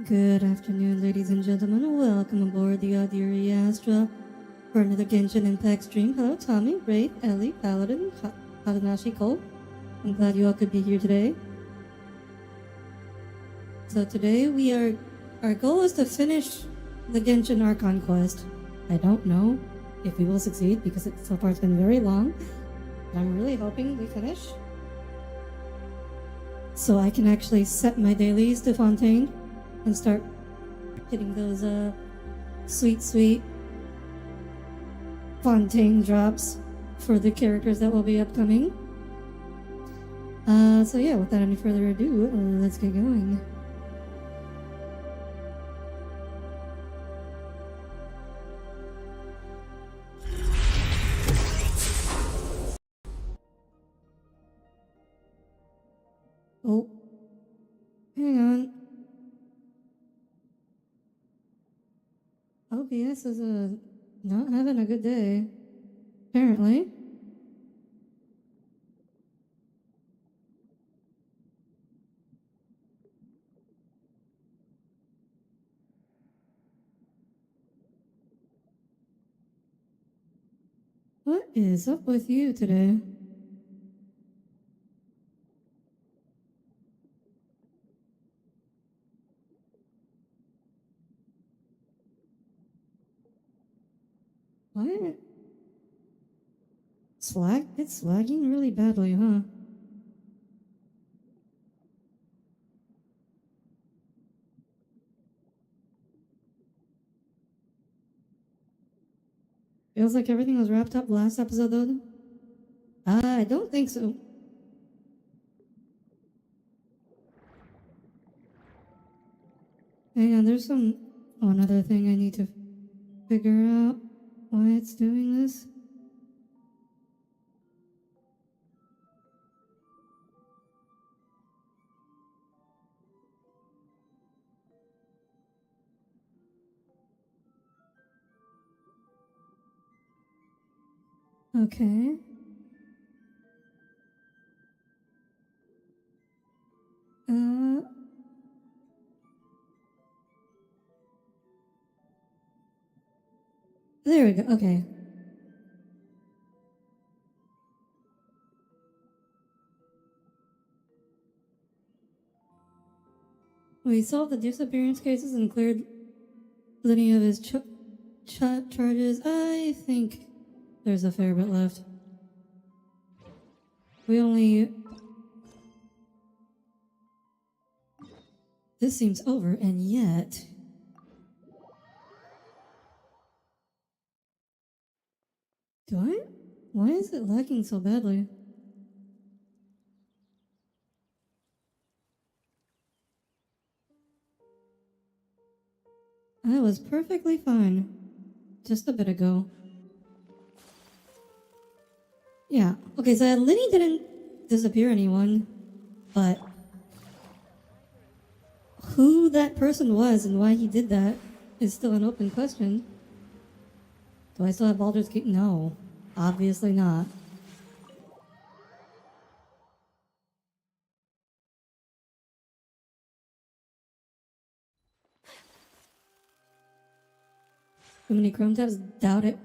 Good afternoon, ladies and gentlemen. Welcome aboard the Audire Astra for another Genshin Impact stream. Hello, Tommy, Wraith, Ellie, Paladin, Hadanashi, Cole. I'm glad you all could be here today. So today our goal is to finish the Genshin Archon quest. I don't know if we will succeed because so far it's been very long. But I'm really hoping we finish, so I can actually set my dailies to Fontaine and start getting those sweet Fontaine drops for the characters that will be upcoming. So yeah, without any further ado, let's get going. Oh, hang on. OBS is not having a good day, apparently. What is up with you today? What? It's lagging really badly, huh? Feels like everything was wrapped up last episode, though. I don't think so. Hang on, there's another thing I need to figure out why it's doing this. Okay. There we go. Okay. We solved the disappearance cases and cleared Lyney of his charges. I think there's a fair bit left. We only... This seems over, and yet... Why is it lagging so badly? I was perfectly fine just a bit ago. Yeah. Okay, so Lyney didn't disappear anyone, but who that person was and why he did that is still an open question. Do I still have Baldur's Gate? No, obviously not. Too many Chrome tabs? Doubt it.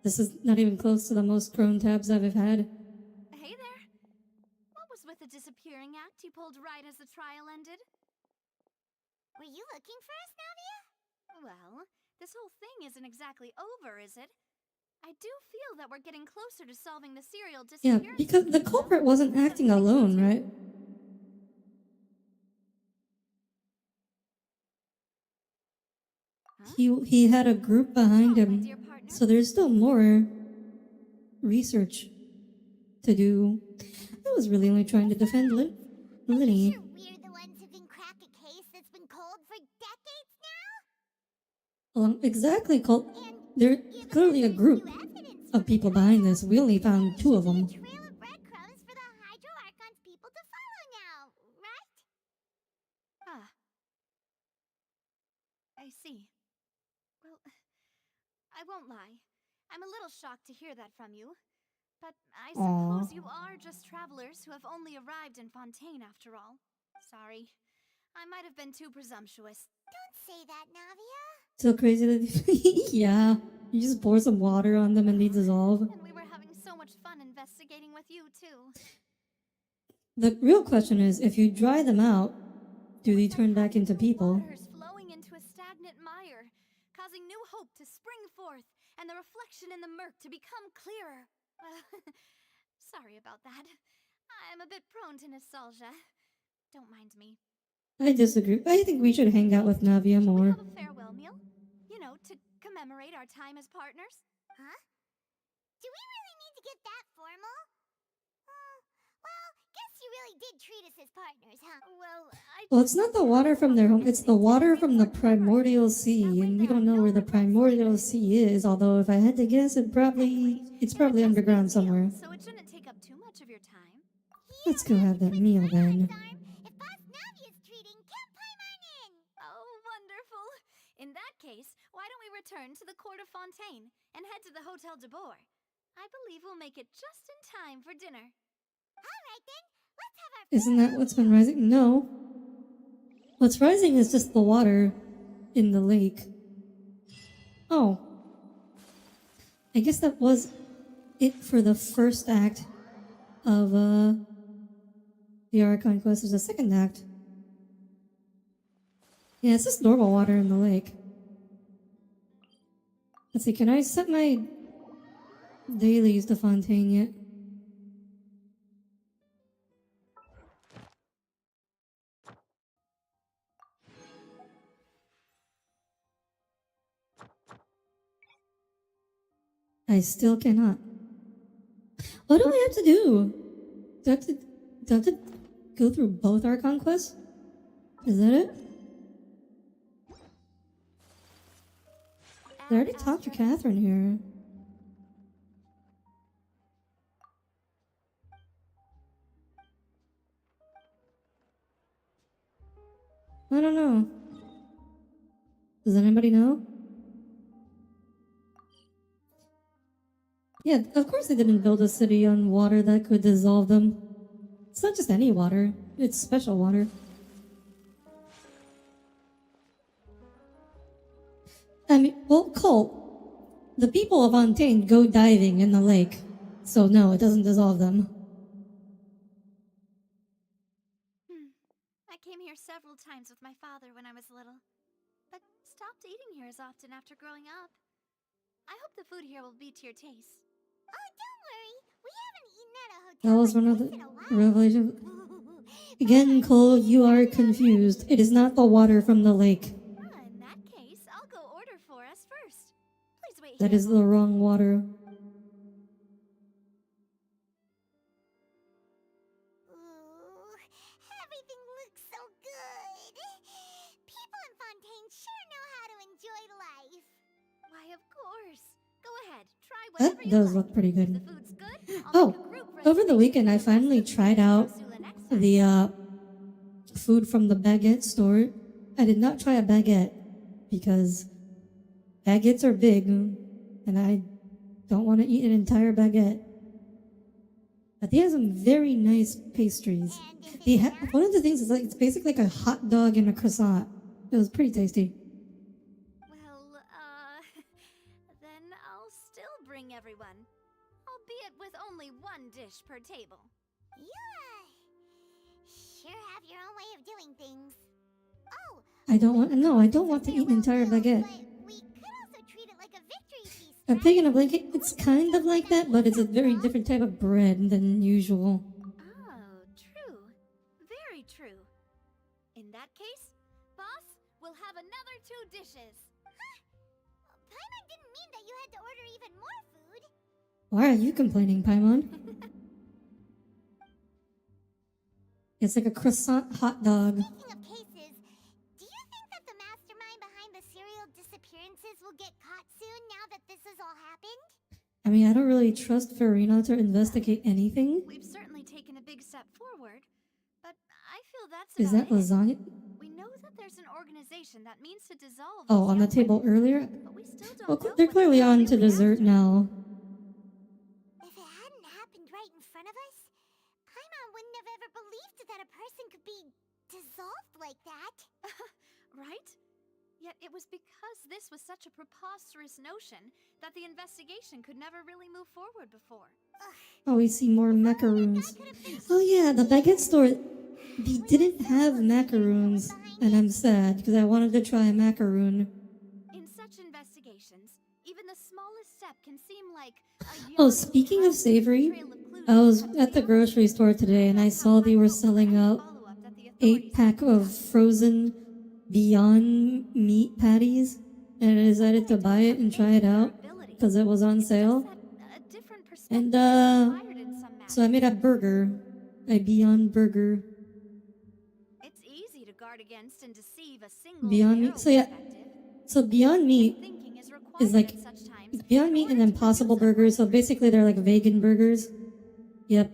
This is not even close to the most Chrome tabs I've ever had. Hey there. What was with the disappearing act you pulled right as the trial ended? Were you looking for us, Navia? Well, this whole thing isn't exactly over, is it? I do feel that we're getting closer to solving the serial disappearance. Yeah, because the culprit wasn't acting alone, right? Huh? He had a group behind Oh, my him, dear partner. so there's still more research to do. I was really only trying to defend Lyney. Sure, we're the ones who can crack a case that's been cold for decades now? Well, exactly, Colt. And There's given clearly a that group there's new evidence of for people the behind trial, this. We only found two of there them. should be a trail of breadcrumbs for the Hydro Archon's people to follow now, right? Ah. I see. Well, I won't lie. I'm a little shocked to hear that from you. But I suppose you are just travelers who have only arrived in Fontaine after all. Sorry. I might have been too presumptuous. Don't say that, Navia. So crazy that yeah, you just pour some water on them and they dissolve. And we were having so much fun investigating with you, too. The real question is, if you dry them out, do they turn back into people? Waters flowing into a stagnant mire, causing new hope to spring forth, and the reflection in the murk to become clearer. Sorry about that. I'm a bit prone to nostalgia. Don't mind me. I disagree. I think we should hang out with Navia We more. have a farewell meal? You know, to commemorate our time as partners? Huh? Do we really need to get that formal? Well, guess you really did treat us as partners, huh? Well, it's not the water from their home, it's the water from the primordial sea, and we don't know where the primordial sea is, although if I had to guess, it's probably underground somewhere. So it shouldn't take up too much of your time. Let's go have that meal then. If Boss Navia's treating, get Paimon in! Oh, wonderful. In that case, why don't we return to the Court of Fontaine and head to the Hotel de Boer? I believe we'll make it just in time for dinner. Alright then, let's have our Isn't that what's been rising? No. What's rising is just the water in the lake. Oh. I guess that was it for the first act of the Archon quest. There's a second act. Yeah, it's just normal water in the lake. Let's see, can I set my dailies to Fontaine yet? I still cannot. What do I have to do? Do I have to go through both Archon quests? Is that it? I already talked to Catherine here. I don't know. Does anybody know? Yeah, of course they didn't build a city on water that could dissolve them. It's not just any water, it's special water. I mean, well, Cole, the people of Fontaine go diving in the lake, so no, it doesn't dissolve them. I came here several times with my father when I was little, but stopped eating here as often after growing up. I hope the food here will be to your taste. Oh, don't worry. We haven't eaten at a hotel That was like one of this the in a while. revelations. Again, Cole, you are confused. It is not the water from the lake. In that case, I'll go order for us first. Please wait That here. is the wrong water. Ooh, everything looks so good. People in Fontaine sure know how to enjoy life. Why, of course. Go ahead, try That whatever you does like. look pretty If good. the food's good, I'll Oh, make a group over the reservation weekend for I the finally rest of tried the out Ursula next time. the food from the baguette store. I did not try a baguette because baguettes are big and I don't want to eat an entire baguette. But they have some very nice pastries. And They one of the things is like it's basically like a hot dog and a croissant. It was pretty tasty. Well, then I'll still bring everyone. Albeit with only one dish per table. you sure have your own way of doing things. Oh, I don't want to eat an entire baguette. but we could also treat it like a victory feast. A pig in a blanket, it's kind of like that, but it's a very different type of bread than usual. Oh, true. Very true. In that case, boss, we'll have another 2 dishes. Paimon didn't mean that you had to order even more food. Why are you complaining, Paimon? It's like a croissant hot dog. Speaking of cases, do you think that the mastermind behind the serial disappearances will get caught soon now that this has all happened? I mean, I don't really trust Farina to investigate anything. We've certainly taken a big step forward, but I feel that's Is about that it. lasagna? We know that there's an organization that means to dissolve Oh, these on the young table women, earlier? but we still don't Well, know they're what clearly on to really dessert happened. now. If it hadn't happened right in front of us, Paimon wouldn't have ever believed that a person could be dissolved like that. Right? Yet it was because this was such a preposterous notion that the investigation could never really move forward before. Oh, we see more macaroons. Could have been Oh yeah, the baguette store. They didn't have macaroons, and I'm sad because I wanted to try a macaroon. In such investigations, even the smallest step can seem like a Oh, yawning speaking of chasm savory, with a trail of clues I was to cut at the beyond. grocery store today and I That's how saw they I were hope for selling any out follow-up that the authorities 8-pack have of conducted. frozen Beyond Meat patties, and I decided to buy it and try it out because it was on It's sale. just that a different And perspective is required in some so I made a matters. burger, a Beyond Burger. It's easy to guard against and deceive a single Beyond narrow Meat. So yeah, perspective. so Beyond Meat Thinking is is required like in such times. it's Beyond in Meat and order to Impossible produce a Burgers. So breakthrough. basically, they're like vegan burgers. Yep.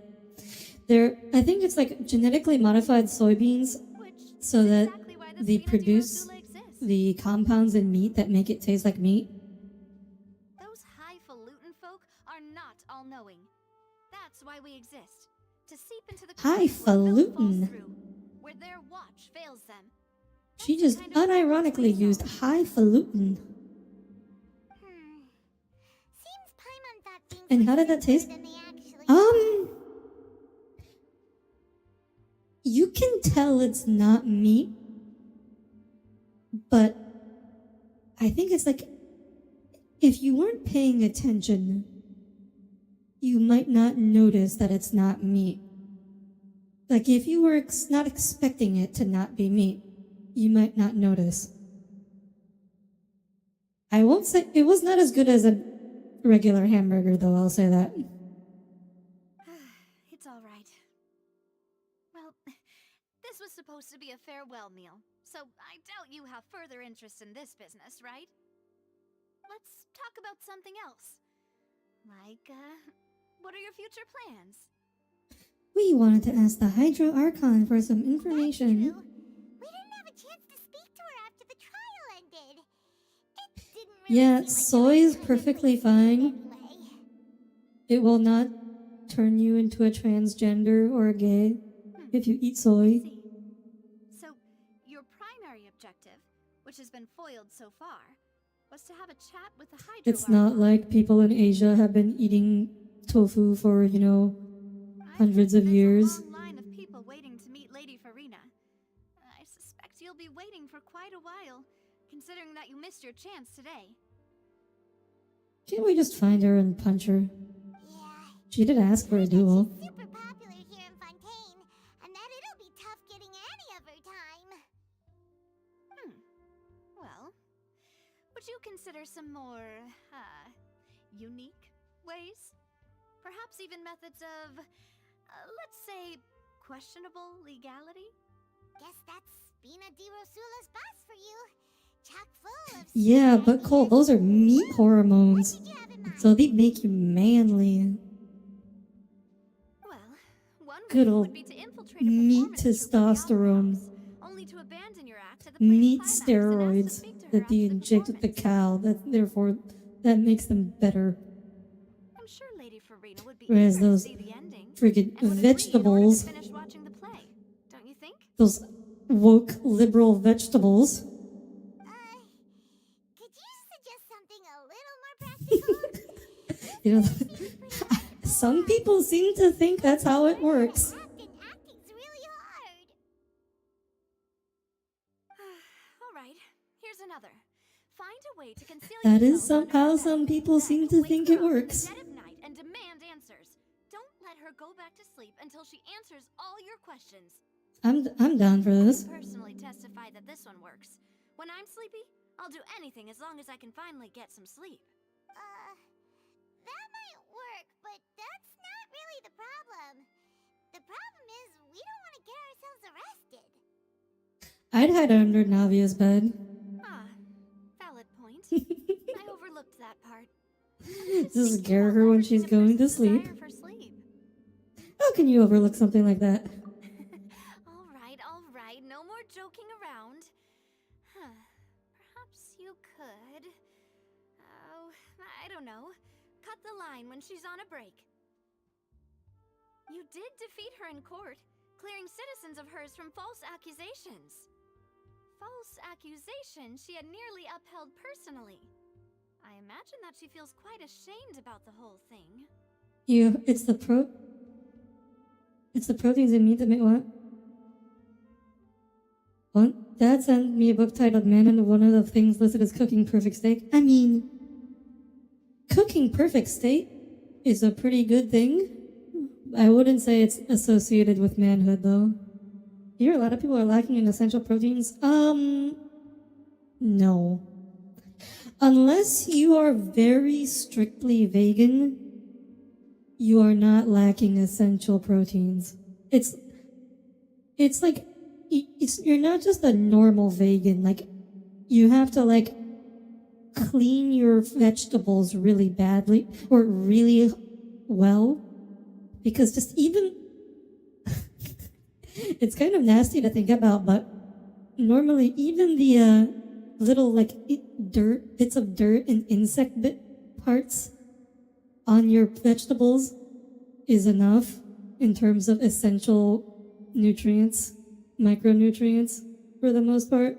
I think it's like genetically modified soybeans Which so is that exactly why the they Spina produce Dirosula exists. the compounds in meat that make it taste like meat. Those highfalutin folk are not all-knowing. That's why we exist. To seep into the cracks where Phil Highfalutin. falls through, where their watch fails them. She That's just the kind of unironically problems we used solve. highfalutin. Seems Paimon thought things And were how did that simpler taste? than they actually are. You can tell it's not meat, but I think it's like if you weren't paying attention, you might not notice that it's not meat. Like if you were not expecting it to not be meat, you might not notice. I won't say it was not as good as a regular hamburger, though. I'll say that. It's all right. Well, this was supposed to be a farewell meal, so I doubt you have further interest in this business, right? Let's talk about something else. Like, what are your future plans? We wanted to ask the Hydro Archon for some That's information. true. We didn't have a chance to speak to her after the trial ended. It didn't really Yeah, seem like soy there was is time to perfectly proceed fine. anyway. It will not turn you into a transgender or a gay if you eat soy. See. So, your primary objective, which has been foiled so far, was to have a chat with the Hydro It's not Archon. like people in Asia have been eating tofu for, hundreds of There's years. a long line of people waiting to meet Lady Farina. I suspect you'll be waiting for quite a while, considering that you missed your chance today. Can't we just find her and punch her? Yeah. She did ask for a duel. She's super popular here in Fontaine, and that it'll be tough getting any of her time. Well, would you consider some more, unique ways? Perhaps even methods of, let's say, questionable legality? Guess that's Spina Dirosula's boss for you. Chock full of Yeah, stupid but Cole, ideas. those are meat hormones. What did you have in mind? So they make you manly. Well, one Good way old would be to infiltrate a meat performance troupe at the Opera testosterone. House, only to abandon your act at the play's Meat climax and ask to steroids speak to her that after they the inject with the performance. cow. That makes them better. I'm sure Lady Farina would be Whereas eager to those see the ending friggin' and would agree in order to vegetables, finish watching the play. Don't you think? those woke liberal vegetables. Could you suggest something a little more practical? You know, Seems pretty some people seem to think that's how it works. Acting's really hard. All right, here's another. Find a way to conceal That is yourself under how her some bed. people Then seem to wake think her it up in the works. dead of night and demand answers. Don't let her go back to sleep until she answers all your questions. I'm down for this. Personally testify that this one works. When I'm sleepy, I'll do anything as long as I can finally get some sleep. That might work, but that's not really the problem. The problem is we don't want to get ourselves arrested. I'd hide under Navia's bed. Valid point. I overlooked that part. Just scare her when she's going to sleep. For sleep. How can you overlook something like that? All right, no more joking around. Perhaps you could... Oh, I don't know. Cut the line when she's on a break. You did defeat her in court. clearing citizens of hers from false accusations. False accusations she had nearly upheld personally. I imagine that she feels quite ashamed about the whole thing. It's the proteins in meat that make what? What? Dad sent me a book titled Man, and one of the things listed as cooking perfect steak. I mean, cooking perfect steak is a pretty good thing. I wouldn't say it's associated with manhood, though. Here, a lot of people are lacking in essential proteins. No. Unless you are very strictly vegan, you are not lacking essential proteins. It's like, you're not just a normal vegan. Like, you have to, like, clean your vegetables really badly, or really well. Because just even, it's kind of nasty to think about, but normally even the little like bits of dirt and insect parts on your vegetables is enough in terms of essential nutrients, micronutrients for the most part.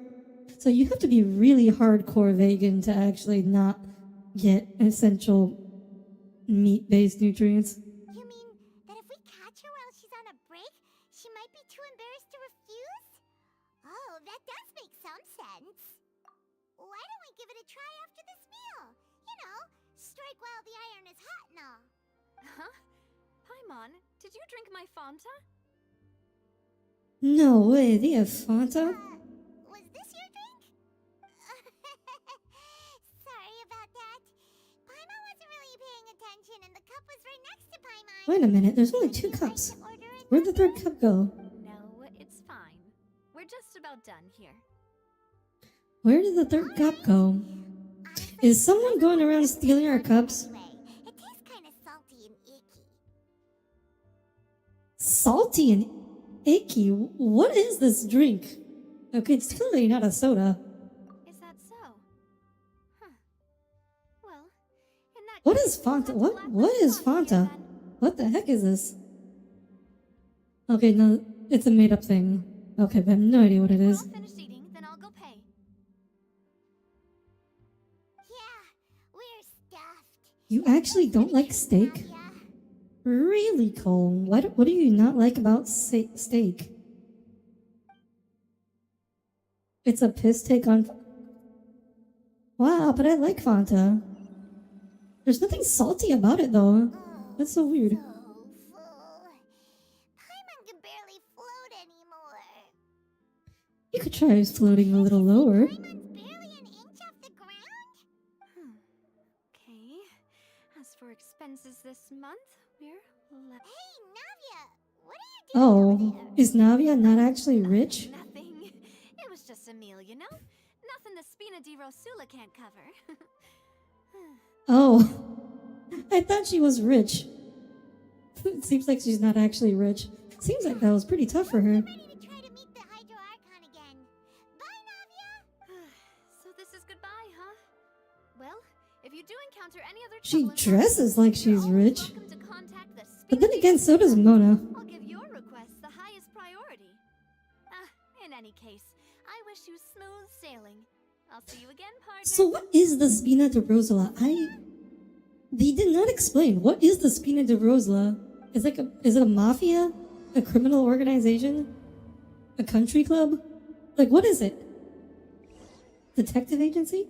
So you have to be really hardcore vegan to actually not get essential meat-based nutrients. You mean that if we catch her while she's on a break, she might be too embarrassed to refuse? Oh, that does make some sense. Why don't we give it a try after this meal? You know, strike while the iron is hot and all. Huh? Paimon, did you drink my Fanta? No way, they have Fanta? Was this your drink? Sorry about that. Paimon wasn't really paying attention and the cup was right next to Paimon. Wait a minute, there's only 2 cups. Where'd the 3rd cup go? No, it's fine. We're just about done here. Where did the 3rd cup go? Is someone going around stealing our cups? It tastes kind of salty and icky. Salty and icky? What is this drink? Okay, it's clearly not a soda. Is that so? Huh. Well, in that What case, is Fanta? we'll have to What laugh is this one Fanta? here then. What the heck is this? Okay, no, it's a made-up thing. Okay, but I have no idea what it We're is. all finished eating, then I'll go pay. Yeah, we're stuffed. You actually don't like steak? Yeah. Really, Cole? What do you not like about steak? It's a piss take on... Wow, but I like Fanta. There's nothing salty about it, though. That's so weird. So full. Paimon can barely float anymore. You could try floating a little lower. Paimon's barely an inch off the ground. Okay. As for expenses this month, we're left. Hey, Navia, what are you doing over Oh, there? is Navia not actually rich? Nothing. It was just a meal, you know? Nothing the Spina di Rosula can't cover. Oh, I thought she was rich. It seems like she's not actually rich. Seems like that was pretty tough for her. Ready to try to meet the Hydro Archon again. Bye, Navia. So this is goodbye, huh? Well, if you do encounter any other She trouble in dresses Rome, like you're she's always rich. welcome to contact the But then Spina again, di so does Rosula. Mona. I'll give your request the highest priority. In any case, I wish you smooth sailing. I'll see you again, partner. So what is the Spina di Rosula? They did not explain. What is the Spina di Rosula? Is it a mafia? A criminal organization? A country club? Like, what is it? Detective agency?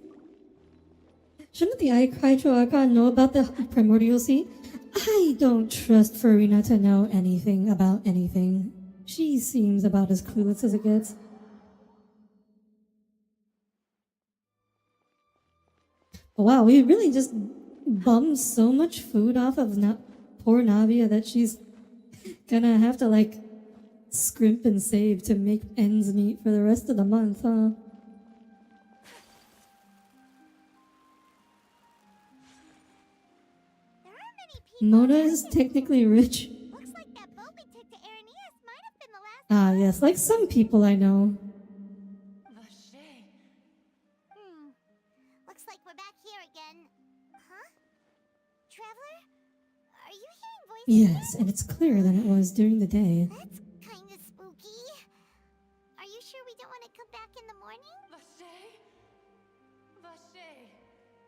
Shouldn't the Hydro Archon know about the Primordial Sea? I don't trust Farina to know anything about anything. She seems about as clueless as it gets. Wow, we really just bummed so much food off of poor Navia that she's gonna have to, like, scrimp and save to make ends meet for the rest of the month, huh? There aren't many people. Mona is technically rich. Looks like that boat we took to Araneas might have been the last. Ah, yes, like some people I know. Looks like we're back here again. Huh? Traveler? Are you hearing voices? Yes, and it's clearer than it was during the day. That's kind of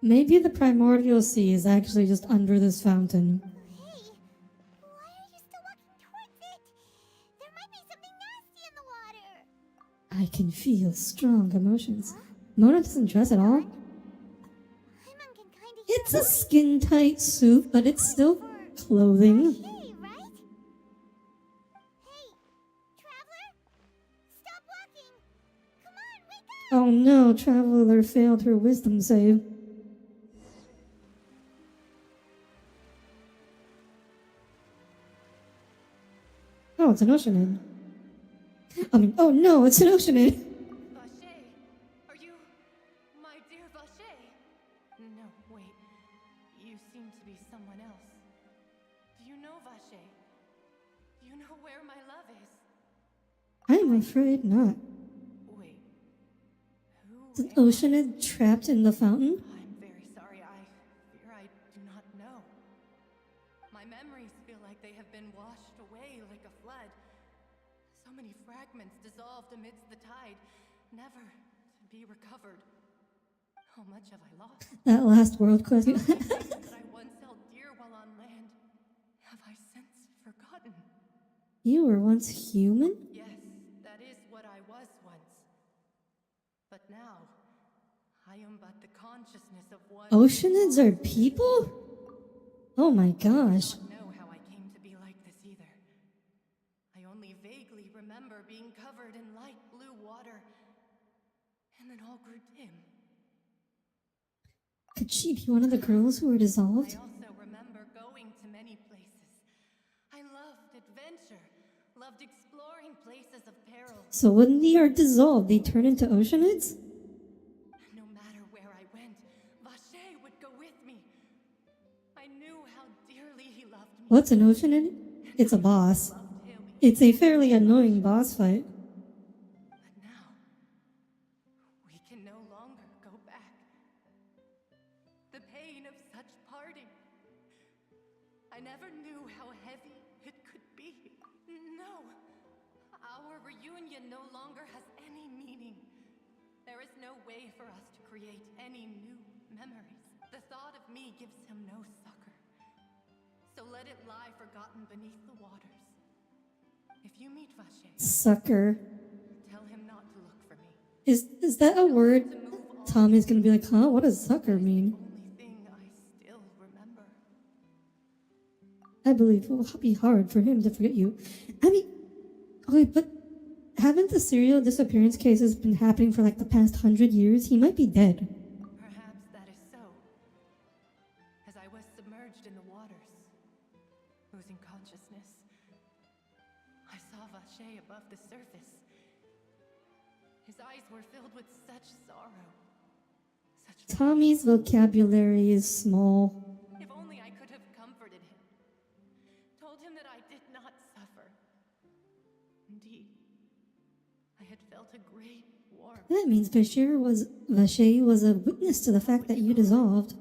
Maybe the primordial sea is actually just under this fountain. Hey, why are you still walking towards it? There might be something nasty in the water. I can feel strong emotions. Mona doesn't dress at all. Paimon can kind of It's a skin-tight suit, but it's still clothing. Hey, right? Hey, traveler, stop walking. Come on, wake up. Oh no, Traveler failed her wisdom save. Oh, it's an Oceanid. Oh no, it's an Oceanid. Vache, are you my dear Vache? No, wait. You seem to be someone else. Do you know Vache? Do you know where my love is? I'm afraid not. Wait. Who Is an am I? Oceanid trapped in the fountain? I'm very sorry. I fear I do not know. My memories feel like they have been washed away like a flood. So many fragments dissolved amidst the tide, never to be recovered. How much have I lost? That last world quest. Things that I once held dear while on land, have I since forgotten? You were once human? Yes, that is what I was once. But now, I am but the consciousness of one. Oceanids are people? Oh my gosh. I don't know how I came to be like this either. I only vaguely remember being covered in light blue water, and then all grew dim. Could she be one of the girls who were dissolved? I also remember going to many places. I loved adventure, loved exploring places of peril. So when they are dissolved, they turn into Oceanids? No matter where I went, Vache would go with me. I knew how dearly he loved me. What's an Oceanid? It's a boss. Loved him. It's a fairly annoying boss fight. But now, we can no longer go back. The pain of such parting. I never knew how heavy it could be. No, our reunion no longer has any meaning. There is no way for us to create any new memories. The thought of me gives him no succor. So let it lie forgotten beneath the waters. If you meet Vache, Sucker. tell him not to look for me. Is that a word Tommy's gonna be like, huh? What does sucker mean? Only thing I still remember. I believe it will be hard for him to forget you. I mean, okay, but haven't the serial disappearance cases been happening for like the past 100 years? He might be dead. Perhaps that is so. As I was submerged in the waters, losing consciousness, I saw Vache above the surface. His eyes were filled with such sorrow, such Tommy's vocabulary is small. If only I could have comforted him, told him that I did not suffer. Indeed, I had felt a great warmth. That means Vache was a witness to the fact that you dissolved.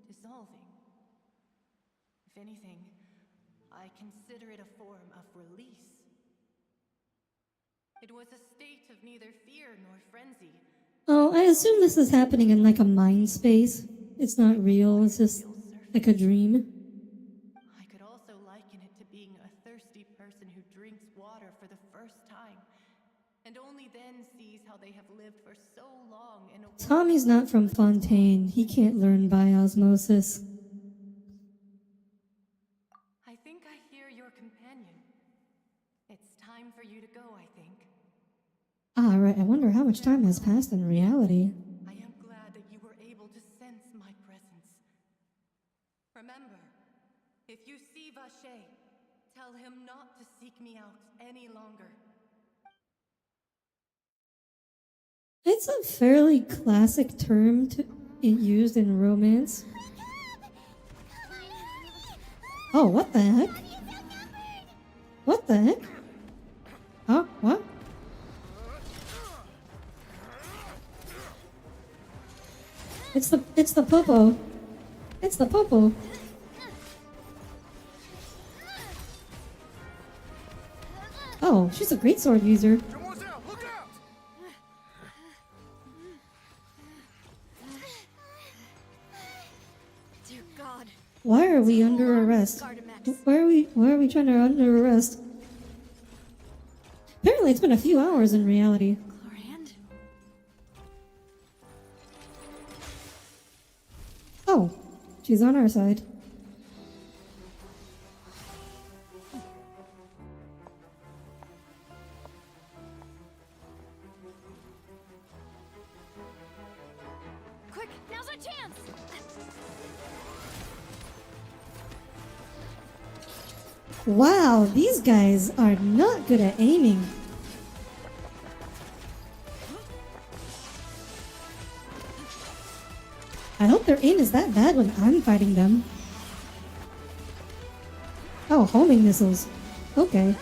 Dissolving. If anything, I consider it a form of release. It was a state of neither fear nor frenzy. Oh, I assume this is happening in like a mind space. It's not real, it's just like a dream. I could also liken it to being a thirsty person who drinks water for the first time, and only then sees how they have lived for so long in a world. Tommy's not from Fontaine. He can't learn by osmosis. I think I hear your companion. It's time for you to go, I think. Ah, right. I wonder how much time has passed in reality. I am glad that you were able to sense my presence. Remember, if you see Vache, tell him not to seek me out any longer. It's a fairly classic term used in romance. Oh, what the heck? What the heck? Huh? What? It's the popo. It's the popo. Oh, she's a great sword user. Someone's out! Look out! Why are we under arrest? Why are we trying to under arrest? Apparently it's been a few hours in reality. Chlorand? Oh, she's on our side. Quick, now's our chance! Wow, these guys are not good at aiming. I hope their aim is that bad when I'm fighting them. Oh, homing missiles. Okay.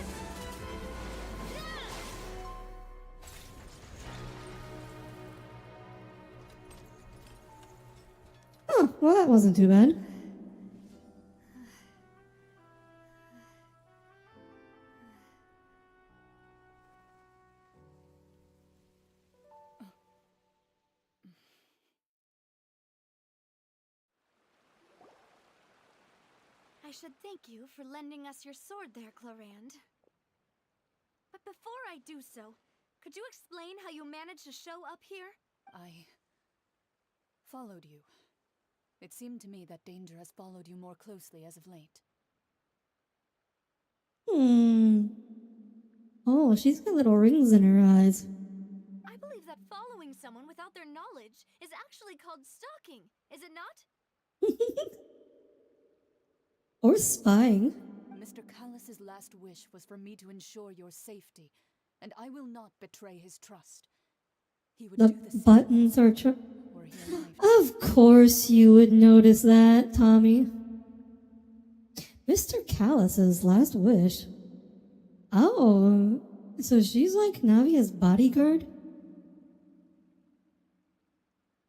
Oh, well, that wasn't too bad. I should thank you for lending us your sword there, Chlorand. But before I do so, could you explain how you managed to show up here? I followed you. It seemed to me that danger has followed you more closely as of late. Oh, she's got little rings in her eyes. I believe that following someone without their knowledge is actually called stalking, is it not? Or spying. Mr. Callus's last wish was for me to ensure your safety, and I will not betray his trust. He would The do the same buttons are were he alive. Of course you would notice that, Tommy. Mr. Callus's last wish. Oh, so she's like Navia's bodyguard?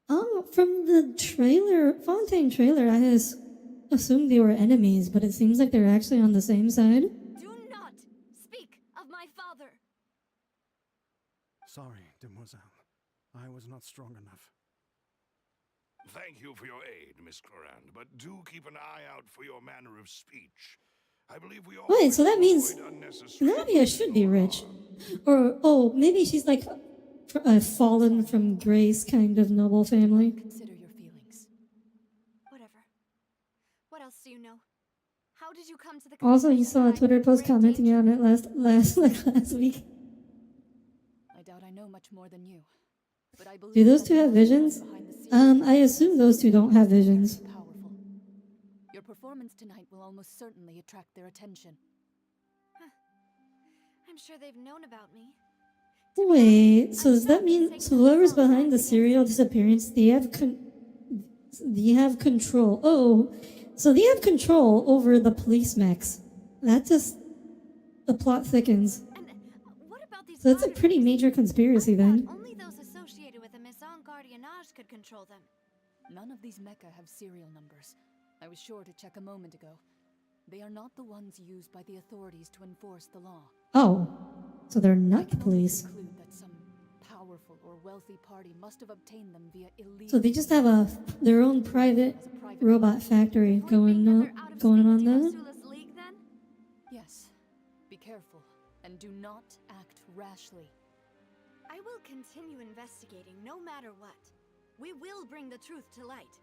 Oh, from the trailer, Fontaine trailer, I assumed they were enemies, but it seems like they're actually on the same side. Do not speak of my father! Sorry, demoiselle. I was not strong enough. Thank you for your aid, Miss Chlorand, but do keep an eye out for your manner of speech. I believe we all Wait, so that means avoid unnecessary Navia should be or rich. harm. Or, oh, maybe she's like a fallen from grace kind of noble family. Consider your feelings. Whatever. What else do you know? How did you come to the Also, you conclusion saw a that I Twitter am in post great commenting danger? on it last week. I doubt I know much more than you, but I believe Do those that two the have mastermind visions? behind the scenes I assume those two don't have visions. is powerful. Your performance tonight will almost certainly attract their attention. I'm sure they've known about me. Wait, so does that mean so whoever's behind the serial disappearance, they have control? Oh, so they have control over the police mechs. That just the plot thickens. And what about these So it's a pretty auditors? major conspiracy I thought then. only those associated with a Maison Gardiennage could control them. None of these mecha have serial numbers. I was sure to check a moment ago. They are not the ones used by the authorities to enforce the law. Oh, so they're I not the can only police. conclude that some powerful or wealthy party must have obtained them via illegal. So they just have their own private as a private robot factory Point being going that they're out of going sync on with there. Yosula's league, then? Yes. Be careful and do not act rashly. I will continue investigating no matter what. We will bring the truth to light.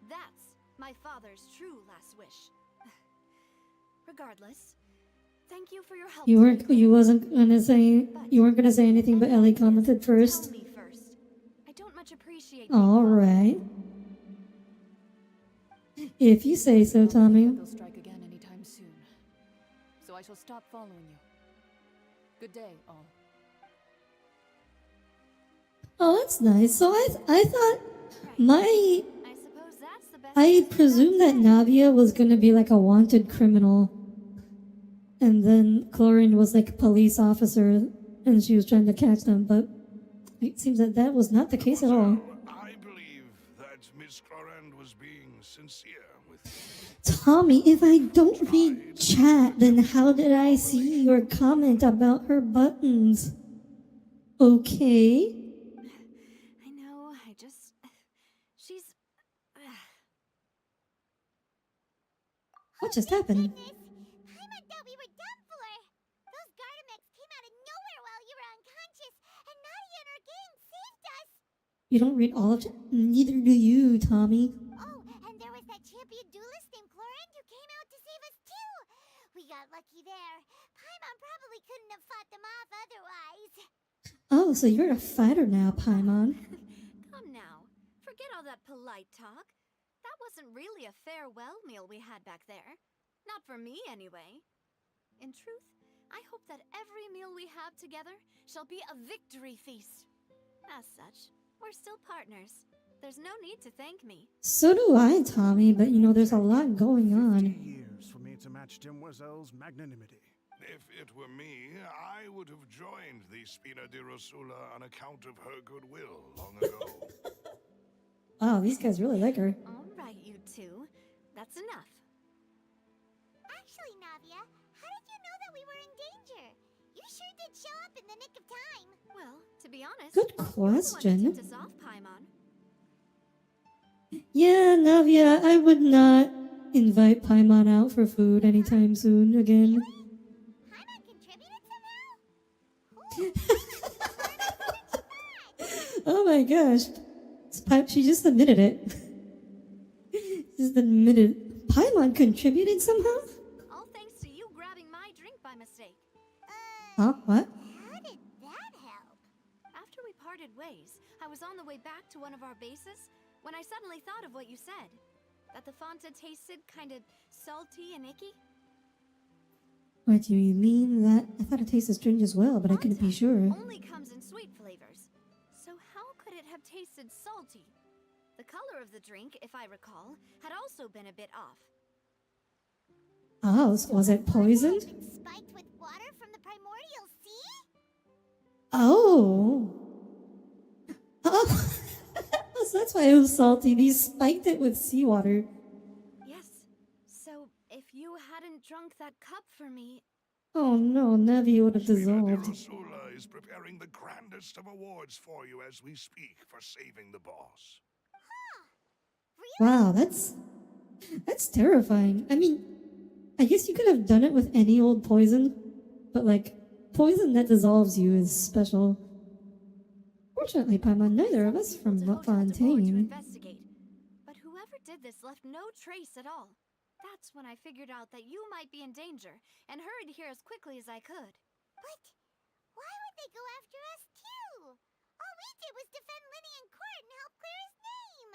That's my father's true last wish. Regardless, thank you for your help. You today, weren't gonna say anything, but Ellie commented first. Tell me first. I don't much appreciate. All right. If you say so, Tommy. They'll strike again anytime soon. So I shall stop following you. Good day, all. Oh, that's nice. So I thought I suppose that's the best. I presumed that Navia was gonna be like a wanted criminal, and then Chlorine was like a police officer, and she was trying to catch them. But it seems that that was not the case at all. I believe that Miss Chlorand was being sincere with Tommy, if I don't read chat, then how did I see your comment about her buttons? Okay. I know. She's. What just happened? Goodness! Paimon thought we were done for! Those Gardamex came out of nowhere while you were unconscious, and Nadia and her gang saved us! You don't read all of it? Neither do you, Tommy. Oh, and there was that champion duelist named Chlorine who came out to save us too! We got lucky there. Paimon probably couldn't have fought them off otherwise. Oh, so you're a fighter now, Paimon. Come now. Forget all that polite talk. That wasn't really a farewell meal we had back there. Not for me, anyway. In truth, I hope that every meal we have together shall be a victory feast. As such, we're still partners. There's no need to thank me. So do I, Tommy, but you know, there's a lot going 50 on. years for me to match Demoiselle's magnanimity. If it were me, I would have joined the Spina di Rosula on account of her goodwill long ago. Wow, these guys really like her. All right, you two. That's enough. Actually, Navia, how did you know that we were in danger? You sure did show up in the nick of time. Well, to be honest, Good you're the one who question. tipped us off, Paimon. Yeah, Navia, I would not invite Paimon out for food anytime soon again. Paimon contributed somehow? Oh my gosh. She just admitted it. Just admitted. Paimon contributed somehow? All thanks to you grabbing my drink by mistake. Huh? What? How did that help? After we parted ways, I was on the way back to one of our bases when I suddenly thought of what you said. That the Fanta tasted kind of salty and icky. What do you mean that? I thought it tasted strange as well, but I couldn't be Fanta sure. only comes in sweet flavors. So how could it have tasted salty? The color of the drink, if I recall, had also been a bit off. Oh, so was it poisoned? Had been spiked with water from the primordial sea? Oh. Oh. So that's why it was salty. They spiked it with seawater. Yes. So if you hadn't drunk that cup for me, Oh no, Navi would have Spina di dissolved. Rosula is preparing the grandest of awards for you as we speak for saving the boss. Wow, that's terrifying. I mean, I guess you could have done it with any old poison, but like poison that dissolves you is special. Fortunately, Paimon, neither of us from to Hotel de Boer to Fontaine. investigate. But whoever did this left no trace at all. That's when I figured out that you might be in danger and hurried here as quickly as I could. But why would they go after us too? All we did was defend Lyney in court and help clear his name.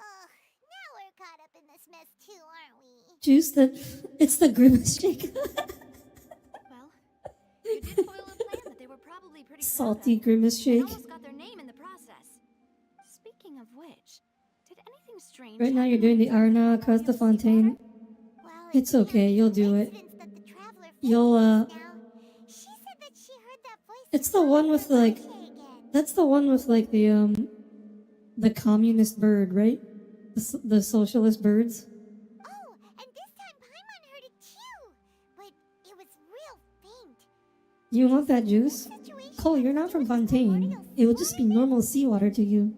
Ugh, now we're caught up in this mess too, aren't we? Juice that it's the grimace shake. Well, you did foil a plan that they were probably pretty proud Salty of, grimace and shake. almost got their name in the process. Speaking of which, did anything strange Right now you're happen doing the when you Arna drank across the Primordial Fontaine. seawater? Well, It's okay, you'll do it. coincidence that the traveler You'll, faced us now. She said that she heard that voice. It's the one with like, that's the one with like the communist bird, right? The socialist birds. Oh, and this time Paimon heard it too, but it was real faint. You want that juice? Situation Cole, you're not from Fontaine. It will just be normal seawater to you.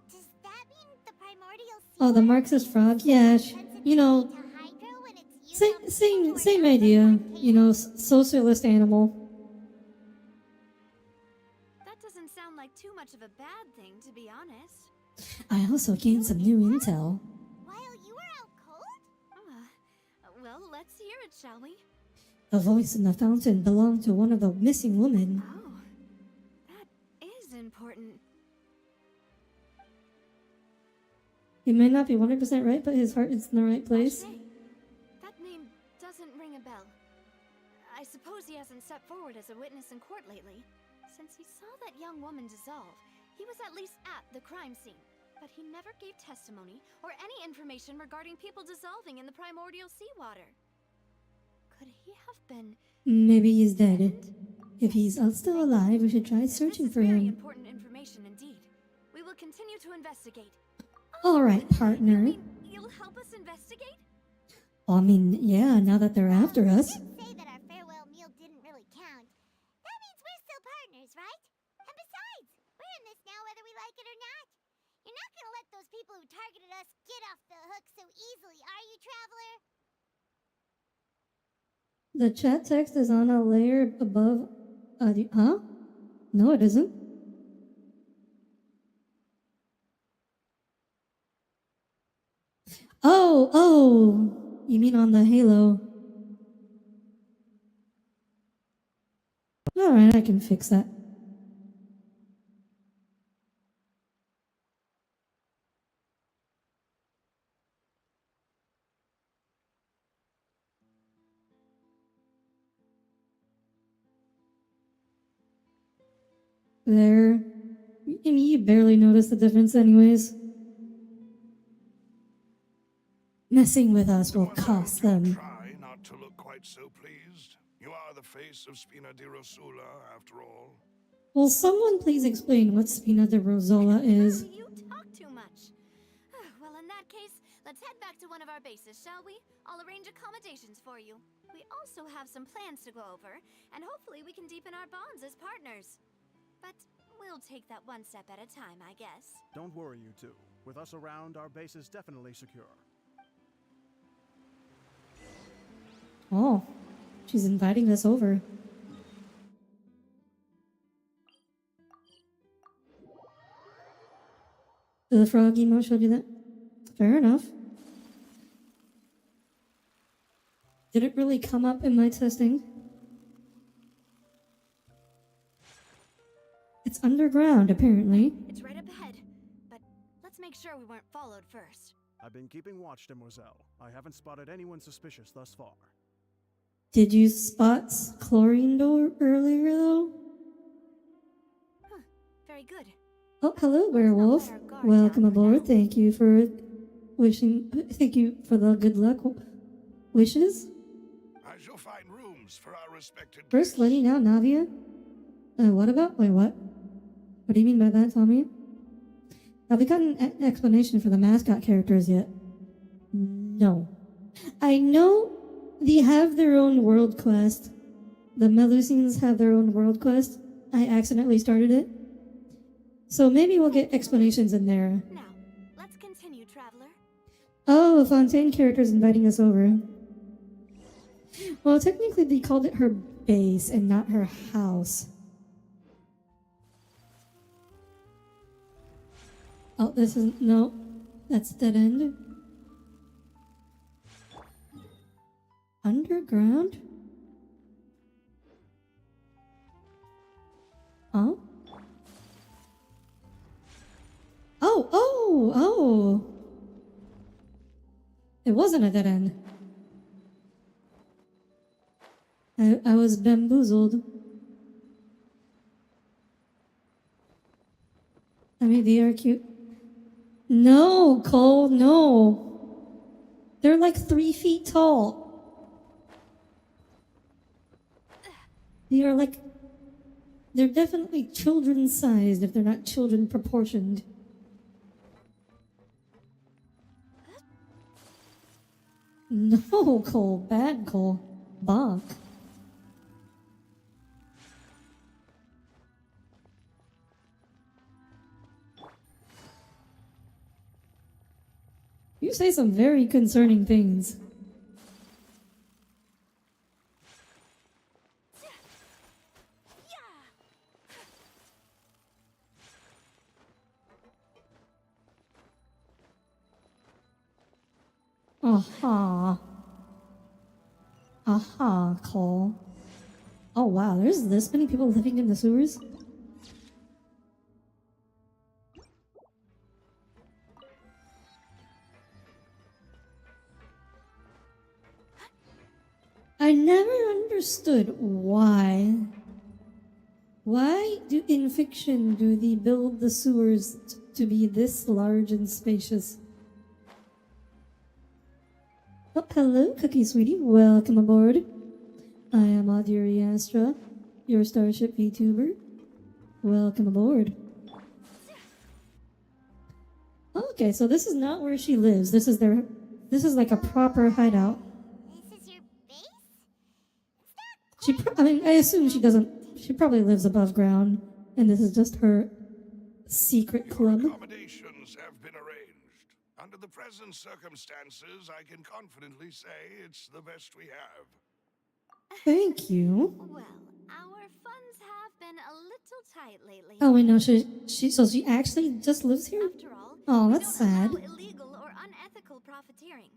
Does that mean the primordial sea? Oh, the Marxist frog? Yeah, you know, same idea. You know, socialist animal. That doesn't sound like too much of a bad thing, to be honest. I also gained some new intel. While you were out cold? Well, let's hear it, shall we? The voice in the fountain belonged to one of the missing women. Oh, that is important. He may not be 100% right, but his heart is in the right place. Audire, that name doesn't ring a bell. I suppose he hasn't stepped forward as a witness in court lately. Since he saw that young woman dissolve, he was at least at the crime scene. But he never gave testimony or any information regarding people dissolving in the primordial seawater. Could he have been... Maybe he's dead. If he's still alive, we should try searching This is for very him. important information indeed. We will continue to investigate. All right, You partner. mean you'll help us investigate? I mean, yeah, now that they're after us. You did say that our farewell meal didn't really count. That means we're still partners, right? And besides, we're in this now whether we like it or not. You're not gonna let those people who targeted us get off the hook so easily, are you, Traveler? The chat text is on a layer above. Huh? No, it isn't. Oh, you mean on the Halo? Alright, I can fix that. There. I mean, you barely notice the difference anyways. Messing with us will cost them. Try not to look quite so pleased. You are the face of Spina di Rosula, after all. Will someone please explain what Spina de Rosola is? You talk too much. Well, in that case, let's head back to one of our bases, shall we? I'll arrange accommodations for you. We also have some plans to go over, and hopefully we can deepen our bonds as partners. But we'll take that one step at a time, I guess. Don't worry, you two. With us around, our base is definitely secure. Oh, she's inviting us over. The frog emo showed you that? Fair enough. Did it really come up in my testing? It's underground, apparently. It's right up ahead, but let's make sure we weren't followed first. I've been keeping watch, Demoiselle. I haven't spotted anyone suspicious thus far. Did you spot chlorine door earlier, though? Huh, very good. Oh, hello, werewolf. Welcome aboard. Thank you for the good luck wishes. I shall find rooms for our respected First guests. Lyney, now Navia. What about? Wait, what? What do you mean by that, Tommy? Have we gotten an explanation for the mascot characters yet? No. I know they have their own world quest. The Melusines have their own world quest. I accidentally started it. So maybe we'll get explanations in there. Now, let's continue, Traveler. Oh, Fontaine character's inviting us over. Well, technically they called it her base and not her house. Oh, this isn't, no, that's dead end. Underground? Oh? Oh! It wasn't a dead end. I was bamboozled. I mean, they are cute. No, Cole, no. They're like 3 feet tall. They're definitely children-sized if they're not children proportioned. No, Cole, bad Cole. Bonk. You say some very concerning things. Aha, Cole. Oh wow, there's this many people living in the sewers? I never understood why. Why in fiction do they build the sewers to be this large and spacious? Oh, hello, Cookie Sweetie. Welcome aboard. I am Audire Astra, your starship vtuber. Welcome aboard. Okay, so this is not where she lives. This is like a proper hideout. This is your base? I assume she doesn't. She probably lives above ground, and this is just her secret Your club. accommodations have been arranged. Under the present circumstances, I can confidently say it's the best we have. Thank you. Well, our funds have been a little tight lately. Oh wait, no, so she actually just lives here? After all, Oh, we that's don't sad. allow illegal or unethical profiteering.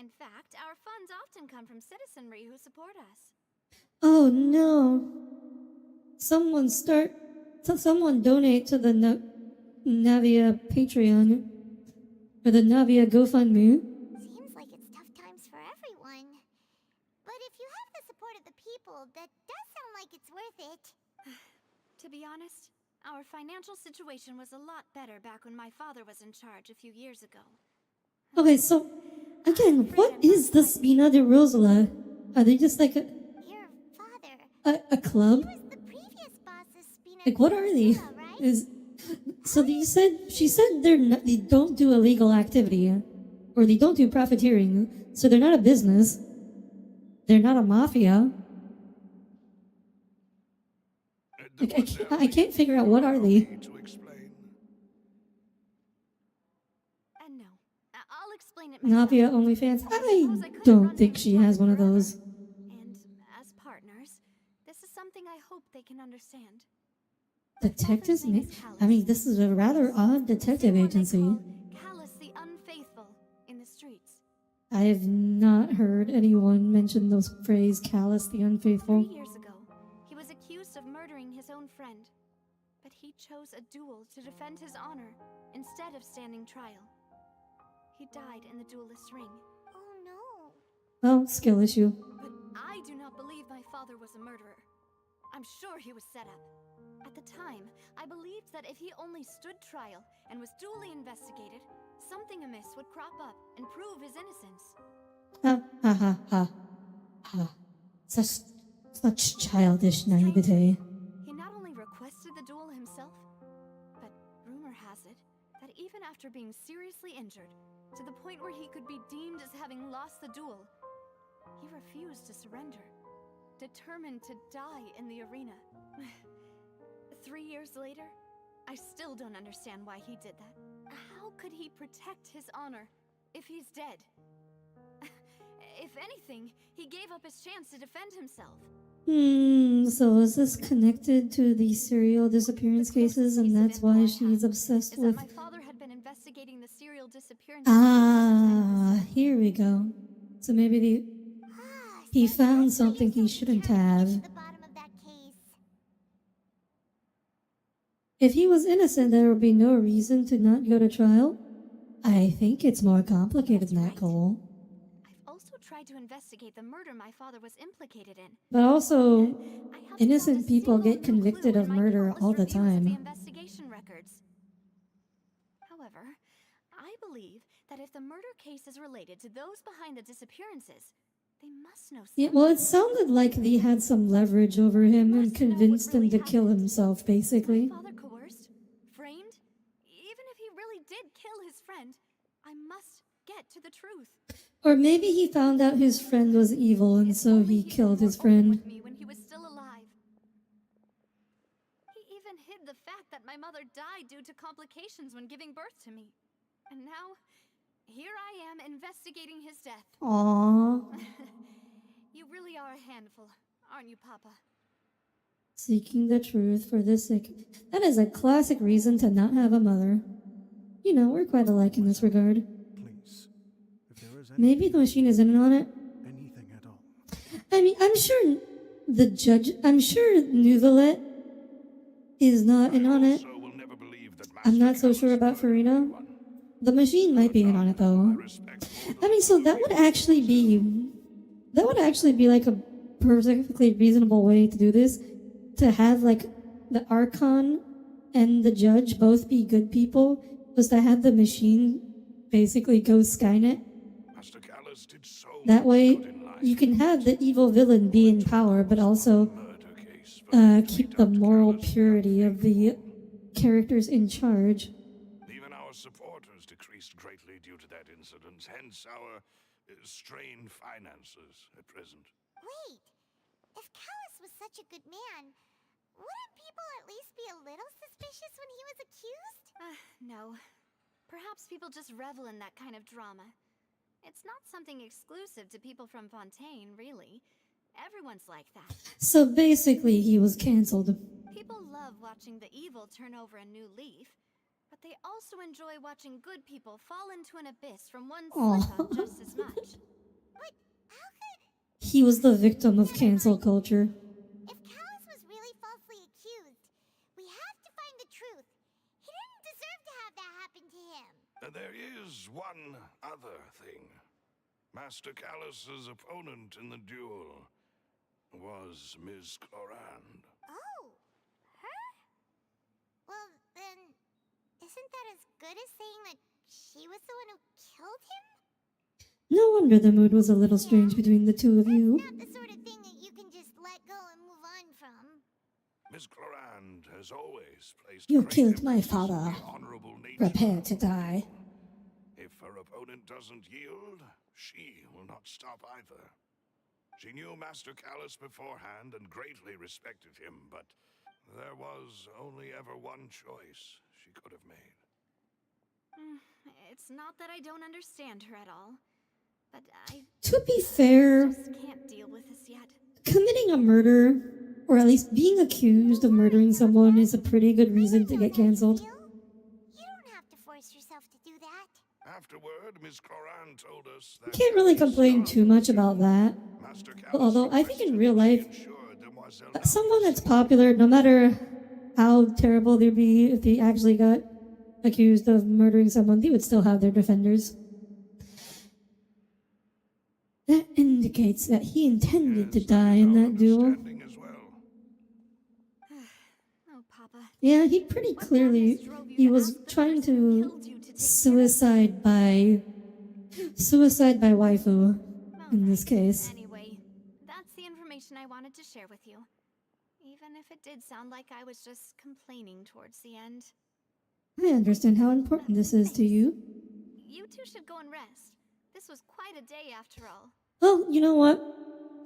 In fact, our funds often come from citizenry who support us. Oh no. Someone donate to the Navia Patreon or the Navia GoFundMe. Seems like it's tough times for everyone. But if you have the support of the people, that does sound like it's worth it. To be honest, our financial situation was a lot better back when my father was in charge a few years ago. Okay, so again, what is the Spina de Rosala? Are they just like Your father, a club? he was the previous boss's Spina Like what are they? Dorsala, right? She said they don't do illegal activity, or they don't do profiteering, so they're not a business. They're not a mafia. I can't figure out what are they. To explain. No, I'll explain it myself. Navia OnlyFans. Suppose I I couldn't don't run think things she has fine one of forever. those. And as partners, this is something I hope they can understand. Detectives? name is Callus. I mean, this is a rather odd detective Same one they agency. call Callus the Unfaithful in the streets. I have not heard anyone mention those phrase "callous the 3 unfaithful." years ago, he was accused of murdering his own friend. But he chose a duel to defend his honor instead of standing trial. He died in the duelist's ring. Oh no. Well, skill issue. But I do not believe my father was a murderer. I'm sure he was set up. At the time, I believed that if he only stood trial and was duly investigated, something amiss would crop up and prove his innocence. Ha ha ha ha ha. Such childish naivete. He not only requested the duel himself, but rumor has it that even after being seriously injured, to the point where he could be deemed as having lost the duel, he refused to surrender, determined to die in the arena. 3 years later, I still don't understand why he did that. How could he protect his honor if he's dead? If anything, he gave up his chance to defend himself. So is this connected to the serial disappearance cases, and that's why she's obsessed with... My father had been investigating the serial disappearance. Here we go. So maybe he found something he shouldn't have. The bottom of that case. If he was innocent, there would be no reason to not go to trial. I think it's more complicated than that, Cole. I've also tried to investigate the murder my father was implicated in. But also, I haven't innocent found a people single get new convicted clue of in my murder countless all the reviews of time. the investigation records. However, I believe that if the murder case is related to those behind the disappearances, they must know something. Yeah, well, it sounded like they had some leverage over him and convinced him to kill himself, basically. My father coerced? Framed? Even if he really did kill his friend, I must get to the truth. Or maybe he found out his friend was evil and so he killed his friend. With me when he was still alive. He even hid the fact that my mother died due to complications when giving birth to me. And now, here I am investigating his death. Aww. You really are a handful, aren't you, Papa? Seeking the truth for the sake. That is a classic reason to not have a mother. You know, we're quite alike in this regard. Please, if there is Maybe the machine is in on it. anything at all. I mean, I'm sure Nuvalet is not in on it. So will never believe that I'm not Master so sure about Callus murdered Farina. anyone. The machine might be in on it, though. Respect for I mean, so that would actually be like a perfectly reasonable way to do this. To have like the Archon and the judge both be good people was to have the machine basically go Skynet. Master Callus did so That much way, good in life. you can have the evil villain be in power, but also Murder case for keep the moral purity of the characters in charge. Even our supporters decreased greatly due to that incident, hence our strained finances at present. Wait, if Callus was such a good man, Wouldn't people at least be a little suspicious when he was accused? No. Perhaps people just revel in that kind of drama. It's not something exclusive to people from Fontaine, really. Everyone's like that. So basically, he was cancelled. People love watching the evil turn over a new leaf, but they also enjoy watching good people fall into an abyss from one slip-up just as much. But how could... He was the victim of cancel culture. If Callus was really falsely accused, we have to find the truth. He didn't deserve to have that happen to him. There is one other thing. Master Callus's opponent in the duel was Ms. Clorand. Oh, her? Well, then, isn't that as good as saying that she was the one who killed him? No wonder the mood was a little strange between the two of you. Not the sort of thing that you can just let go and move on from. Miss Clorand has always placed You great killed my emphasis on father. the honorable nature Prepare of to her die. duel. If her opponent doesn't yield, she will not stop either. She knew Master Callus beforehand and greatly respected him, but there was only ever one choice she could have made. It's not that I don't understand her at all, but I To be fair, just can't deal with this yet. committing a murder, or at least being accused of murdering someone, is a pretty good reason to get cancelled. You don't have to force yourself to do that. Afterward, Miss Clorand told us that Can't really complain too much about that. Master Although I think in requested real that she life, ensure Demoiselle someone Navia's that's popular, no matter how terrible they'd be if they actually got accused of murdering someone, they would still have their defenders. That indicates that he intended to die in that duel. understanding as well. Oh, Papa. Yeah, he pretty What clearly, madness drove you he to was ask the trying person who to killed you to take care of suicide by waifu Well, in this thanks. case. Anyway, that's the information I wanted to share with you. Even if it did sound like I was just complaining towards the end. I understand how important this is to you. You two should go and rest. This was quite a day after all. Well, you know what?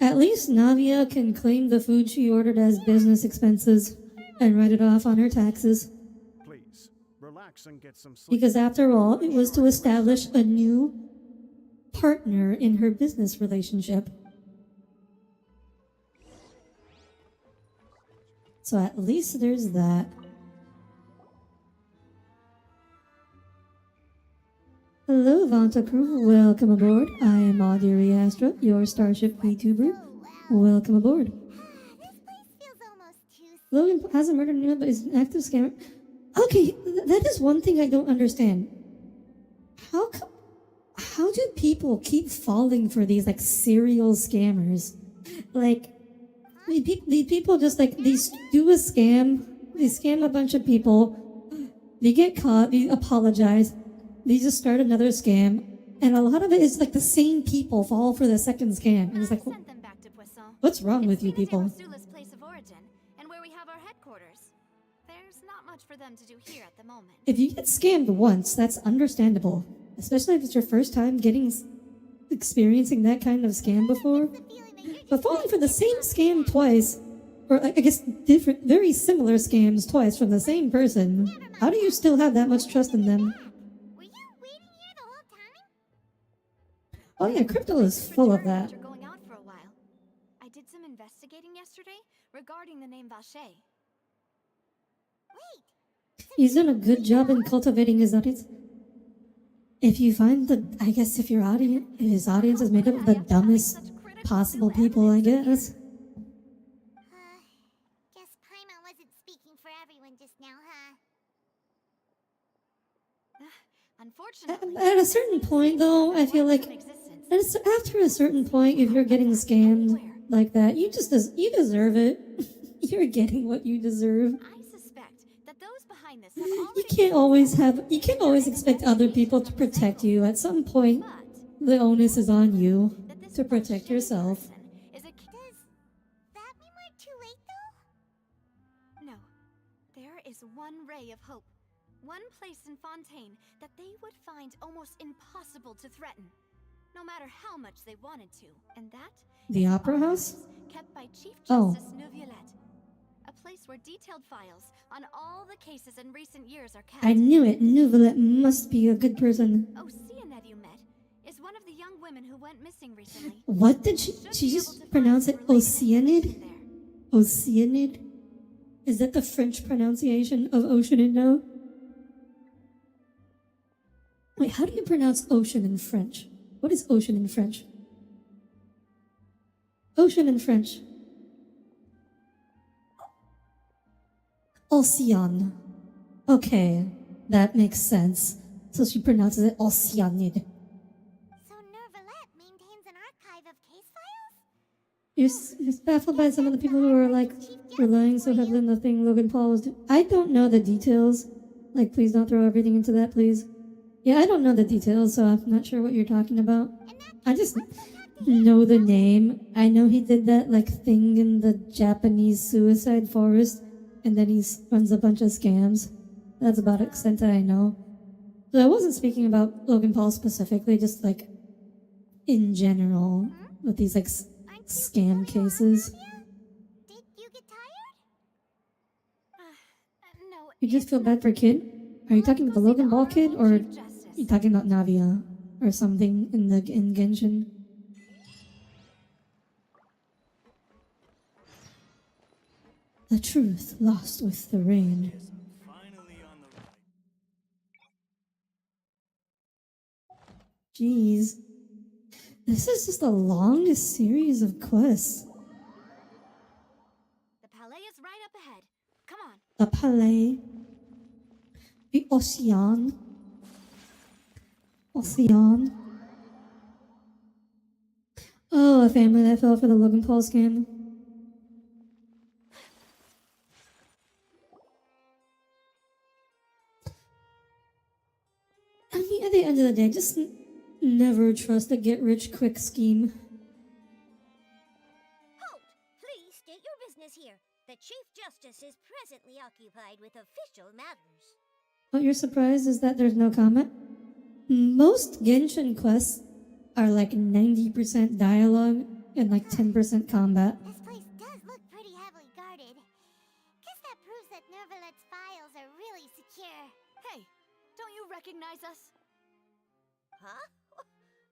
At least Navia can claim the food she ordered as business expenses and write it off on her taxes. Please, relax and get some sleep. Because after all, it was to establish a new partner in her business relationship. So at least there's that. Hello, Vanta crew. Welcome aboard. I am Audire Astra, your starship vtuber. Welcome aboard. This place feels almost too... Logan hasn't murdered anyone, but is an active scammer. Okay, that is one thing I don't understand. How do people keep falling for these like serial scammers? Like, these people just like these do a scam. They scam a bunch of people. They get caught. They apologize. They just start another scam, and a lot of it is like the same people fall for the second scam. And it's like, I sent them back to Buisson. what's wrong with you It's Mina de people? Rosula's place of origin, and where we have our headquarters. There's not much for them to do here at the moment. If you get scammed once, that's understandable. Especially if it's your first time experiencing that kind of scam before. But falling for the same scam twice, or I guess different, very similar scams twice from the same person, how do you still have that much trust in them? Were you waiting here the whole time? Oh yeah, crypto is full of that. After going out for a while, I did some investigating yesterday regarding the name Vache. Wait, He's done a good job in cultivating his audience. If you find I guess if his audience is made up of the dumbest possible people, I guess. guess Paimon wasn't speaking for everyone just now, huh? Unfortunately, At a certain point, though, I feel like after a certain point, if you're getting scammed like that, you deserve it. You're getting what you deserve. I suspect that those behind this have You can't always expect other people to protect you. At some point, but the onus is on you that this to protect Vache yourself. person is a Does that mean we're too late, though? No. There is one ray of hope. One place in Fontaine that they would find almost impossible to threaten, no matter how much they wanted to. And that The is Opera House? office kept by Chief Oh. Justice Neuvillette. A place where detailed files on all the cases in recent years are kept. I knew it. Nouvellette must be a good person. Oceanid you met is one of the young women who went missing recently. What did she just pronounce it Oceanid? Oceanid? Is that the French pronunciation of Oceanid now? Wait, how do you pronounce ocean in French? What is ocean in French? Ocean in French. Ocean. Okay, that makes sense. So she pronounces it Oceanid. So Neuvillette maintains an archive of case files? You're baffled by some of the people who are like relying so heavily on the thing Logan Paul was doing. I don't know the details. Like, please don't throw everything into that, please. Yeah, I don't know the details, so I'm not sure what you're talking about. I just know the name. I know he did that like thing in the Japanese suicide forest, and then he runs a bunch of scams. That's about the extent that I know. So I wasn't speaking about Logan Paul specifically, just like in general with these like scam cases. Did you get tired? No. You just feel bad for kid? Are you talking about the Logan Paul kid, or are you talking about Navia or something in Genshin? The truth lost with the rain. Jeez. This is just the longest series of quests. The palais is right up ahead. Come on. The Palais. The Ocean. Ocean. Oh, a family that fell for the Logan Paul scam. I mean, at the end of the day, just never trust a get-rich-quick scheme. Halt! Please state your business here. The Chief Justice is presently occupied with official matters. What you're surprised is that there's no comment? Most Genshin quests are like 90% dialogue and like 10% combat. This place does look pretty heavily guarded. Guess that proves that Neuvillette's files are really secure. Hey, don't you recognize us? Huh?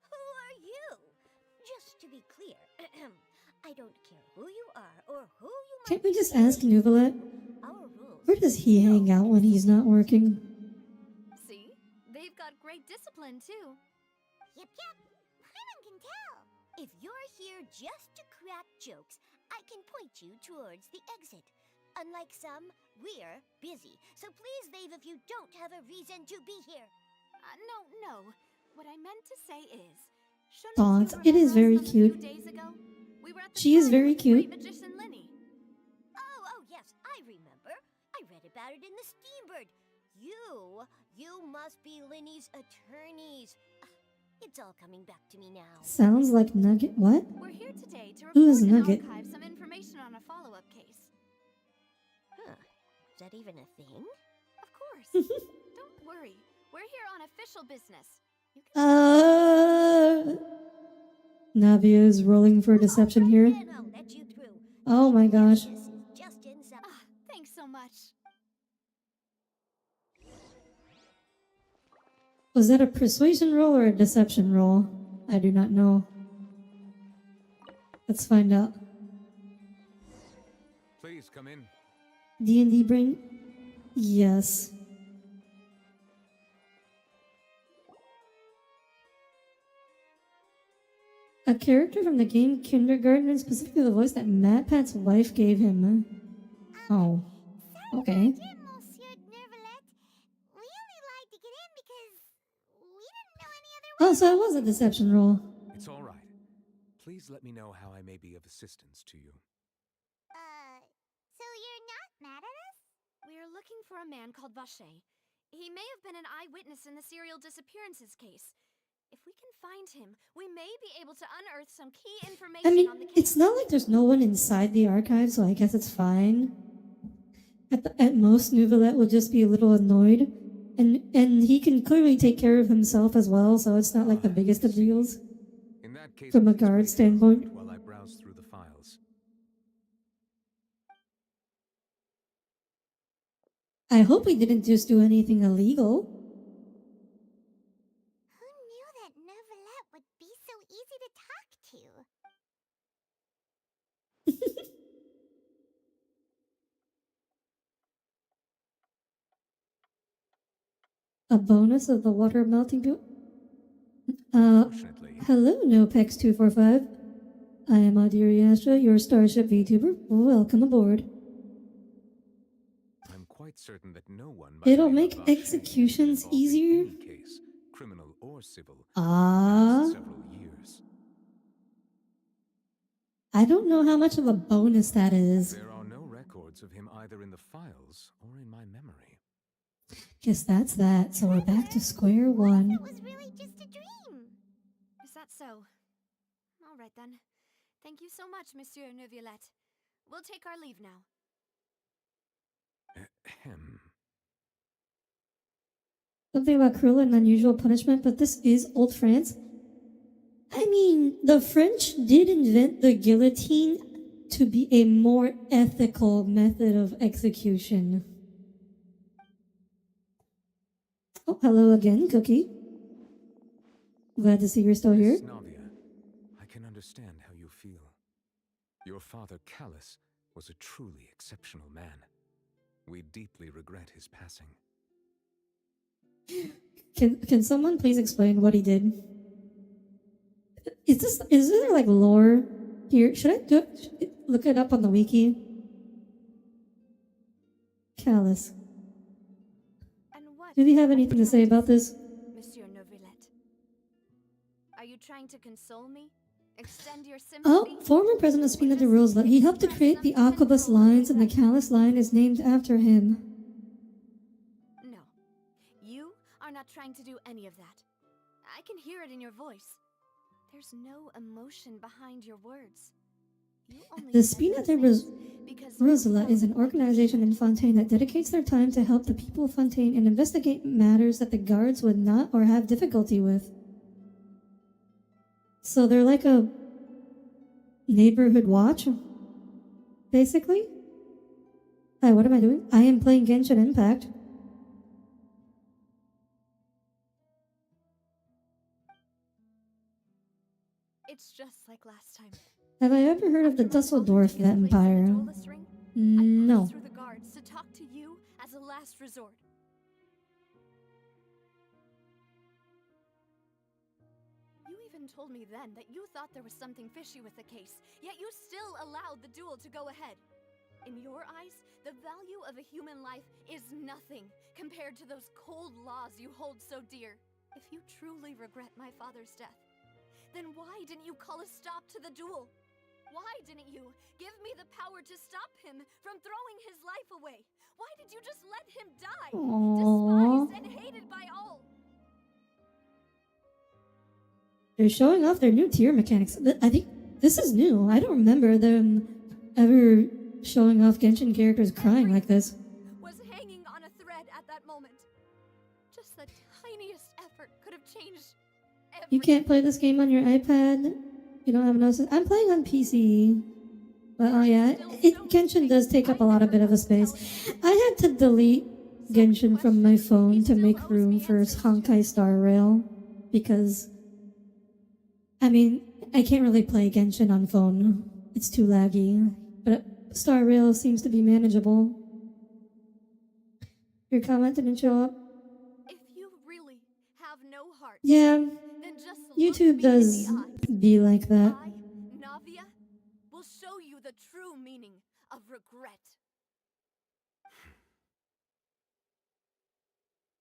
Who are you? Just to be clear, I don't care who you are or who you might Can't we just be. ask Nouvellette? Our rules. Where does he hang out when he's not working? See? They've got great discipline, too. Yep. Paimon can tell. If you're here just to crack jokes, I can point you towards the exit. Unlike some, we're busy. So please leave if you don't have a reason to be here. No. What I meant to say is, shouldn't Aw, you it is remember very us from a cute. few days ago? We were at the She is trial very of the cute. great magician Lyney. Oh, yes, I remember. I read about it in the Steambird. You must be Lyney's attorneys. It's all coming back to me now. Sounds like Nugget. What? We're here today to Who report is and Nugget? archive some information on a follow-up case. Huh. Is that even a thing? Of course. Don't worry. We're here on official business. You can Navia is rolling for deception here. Then I'll let you through. Oh my gosh. This is just inside. Thanks so much. Was that a persuasion roll or a deception roll? I do not know. Let's find out. Please come in. D&D bring? Yes. A character from the game Kindergarten, and specifically the voice that MatPat's wife gave him. Oh. Okay. Dear Monsieur Neuvillette, we only lied to get in because we didn't know any other way. Oh, so it was a deception roll. It's all right. Please let me know how I may be of assistance to you. So you're not mad at us? We're looking for a man called Vache. He may have been an eyewitness in the serial disappearances case. If we can find him, we may be able to unearth some key information I mean, on the case. it's not like there's no one inside the archive, so I guess it's fine. At most, Nouvellette will just be a little annoyed. And he can clearly take care of himself as well, so it's not like the biggest of deals. In that case, From a please guard wait standpoint. while I browse through the files. I hope we didn't just do anything illegal. Who knew that Neuvillette would be so easy to talk to? A bonus of the water melting pool? Unfortunately, Hello, NoPex245. I am Audire Astra, your starship VTuber. Welcome aboard. I'm quite certain that no one by the It'll name of make Vache has been executions involved in easier. any case, criminal or civil, in the Ah, past several years. I don't know how much of a bonus that is. There are no records of him either in the files or in my memory. Guess that's that, so we're back to square one. It was really just a dream. Is that so? All right then. Thank you so much, Monsieur Neuvillette. We'll take our leave now. Ahem. Something about cruel and unusual punishment, but this is old France. I mean, the French did invent the guillotine to be a more ethical method of execution. Oh, hello again, Cookie. Glad to see you're still here. Miss Navia, I can understand how you feel. Your father, Callus, was a truly exceptional man. We deeply regret his passing. Can someone please explain what he did? Is there like lore here? Should I look it up on the wiki? Callus. And what? Do you have are you anything to say trying about this? Monsieur Neuvillette? Are you trying to console me? Extend your Oh, sympathy? former President Spina de Rosla. He helped to create the Aquabus lines, and the Callus line is named after him. No. You are not trying to do any of that. I can hear it in your voice. There's no emotion behind your words. You only The said Spina those de things because you Rosla felt is an like organization in Fontaine that dedicates their time to help the people of Fontaine and investigate matters that the guards would not or have difficulty with. So they're like a neighborhood watch, basically. Hi, what am I doing? I am playing Genshin Impact. It's just like last time. Have I ever heard of the After my Dusseldorf father took his place in the Empire? duelist ring, I No. pushed through the guards to talk to you as a last resort. You even told me then that you thought there was something fishy with the case, yet you still allowed the duel to go ahead. In your eyes, the value of a human life is nothing compared to those cold laws you hold so dear. If you truly regret my father's death, then why didn't you call a stop to the duel? Why didn't you give me the power to stop him from throwing his life away? Why did you just let him die? Aww. Despised and hated by all. They're showing off their new tier mechanics. I think this is new. I don't remember them ever showing off Genshin characters crying like this. Was hanging on a thread at that moment. Just the tiniest effort could have changed everything. You can't play this game on your iPad. You don't have no. I'm playing on PC. But oh yeah, Genshin does take up a lot of bit of a space. I had to delete Genshin from my phone to make room for Honkai Star Rail because I mean I can't really play Genshin on phone. It's too laggy. But Star Rail seems to be manageable. Your comment didn't show up. If you really have no heart, Yeah, then just YouTube look me does in the eyes. be like that. I, Navia, will show you the true meaning of regret.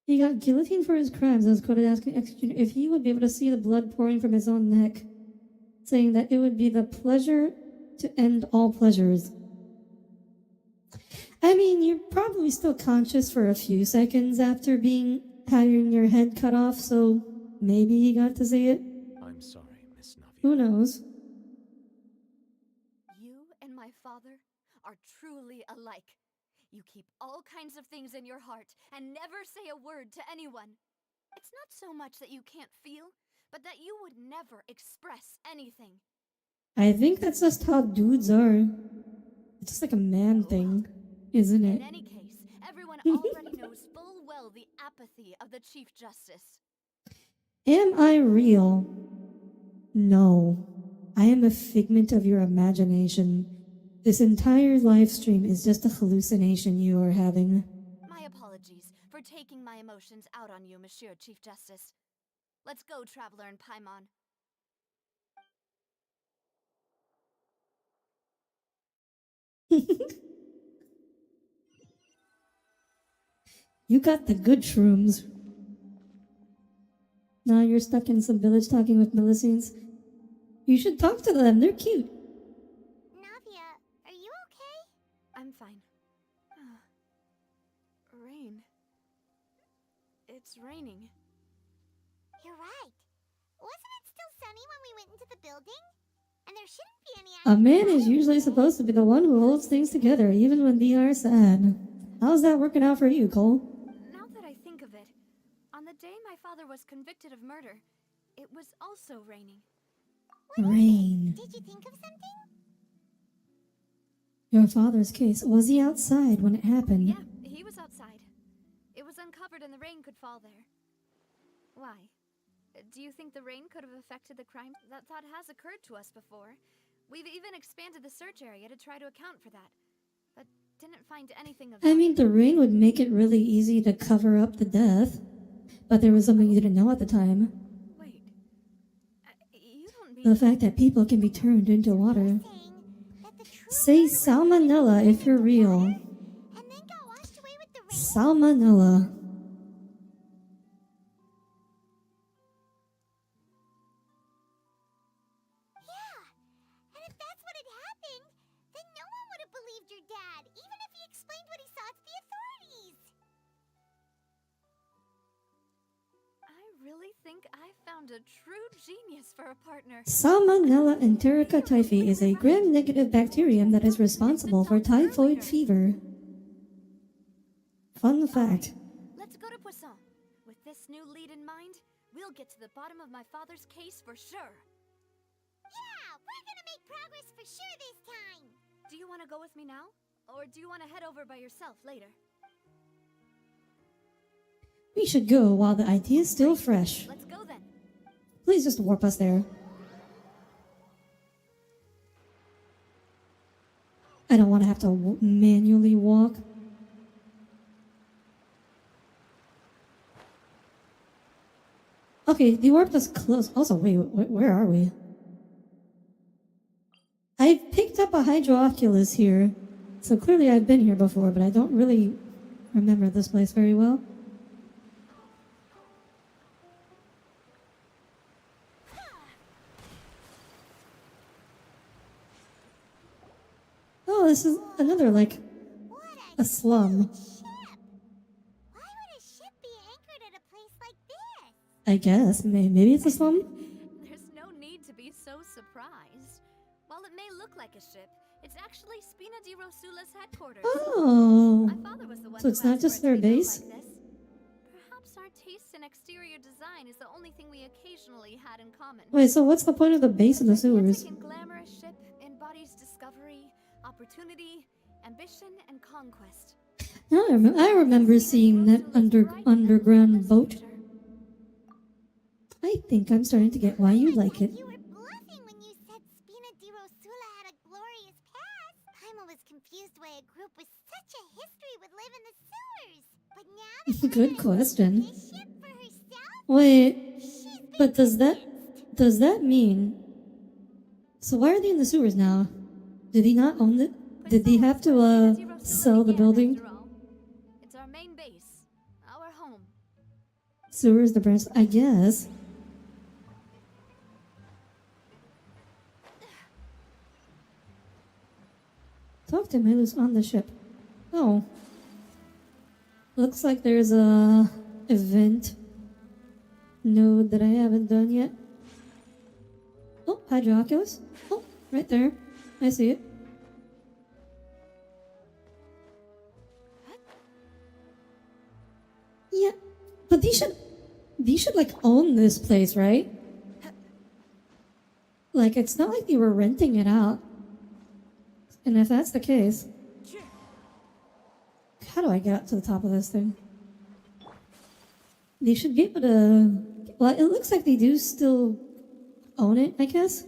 He got guillotined for his crimes. I was quoted asking executioner if he would be able to see the blood pouring from his own neck, saying that it would be the pleasure to end all pleasures. I mean, you're probably still conscious for a few seconds after having your head cut off, so maybe he got to see it. I'm sorry, Miss Navia. Who knows? You and my father are truly alike. You keep all kinds of things in your heart and never say a word to anyone. It's not so much that you can't feel, but that you would never express anything. I think that's just how dudes are. It's just like a man thing, isn't it? In any case, everyone everyone already knows full well the apathy of the Chief Justice. Am I real? No. I am a figment of your imagination. This entire live stream is just a hallucination you are having. My apologies for taking my emotions out on you, Monsieur Chief Justice. Let's go, Traveler and Paimon. You got the good shrooms. Now you're stuck in some village talking with Millicines. You should talk to them, they're cute. Navia, are you okay? I'm fine. Rain. It's raining. You're right. Wasn't it still sunny when we went into the building? And there shouldn't be any A man is usually supposed to be the one who holds things together, even when they are sad. How's that working out for you, Cole? Now that I think of it, on the day my father was convicted of murder, it was also raining. Rain. Did you think of something? Your father's case, was he outside when it happened? Yeah, he was outside. It was uncovered and the rain could fall there. Why? Do you think the rain could have affected the crime? That thought has occurred to us before. We've even expanded the search area to try to account for that, but didn't find anything of I value. mean, the rain would make it really easy to cover up the death, but there was something you didn't know at the time. Wait. You don't mean... The fact that people can be turned into water. Saying that the true Say murderer salmonella if you're real. and then got washed away with the rain? Salmonella. Yeah. And if that's what had happened, then no one would have believed your dad, even if he explained what he saw to the authorities. I really think I found a true genius for a partner. Salmonella enterica typhi is a gram-negative bacterium that is responsible for typhoid fever. Fun fact. Let's go to Poisson. With this new lead in mind, we'll get to the bottom of my father's case for sure. Yeah, we're gonna make progress for sure this time. Do you want to go with me now? Or do you want to head over by yourself later? We should go while the idea is still fresh. Let's go then. Please just warp us there. I don't want to have to manually walk. Okay, the warp is close. Also, wait, where are we? I've picked up a Hydroculus here, so clearly I've been here before, but I don't really remember this place very well. Oh, this is another, like, What a slum. ship! Why would a ship be anchored at a place like this? I guess. Maybe it's a slum? There's no need to be so surprised. While it may look like a ship, it's actually Spina di Rosula's headquarters. Oh. My father was the one So it's who not asked just for it to their be built base? like this. Perhaps our taste in exterior design is the only thing we occasionally had in common. Wait, so what's the point of the base of the sewers? Gigantic and glamorous ship embodies discovery, opportunity, ambition, and conquest. I remember seeing that underground boat. I think I'm starting to get why you like it. You were bluffing when you said Spina di Rosula had a glorious past. Paimon was confused why a group with such a history would live in the sewers. But now that Good Paimon question. owns this ship for herself, Wait, she's been but does that mean? So why are they in the sewers now? Did he not own it? Did he have to sell the building? After all. It's our main base, our home. Sewers, the branch, I guess. Talk to him who's on the ship. Oh. Looks like there's a event node that I haven't done yet. Oh, Hydroculus. Oh, right there. I see it. Yeah, but these should like own this place, right? Like, it's not like they were renting it out. And if that's the case, How do I get up to the top of this thing? They should be able to... Well, it looks like they do still own it, I guess.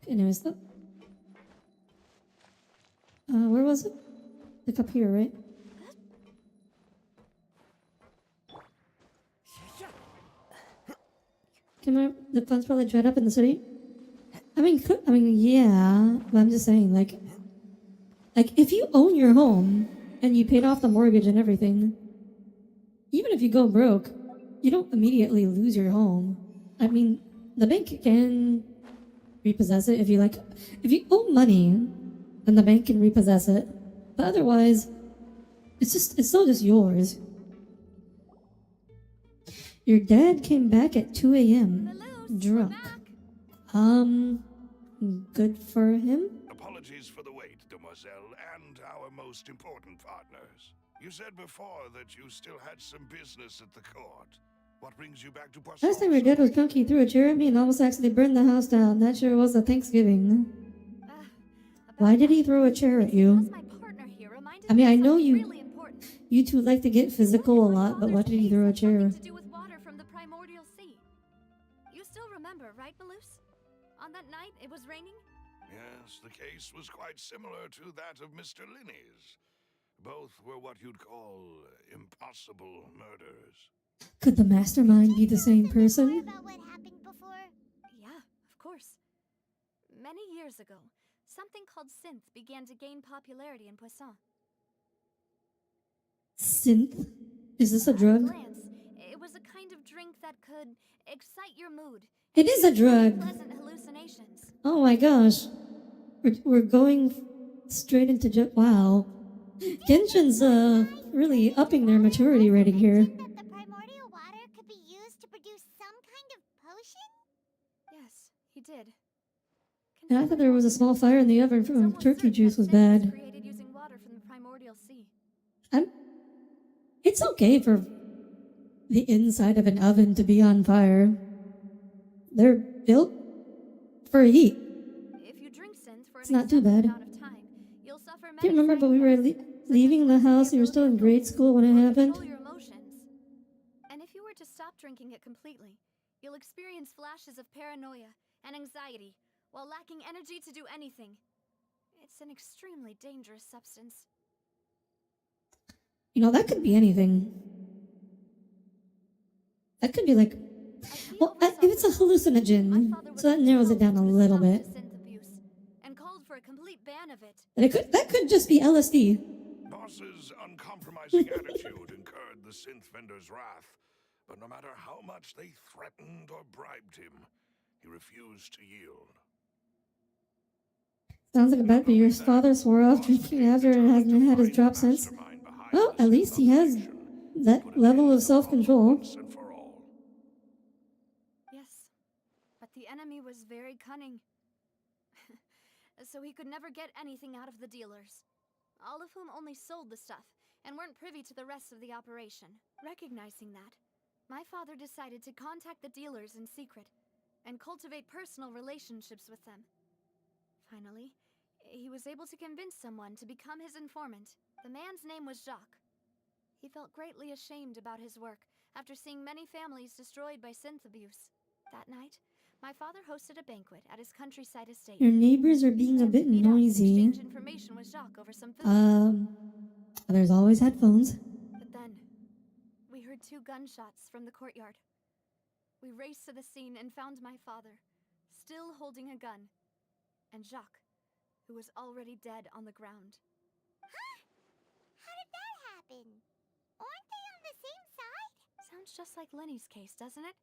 Anyways, though. Where was it? Like up here, right? The funds probably dried up in the city. I mean, yeah, but I'm just saying, like, if you own your home and you paid off the mortgage and everything, even if you go broke, you don't immediately lose your home. I mean, the bank can repossess it if you like. If you owe money, then the bank can repossess it. But otherwise, it's still just yours. Your dad came back at 2 a.m. drunk. Good for him. Apologies for the wait, demoiselle, and our most important partners. You said before that you still had some business at the court. What brings you back to Poisson? Last time your dad was drunk, he threw a chair at me and almost accidentally burned the house down. That sure was a Thanksgiving. Why did he throw a chair at you? I mean, I know you two like to get physical a lot, but why did he throw a chair? To do with water from the primordial sea. You still remember, right, Malus? On that night, it was raining? Yes, the case was quite similar to that of Mr. Lyney's. Both were what you'd call impossible murders. Could the mastermind be the same person? About what happened before? Yeah, of course. Many years ago, something called synth began to gain popularity in Poisson. Synth? Is this a drug? Glance, it was a kind of drink that could excite your mood. It is a drug. Pleasant hallucinations. Oh my gosh. We're going straight into wow. Genshin's really upping their maturity rating here. That the primordial water could be used to produce some kind of potion? Yes, he did. And I thought there was a small fire in the oven from Someone turkey said juice that was synth bad. created using water from the primordial sea. It's okay for the inside of an oven to be on fire. They're built for heat. If you drink synth for It's an not too extended bad. amount of time, you'll suffer many Can't remember, side but we were effects, such as leaving the losing house. You were still in ability grade to school when it or happened. control your emotions. And if you were to stop drinking it completely, you'll experience flashes of paranoia and anxiety while lacking energy to do anything. It's an extremely dangerous substance. You know, that could be anything. That could be like, well, if it's a hallucinogen, so that narrows it down a little bit. And called for a complete ban of it. But that could just be LSD. Boss's uncompromising attitude incurred the synth vendor's wrath, but no matter how much they threatened or bribed him, he refused to yield. Sounds like a bad, but your father swore off drinking after and hasn't had his drop since. Well, at least he has that level of self-control. Yes, but the enemy was very cunning. So he could never get anything out of the dealers, all of whom only sold the stuff and weren't privy to the rest of the operation. Recognizing that, my father decided to contact the dealers in secret and cultivate personal relationships with them. Finally, he was able to convince someone to become his informant. The man's name was Jacques. He felt greatly ashamed about his work after seeing many families destroyed by synth abuse. That night, my father hosted a banquet at his countryside estate. Your neighbors are being a bit noisy. Exchange information with Jacques over some food. There's always headphones. But then, we heard 2 gunshots from the courtyard. We raced to the scene and found my father, still holding a gun, and Jacques, who was already dead on the ground. Huh? How did that happen? Aren't they on the same side? Sounds just like Lyney's case, doesn't it?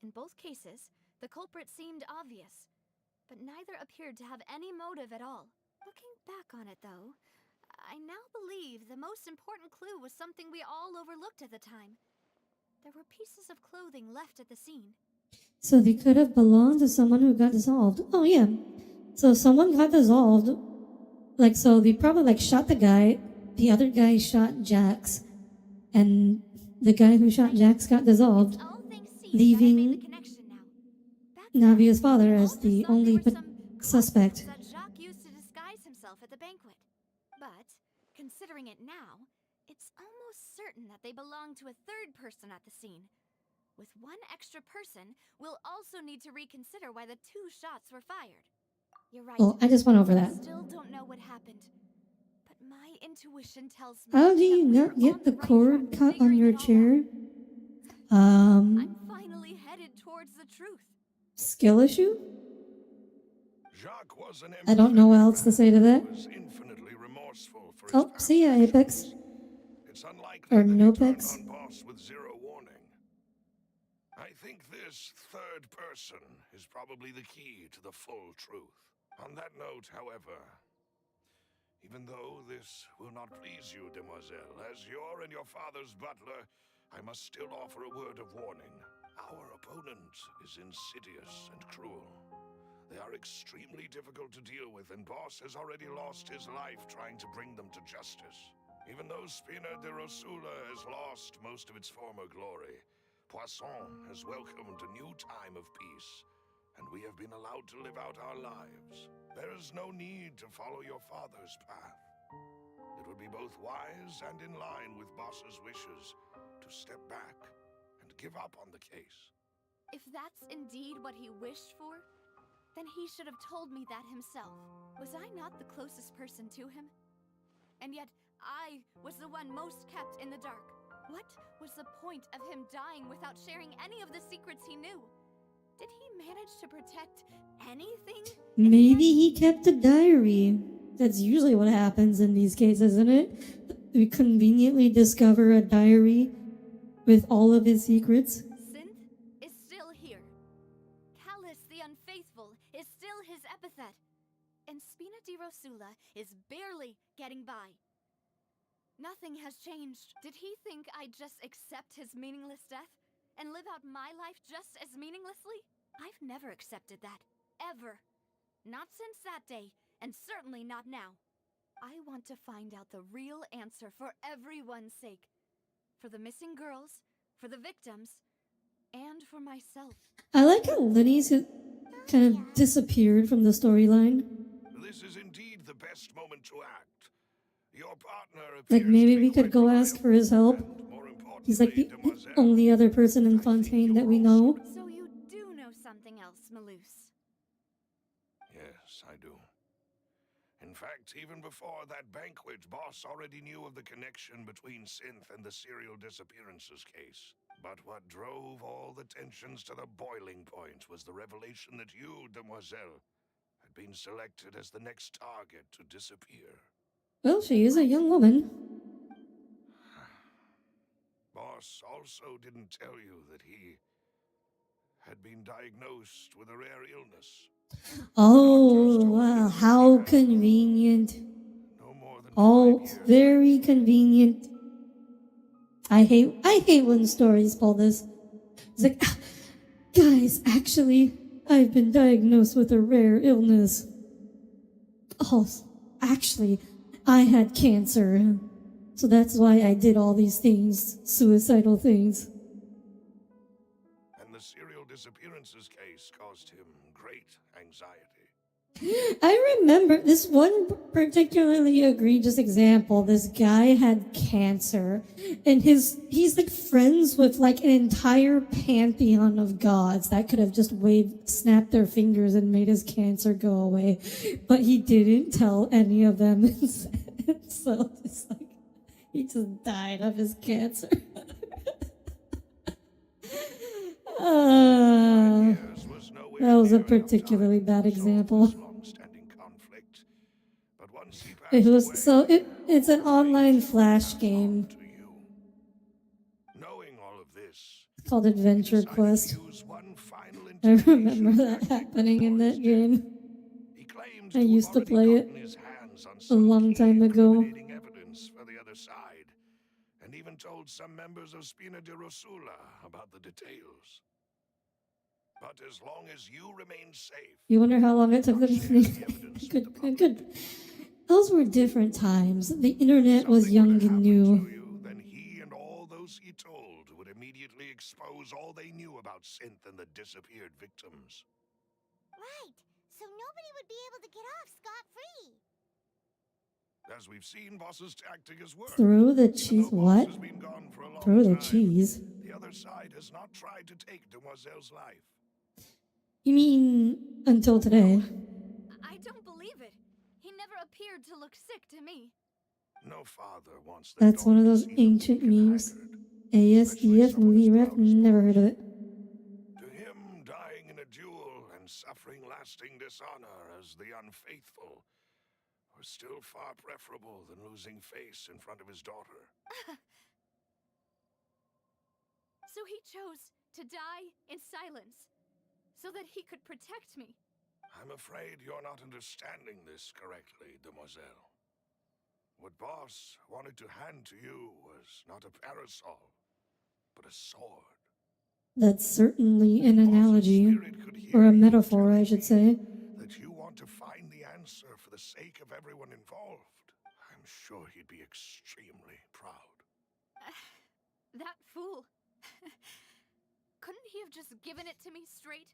In both cases, the culprit seemed obvious, but neither appeared to have any motive at all. Looking back on it, though, I now believe the most important clue was something we all overlooked at the time. There were pieces of clothing left at the scene. So they could have belonged to someone who got dissolved. Oh, yeah. So someone got dissolved. Like, so they probably, shot the guy. The other guy shot Jax. And the guy who shot Jax got dissolved, leaving Navia's father as the only suspect. That Jacques used to disguise himself at the banquet. But considering it now, it's almost certain that they belong to a third person at the scene. With one extra person, we'll also need to reconsider why the 2 shots were fired. You're right. Well, I just went over that. Still don't know what happened. But my intuition tells me How do that you we're not get on the right cord track cut on figuring your it all chair? out. I'm finally headed towards the truth. Skill issue? Jacques was an I don't know what else to say to that. He was infinitely remorseful for his Oh, past see ya, Apex. actions. It's unlikely Or that he Nopex. turned on Boss with zero warning. I think this third person is probably the key to the full truth. On that note, however, even though this will not please you, demoiselle, as you're and your father's butler, I must still offer a word of warning. Our opponent is insidious and cruel. They are extremely difficult to deal with, and Boss has already lost his life trying to bring them to justice. Even though Spina de Rosula has lost most of its former glory, Poisson has welcomed a new time of peace, and we have been allowed to live out our lives. There is no need to follow your father's path. It would be both wise and in line with Boss's wishes to step back and give up on the case. If that's indeed what he wished for, then he should have told me that himself. Was I not the closest person to him? And yet, I was the one most kept in the dark. What was the point of him dying without sharing any of the secrets he knew? Did he manage to protect anything? Maybe he kept a diary. That's usually what happens in these cases, isn't it? We conveniently discover a diary with all of his secrets. Synth is still here. Callus the Unfaithful is still his epithet. And Spina di Rosula is barely getting by. Nothing has changed. Did he think I'd just accept his meaningless death and live out my life just as meaninglessly? I've never accepted that. Ever. Not since that day, and certainly not now. I want to find out the real answer for everyone's sake. For the missing girls, for the victims, and for myself. I like how Lyney's kind of disappeared from the storyline. This is indeed the best moment to act. Your partner Like, appears maybe to we be could go ask for his help. and more He's like the importantly, demoiselle, only other person in I think Fontaine that you're we also- know. So you do know something else, Maloose. Yes, I do. In fact, even before that banquet, Boss already knew of the connection between Synth and the serial disappearances case. But what drove all the tensions to the boiling point was the revelation that you, demoiselle, had been selected as the next target to disappear. Well, she is a young woman. Boss also didn't tell you that he had been diagnosed with a rare illness. Oh, wow, how convenient. No more than Oh, 5 years. very convenient. I hate when stories pull this. It's like, "Ah, guys, actually, I've been diagnosed with a rare illness. Oh, actually, I had cancer. So that's why I did all these things, suicidal things." And the serial disappearances case caused him great anxiety. I remember this one particularly egregious example. This guy had cancer, and he's like friends with like an entire pantheon of gods that could have just snapped their fingers and made his cancer go away, but he didn't tell any of them. So it's like he just died of his cancer. Years was nowhere That was a near enough particularly time bad to resolve example. this long-standing conflict. But once he It passed was away, so it's an all online fate flash passed game on to you. Knowing all of this, called he Adventure decided to Quest. use one final I remember intimidation that tactic happening in before that his game. death. He claimed I to have used to already play it gotten his hands on a some long key time ago. incriminating evidence for the other side, and even told some members of Spina de Rosula about the details. But as long as you remain safe, You wonder how long it took them to share the evidence with the public. good. Those were different times. The internet was Something young were to and happen new. to you, then he and all those he told would immediately expose all they knew about Synth and the disappeared victims. Right. So nobody would be able to get off scot-free. As we've seen, Boss's tactic has worked. Throw the Even cheese. though Boss What? has been gone for a long Throw the time, cheese. the other side has not tried to take Demoiselle's life. You mean until today? I don't believe it. He never appeared to look sick to me. No father wants their That's one daughter of to those see them ancient weak and memes. haggard. ASDF movie ref. Never heard of it. To him, dying in a duel and suffering lasting dishonor as the unfaithful was still far preferable than losing face in front of his daughter. So he chose to die in silence, so that he could protect me. I'm afraid you're not understanding this correctly, Demoiselle. What Boss wanted to hand to you was not a parasol, but a sword. That's certainly an Boss's analogy, spirit could hear or a you metaphor, I telling should me say. that you want to find the answer for the sake of everyone involved. I'm sure he'd be extremely proud. That fool. Couldn't he have just given it to me straight?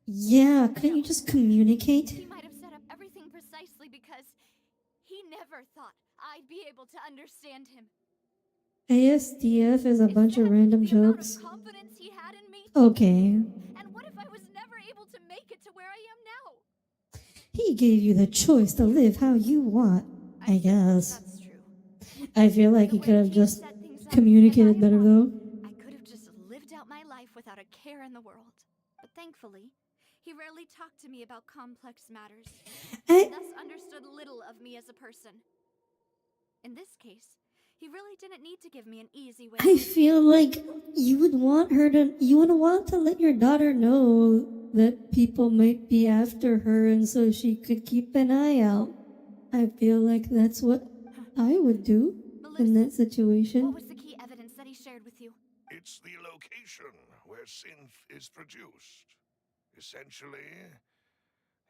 Yeah, couldn't you just communicate? He might have set up everything precisely because he never thought I'd be able to understand him. ASDF is a bunch of random the amount jokes. of confidence he had in me. Okay. And what if I was never able to make it to where I am now? He gave you the choice to live how you want, I guess. That's true. I feel like The he way could have he just set things up, communicated if I better, wanted, though. I could have just lived out my life without a care in the world. But thankfully, he rarely talked to me about complex matters, I, thus understood little of me as a person. In this case, he really didn't need to give me an easy way. I feel like you would want to let your daughter know that people might be after her, and so she could keep an eye out. I feel like that's what I would do in that situation. What was the key evidence that he shared with you? It's the location where synth is produced. Essentially,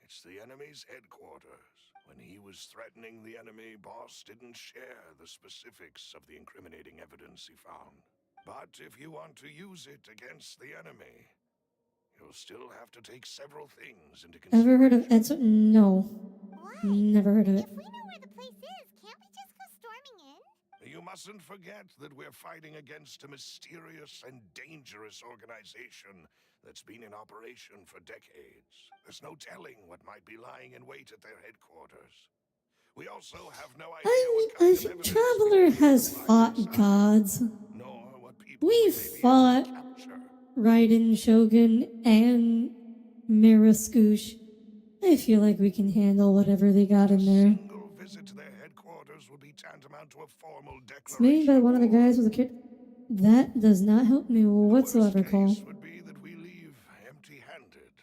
it's the enemy's headquarters. When he was threatening the enemy, Boss didn't share the specifics of the incriminating evidence he found. But if you want to use it against the enemy, you'll still have to take several things into consideration. Ever heard of Ed's? No. Why? Never heard of it. If we know where the place is, can't we just go storming in? You mustn't forget that we're fighting against a mysterious and dangerous organization that's been in operation for decades. There's no telling what might be lying in wait at their headquarters. We also have no idea what kind of evidence Traveler has fought gods. nor what people We may be able to fought capture. Raiden Shogun and Mirascoosh. I feel like we can handle whatever they got in there. A single visit to their headquarters would be tantamount to a formal declaration. It's made by one of the guys with a kid. That does not help me whatsoever, Worst Cole. case would be that we leave empty-handed,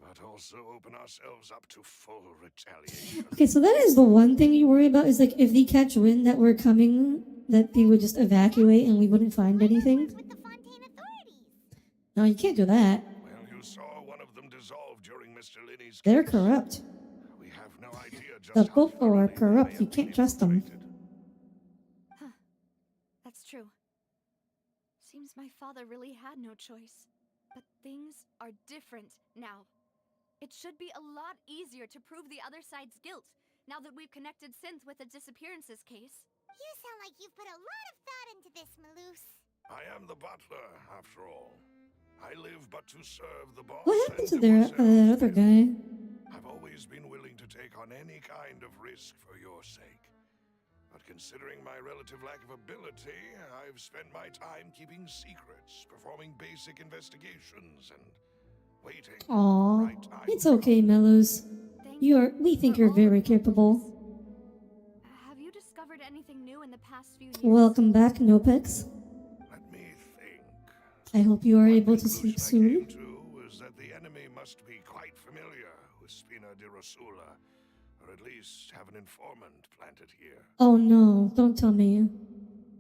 but also open ourselves up to full retaliation. Okay, so that is the one thing you worry about, is like if they catch wind that we're coming, that they would just evacuate and we wouldn't find anything. With the Fontaine authorities. No, you can't do that. Well, you saw one of them dissolve during Mr. Lyney's They're case. corrupt. We have no idea just The how Popo are thoroughly they corrupt. may You have can't been trust them. infiltrated. That's true. Seems my father really had no choice. But things are different now. It should be a lot easier to prove the other side's guilt, now that we've connected Synth with the disappearances case. You sound like you've put a lot of thought into this, Maloose. I am the butler, after all. I live but to serve the boss. What happened to and that Demoiselle other Phil. guy? I've always been willing to take on any kind of risk for your sake. But considering my relative lack of ability, I've spent my time keeping secrets, performing basic investigations, and waiting for the Aw, right time it's to okay, come. Mellows. Thank We think for you're all the very help on capable. this. Have you discovered anything new in the past few years? Welcome back, Nopex. Let me think. I hope you are One able to conclusion sleep I came soon. to was that the enemy must be quite familiar with Spina di Rosula, or at least have an informant planted here. Oh no, don't tell me.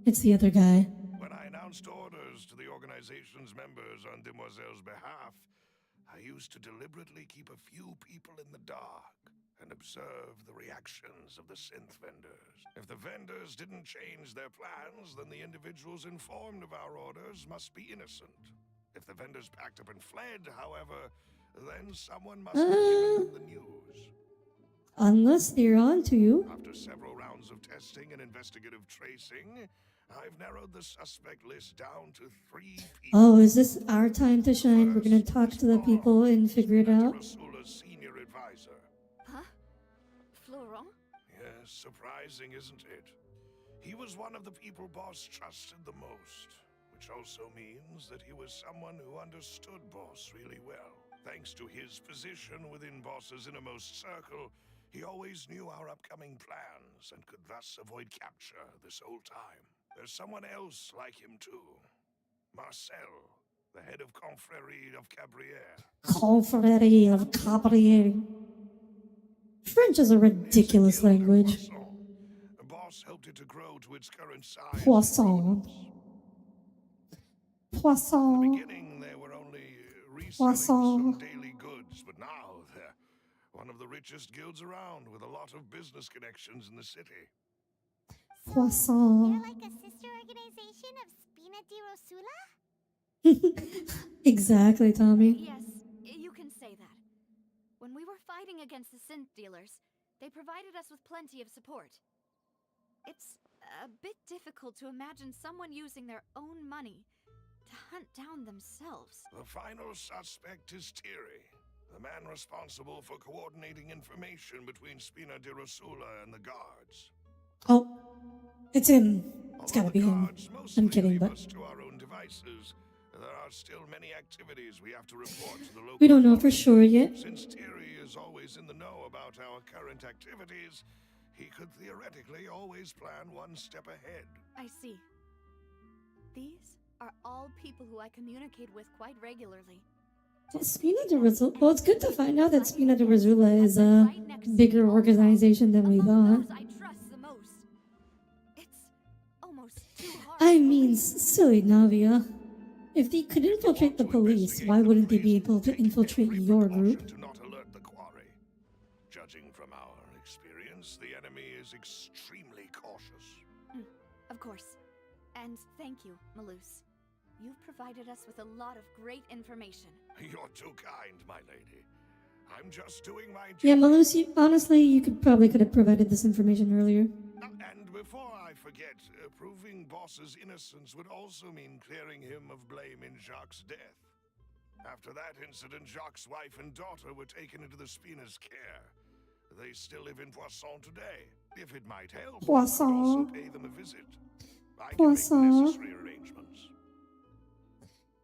It's the other guy. When I announced orders to the organization's members on Demoiselle's behalf, I used to deliberately keep a few people in the dark and observe the reactions of the synth vendors. If the vendors didn't change their plans, then the individuals informed of our orders must be innocent. If the vendors packed up and fled, however, then someone must have given them the news. Unless they're onto you. After several rounds of testing and investigative tracing, I've narrowed the suspect list down to 3 people. Oh, is this our time to shine? We're gonna First talk is to the people and figure it Spina out. Rasula's senior advisor. Huh? Florent? Yes, surprising, isn't it? He was one of the people Boss trusted the most, which also means that he was someone who understood Boss really well. Thanks to his position within Boss's innermost circle, he always knew our upcoming plans and could thus avoid capture this whole time. There's someone else like him too. Marcel, the head of Confrérie of Cabriere. Confrérie of Cabriere. French is a ridiculous It's a guild of language. Poisson. The boss helped it to grow to its current size. and Poisson. prominence. In the Poisson. beginning, they were only reselling Poisson. some daily goods, but now they're one of the richest guilds around with a lot of business connections in the city. So, Poisson. they're like a sister organization of Spina di Rosula? Exactly, Tommy. Yes, you can say that. When we were fighting against the synth dealers, they provided us with plenty of support. It's a bit difficult to imagine someone using their own money to hunt down themselves. The final suspect is Thierry, the man responsible for coordinating information between Spina di Rosula and the guards. Oh, it's him. It's Although gotta be the him. guards mostly I'm kidding, leave but us to our own devices, there are still many activities we have to report to the local we don't know for authorities. sure yet. Since Thierry is always in the know about our current activities, he could theoretically always plan one step ahead. I see. These are all people who I communicate with quite regularly. Spina di Rosula. Well, it's good to find out that Spina di Rosula is a bigger organization than we Among thought. those I trust the most. It's almost too hard. I to mean, believe. silly Navia. If they could infiltrate the police, why wouldn't they be able to infiltrate your group? To not alert the quarry. Judging from our experience, the enemy is extremely cautious. Of course. And thank you, Malus. You've provided us with a lot of great information. You're too kind, my lady. I'm just doing my Yeah, duty. Malus, honestly, you could have provided this information earlier. And before I forget, proving Boss's innocence would also mean clearing him of blame in Jacques' death. After that incident, Jacques' wife and daughter were taken into the Spina's care. They still live in Poisson today. If it might help, I could also Poisson. pay them a visit. I can make Poisson. the necessary arrangements.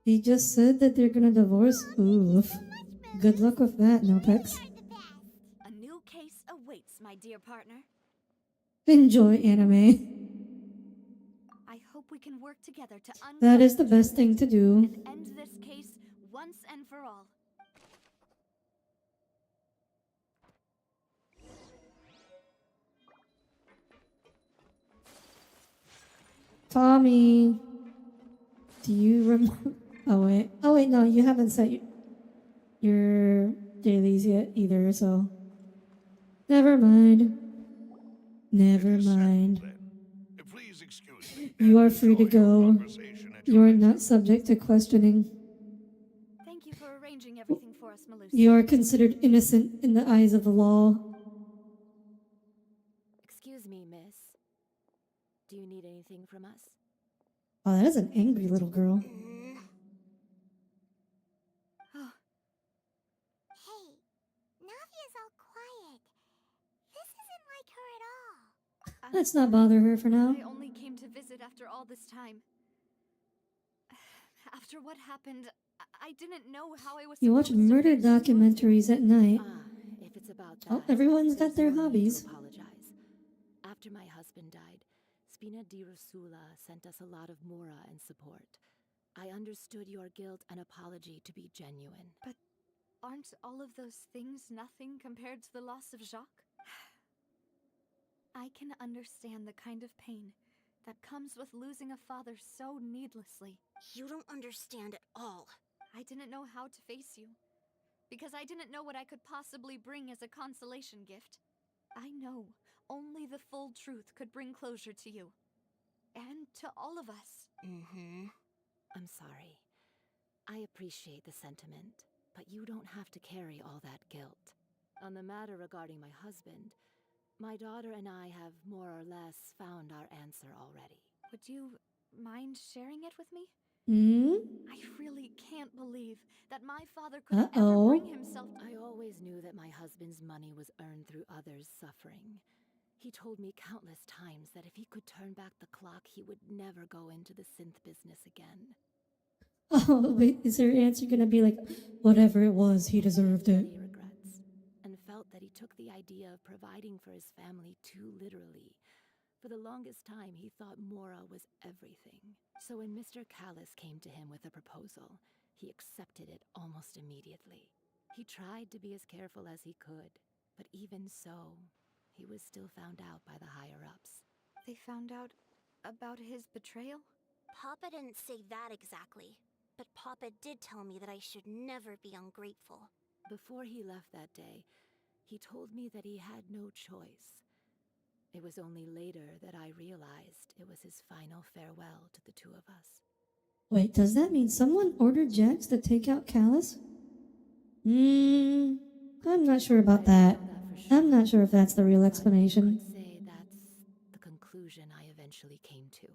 He just said that they're gonna divorce. Oof. Good luck with that, Nopex. You're the best. A new case awaits, my dear partner. Enjoy anime. I hope we can work together to That is the best thing to do. and end this case once and for all. Tommy, do you remember? Oh wait, no, you haven't set your dailies yet either. So, never mind. Never It is settled, mind. then. Please excuse me. You and are free to enjoy your go. conversation at You your are leisure. not subject to questioning. Thank you for arranging everything for us, Malus. You are considered innocent in the eyes of the law. Excuse me, miss. Do you need anything from us? Oh, that is an angry little girl. Oh, Hey, Navia's all quiet. This isn't like her at all. Let's not bother her for now. I only came to visit after all this time. After what happened, I didn't know how I was You watch supposed to murder face you. documentaries at night. If it's about that, Oh, everyone's got there's their no need hobbies. to apologize. After my husband died, Spina di Rosula sent us a lot of mora and support. I understood your guilt and apology to be genuine. But aren't all of those things nothing compared to the loss of Jacques? I can understand the kind of pain that comes with losing a father so needlessly. You don't understand at all. I didn't know how to face you, because I didn't know what I could possibly bring as a consolation gift. I know only the full truth could bring closure to you, and to all of us. I'm sorry. I appreciate the sentiment, but you don't have to carry all that guilt. On the matter regarding my husband, my daughter and I have more or less found our answer already. Would you mind sharing it with me? Hmm? I really can't believe that my father could ever Uh-oh. bring himself to. I always knew that my husband's money was earned through others' suffering. He told me countless times that if he could turn back the clock, he would never go into the synth business again. Oh, wait, is her answer gonna be like, whatever it was, he deserved it? Many regrets, and felt that he took the idea of providing for his family too literally. For the longest time, he thought Mora was everything. So when Mr. Callis came to him with a proposal, he accepted it almost immediately. He tried to be as careful as he could, but even so, he was still found out by the higher-ups. They found out about his betrayal? Papa didn't say that exactly, but Papa did tell me that I should never be ungrateful. Before he left that day, he told me that he had no choice. It was only later that I realized it was his final farewell to the two of us. Wait, does that mean someone ordered Jax to take out Callus? I'm not sure about that. I'm not sure if that's the real explanation. I could say that's the conclusion I eventually came to.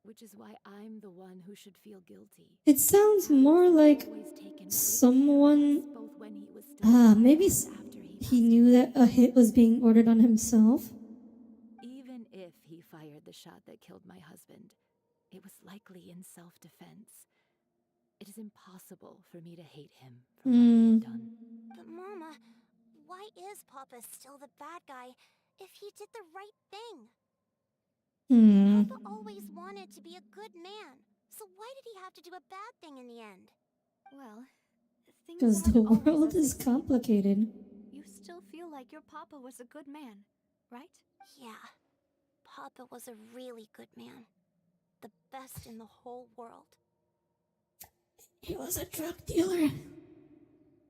Which is why I'm the one who should feel guilty. It sounds more like Always taken great care of someone. us, both when he was still Maybe alive and after he passed knew away. that a hit was being ordered on himself. Even if he fired the shot that killed my husband, it was likely in self-defense. It is impossible for me to hate him for what he had done. But Mama, why is Papa still the bad guy if he did the right thing? Papa always wanted to be a good man, so why did he have to do a bad thing in the end? Well, things Because aren't the always world as is they seem. complicated. You still feel like your papa was a good man, right? Yeah, Papa was a really good man. The best in the whole world. He was a drug dealer.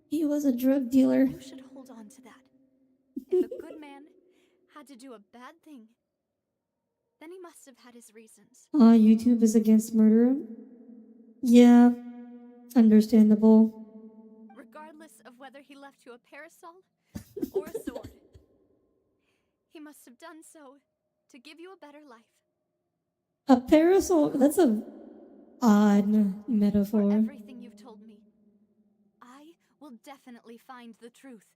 He was a drug dealer. You should hold on to that. If a good man had to do a bad thing, then he must have had his reasons. YouTube is against murder. Yeah, understandable. Regardless of whether he left you a parasol or a sword, he must have done so to give you a better life. A parasol, that's a odd For metaphor. everything you've told me, I will definitely find the truth.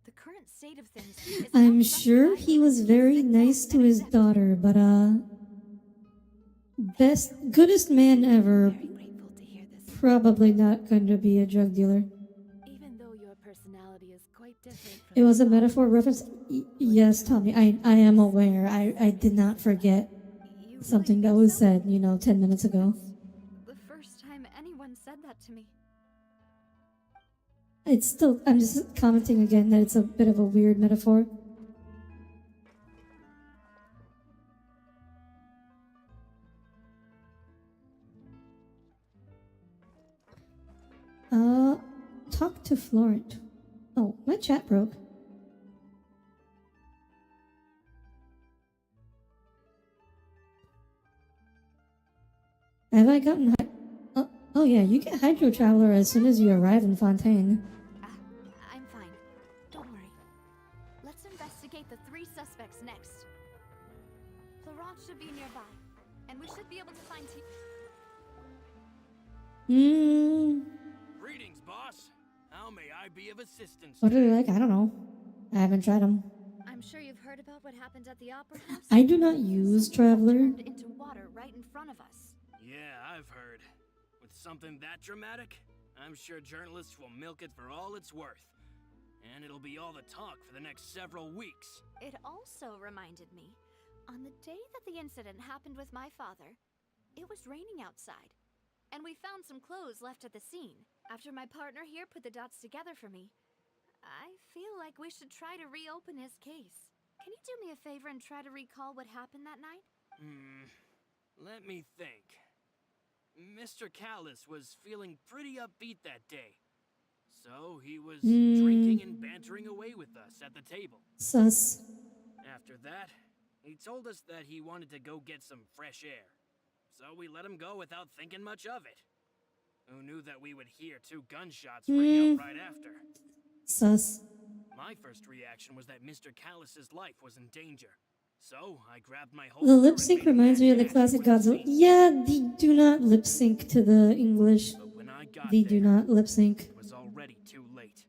The current state of things is I'm not something sure I he will was just very sit back nice to and his accept. daughter, but goodest man ever, Very grateful to hear this. probably not going to be a drug dealer. Even though your personality is quite different from It was a his metaphor father's, reference. Yes, Tommy, I am aware. I did not forget You something really that think was so? said, 10 minutes ago. The first time anyone said that to me. I'm just commenting again that it's a bit of a weird metaphor. Talk to Florent. Oh, my chat broke. Have I gotten oh yeah, you get Hydro Traveler as soon as you arrive in Fontaine. I'm fine. Don't worry. Let's investigate the 3 suspects next. Florent should be nearby, and we should be able to find Greetings, boss. How may I be of assistance? What are they like? I don't know. I haven't tried them. I'm sure you've heard about what happened at the Opera House. I do not use Someone got Traveler. turned into water right in front of us. Yeah, I've heard. With something that dramatic, I'm sure journalists will milk it for all it's worth. And it'll be all the talk for the next several weeks. It also reminded me, on the day that the incident happened with my father, it was raining outside, and we found some clothes left at the scene. After my partner here put the dots together for me, I feel like we should try to reopen his case. Can you do me a favor and try to recall what happened that night? Let me think. Mr. Callis was feeling pretty upbeat that day. So he was drinking and bantering away with us at the table. Sus. After that, he told us that he wanted to go get some fresh air. So we let him go without thinking much of it. Who knew that we would hear 2 gunshots ring out right after? Sus. My first reaction was that Mr. Callus's life was in danger. So I grabbed my The holster lip and sync made a reminds me of the mad dash classic towards the Godzilla. scene. Yeah, they do not lip sync to the English. But when I got They there, do not lip sync. it was already too late.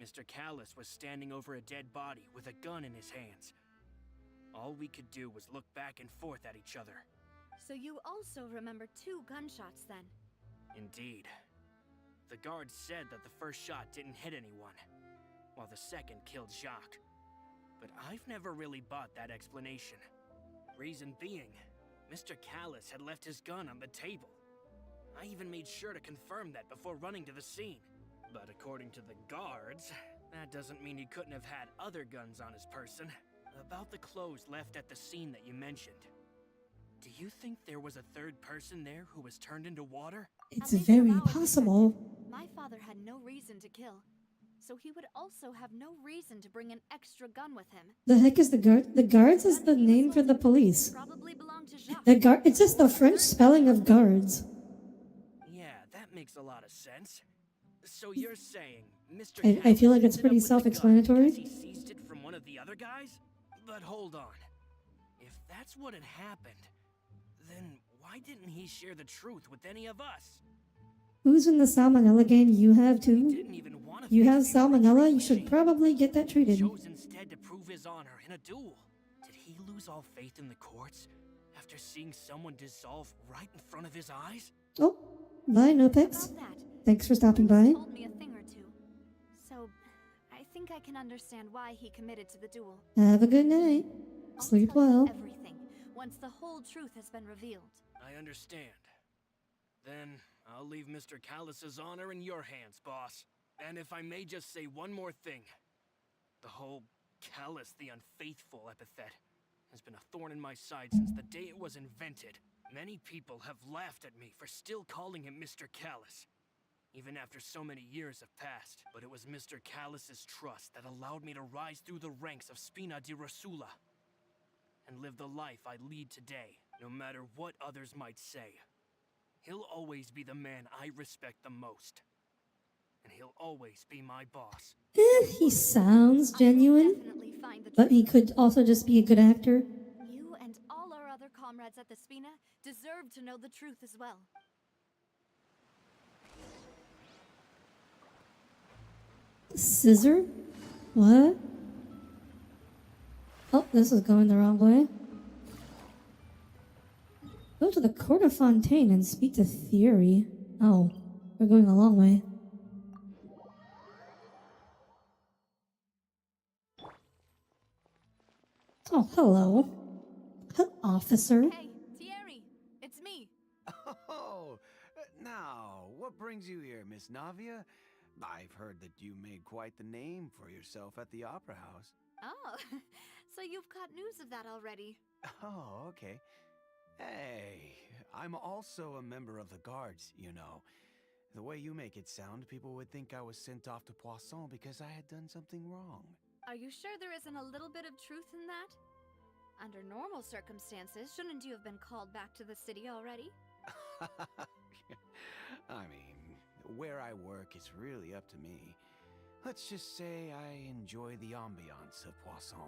Mr. Callus was standing over a dead body with a gun in his hands. All we could do was look back and forth at each other. So you also remember 2 gunshots then? Indeed. The guard said that the first shot didn't hit anyone, while the second killed Jacques. But I've never really bought that explanation. Reason being, Mr. Callus had left his gun on the table. I even made sure to confirm that before running to the scene. But according to the guards, that doesn't mean he couldn't have had other guns on his person. About the clothes left at the scene that you mentioned. Do you think there was a third person there who was turned into water? It's At least very from our possible. perspective, my father had no reason to kill, so he would also have no reason to bring an extra gun with him. The heck is the guard? The guards is the name for the police. Probably belonged to Jacques. The guard. It's just the French spelling of guards. Yeah, that makes a lot of sense. So you're saying Mr. I feel like Callus it's pretty ended up with the gun self-explanatory. because he seized it from one of the other guys? But hold on. If that's what had happened, then why didn't he share the truth with any of us? Who's in the salmonella gang? You have He too. didn't even want to You face have the salmonella. electric You should machine. probably get that He treated. chose instead to prove his honor in a duel. Did he lose all faith in the courts after seeing someone dissolve right in front of his eyes? Oh, bye, Nopex. About that, Thanks for stopping Bruce by. told me a thing or two. So, I think I can understand why he committed to the duel. Have a good night. I'll Sleep tell you well. everything once the whole truth has been revealed. I understand. Then I'll leave Mr. Callus's honor in your hands, boss. And if I may just say one more thing. The whole Callus the Unfaithful epithet has been a thorn in my side since the day it was invented. Many people have laughed at me for still calling him Mr. Callus, even after so many years have passed. But it was Mr. Callus's trust that allowed me to rise through the ranks of Spina di Rosula and live the life I lead today, no matter what others might say. He'll always be the man I respect the most. And he'll always be my boss. He sounds I will genuine, definitely find the but truth. he could also just be a good actor. You and all our other comrades at the Spina deserve to know the truth as well. Scissor? What? Oh, this is going the wrong way. Go to the Court of Fontaine and speak to Theory. Oh, we're going the long way. Oh, hello. Officer. Hey, Thierry, it's me. Oh, now, what brings you here, Miss Navia? I've heard that you made quite the name for yourself at the Opera House. Oh, so you've got news of that already. Oh, okay. Hey, I'm also a member of the guards, you know. The way you make it sound, people would think I was sent off to Poisson because I had done something wrong. Are you sure there isn't a little bit of truth in that? Under normal circumstances, shouldn't you have been called back to the city already? I mean, where I work is really up to me. Let's just say I enjoy the ambiance of Poisson.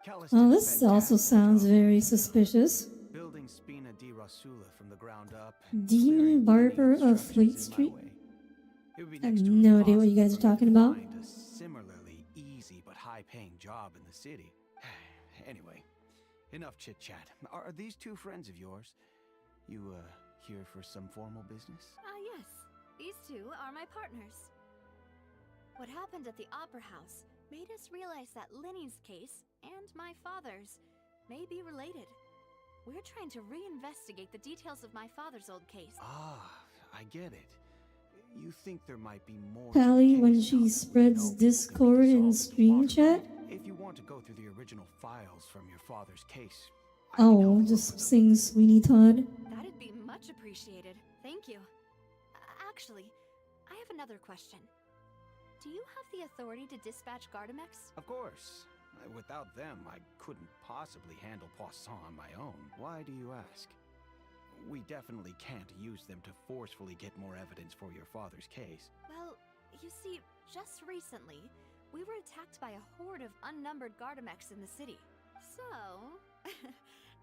Callus Oh, did a this also fantastic sounds job. very suspicious. Building Spina di Rosula from the ground up. Demon clearing Barber many of Fleet obstructions in my Street? way. It would be I have next to no idea what you guys are impossible talking to about. find a similarly easy but high-paying job in the city. Anyway, enough chit-chat. Are these two friends of yours? You, here for some formal business? Ah, yes. These two are my partners. What happened at the Opera House made us realize that Lyney's case and my father's may be related. We're trying to reinvestigate the details of my father's old case. Ah, I get it. You think there might be more to the Pally, when case now she that we spreads know can be Discord and resolved stream with chat? If you want to go through the original files from your father's case, I can help Oh, you just with them. sing Sweeney Todd. That'd be much appreciated. Thank you. Actually, I have another question. Do you have the authority to dispatch Gardamex? Of course. Without them, I couldn't possibly handle Poisson on my own. Why do you ask? we definitely can't use them to forcefully get more evidence for your father's case. Well, you see, just recently, we were attacked by a horde of unnumbered Gardamex in the city. So,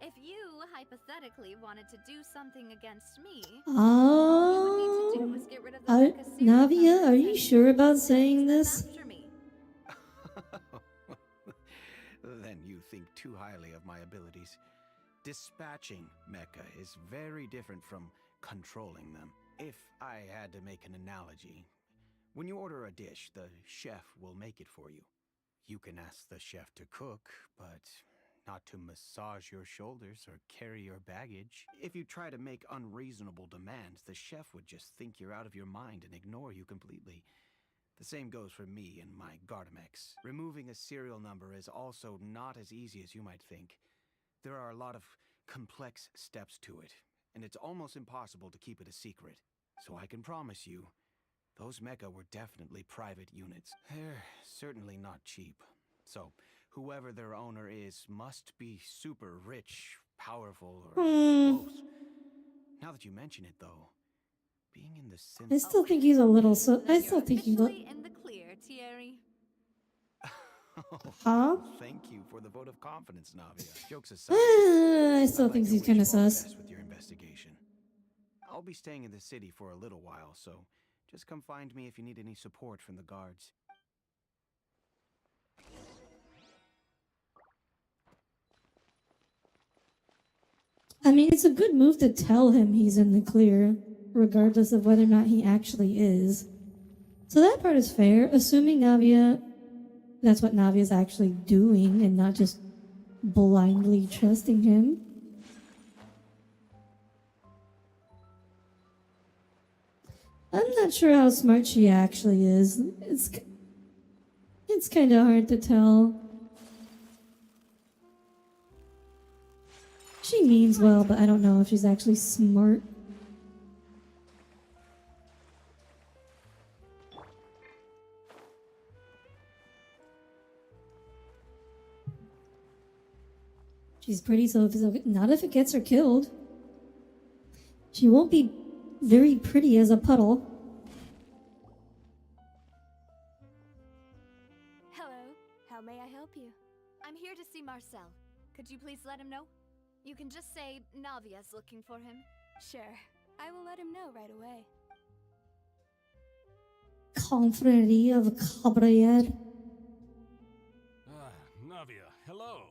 if you hypothetically wanted to do something against me, all you would need to do was get rid of the mecha serial Navia, killers are you and sure about send saying them this? after me. Then you think too highly of my abilities. Dispatching mecha is very different from controlling them. If I had to make an analogy, when you order a dish, the chef will make it for you. You can ask the chef to cook, but not to massage your shoulders or carry your baggage. If you try to make unreasonable demands, the chef would just think you're out of your mind and ignore you completely. The same goes for me and my Gardamex. Removing a serial number is also not as easy as you might think. There are a lot of complex steps to it, and it's almost impossible to keep it a secret. So I can promise you, those mecha were definitely private units. They're certainly not cheap. So, whoever their owner is must be super rich, powerful, or both. Now that you mention it, though, being in the I still think he's a little I still think he's officially in the clear, Thierry. Huh? Thank you for the vote of confidence, Navia. Jokes aside, I still think he's kind of all the sus. best with your investigation. I'll be staying in the city for a little while, so just come find me if you need any support from the guards. I mean, it's a good move to tell him he's in the clear, regardless of whether or not he actually is. So that part is fair, assuming that's what Navia's actually doing and not just blindly trusting him. I'm not sure how smart she actually is. It's kind of hard to tell. She means well, but I don't know if she's actually smart. She's pretty, so not if it gets her killed. She won't be very pretty as a puddle. Hello, how may I help you? I'm here to see Marcel. Could you please let him know? You can just say Navia's looking for him. Sure, I will let him know right away. Confrérie of Cabrera. Navia, hello.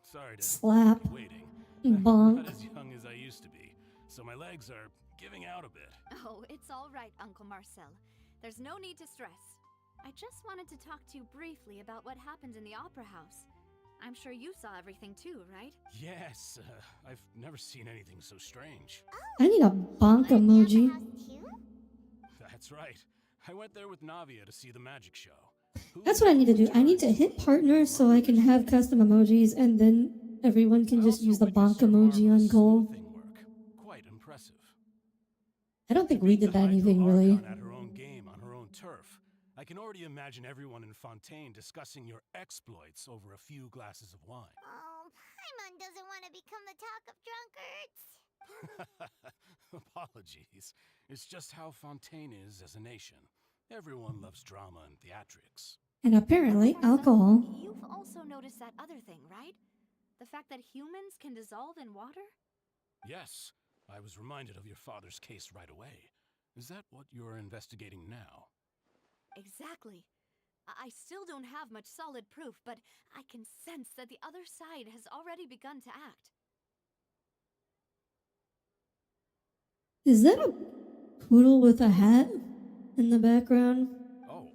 Sorry to Slap. keep you waiting. Bonk. Not as young as I used to be, so my legs are giving out a bit. Oh, it's all right, Uncle Marcel. There's no need to stress. I just wanted to talk to you briefly about what happened in the Opera House. I'm sure you saw everything too, right? Yes, I've never seen anything so strange. I need a bonk emoji. That's right. I went there with Navia to see the magic show. That's what I need to do. I need to hit partner so I can have custom emojis, and then everyone can just use the bonk emoji on Cole. Quite impressive. I don't think we did that anything really. At her own game on her own turf. I can already imagine everyone in Fontaine discussing your exploits over a few glasses of wine. Oh, Paimon doesn't want to become the talk of drunkards. Apologies. It's just how Fontaine is as a nation. Everyone loves drama and theatrics. And apparently, alcohol. You've also noticed that other thing, right? The fact that humans can dissolve in water? Yes, I was reminded of your father's case right away. Is that what you're investigating now? Exactly. I still don't have much solid proof, but I can sense that the other side has already begun to act. Is that a poodle with a hat in the background? Oh,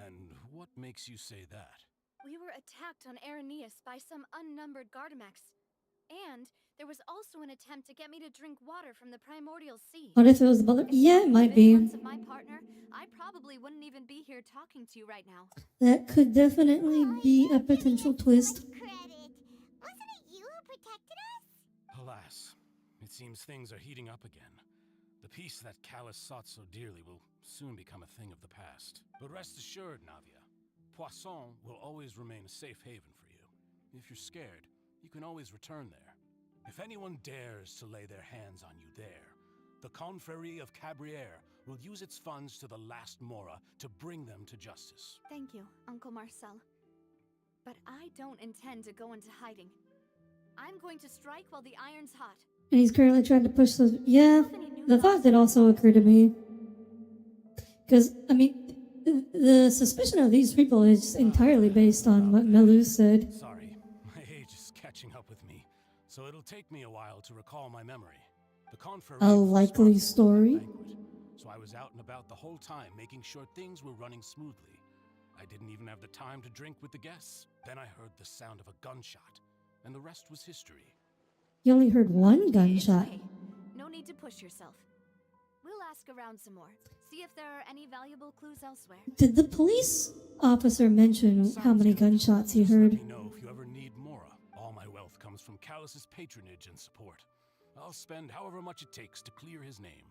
and what makes you say that? We were attacked on Araneus by some unnumbered Gardamex. And there was also an attempt to get me to drink water from the primordial sea. What if it was the butler? Yeah, it might be. Of my partner, I probably wouldn't even be here talking to you right now. That could definitely be a potential twist. Credit. Wasn't it you who protected us? Alas, it seems things are heating up again. The peace that Callus sought so dearly will soon become a thing of the past. But rest assured, Navia, Poisson will always remain a safe haven for you. If you're scared, you can always return there. If anyone dares to lay their hands on you there, the Confrérie of Cabriere will use its funds to the last Mora to bring them to justice. Thank you, Uncle Marcel. But I don't intend to go into hiding. I'm going to strike while the iron's hot. And he's currently trying to push those. Yeah, the thought did also occur to me. Because, I mean, the suspicion of these people is entirely based on what Melu said. Sorry, my age is catching up with me, so it'll take me a while to recall my memory. The Confrérie A was likely responsible for the story. banquet, so I was out and about the whole time, making sure things were running smoothly. I didn't even have the time to drink with the guests. Then I heard the sound of a gunshot, and the rest was history. You only heard one gunshot. Okay, no need to push yourself. We'll ask around some more. See if there are any valuable clues elsewhere. Did the police officer mention how many gunshots he Just heard? let me know if you ever need Mora. All my wealth comes from Callus's patronage and support. I'll spend however much it takes to clear his name.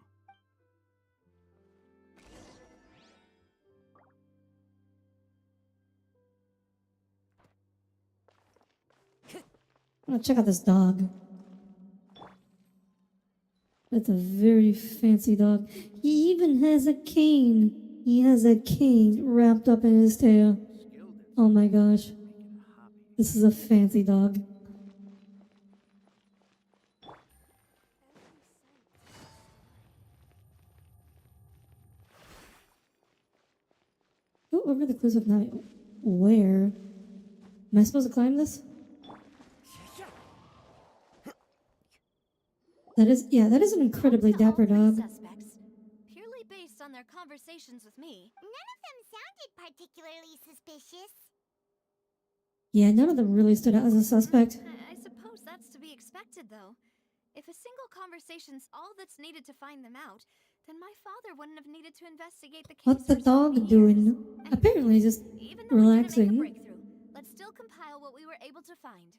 I'm gonna check out this dog. That's a very fancy dog. He even has a cane. He has a cane wrapped up in his tail. Oh my gosh. This is a fancy dog. Oh, over the cliffs of night. Where? Am I supposed to climb this? That is an incredibly dapper dog. Suspects, purely based on their conversations with me. None of them sounded particularly suspicious. Yeah, none of them really stood out as a suspect. I suppose that's to be expected, though. If a single conversation's all that's needed to find them out, then my father wouldn't have needed to investigate the case. What's the for so many dog doing? years. Apparently just Even though we didn't make a relaxing. breakthrough, let's still compile what we were able to find.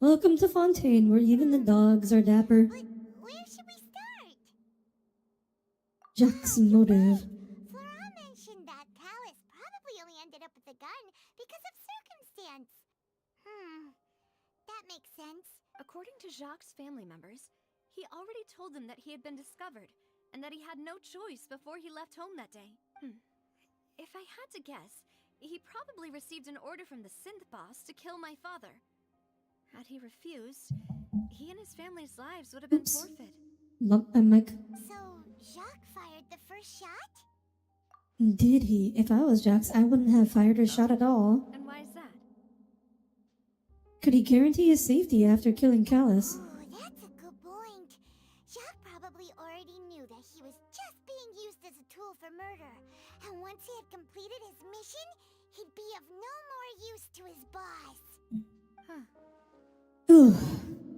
Welcome to Fontaine, where even the dogs are dapper. But where should we start? Jack's motive. Flora mentioned that Callus probably only ended up with the gun because of circumstance. That makes sense. According to Jacques' family members, he already told them that he had been discovered, and that he had no choice before he left home that day. If I had to guess, he probably received an order from the synth boss to kill my father. Had he refused, he and his family's lives would have been Oops. forfeit. I'm like, So, Jacques fired the first shot? did he? If I was Jax, I wouldn't have fired a shot at all. And why is that? Could he guarantee his safety after killing Callus? Oh, that's a good point. Jacques probably already knew that he was just being used as a tool for murder. And once he had completed his mission, he'd be of no more use to his boss. Ooh,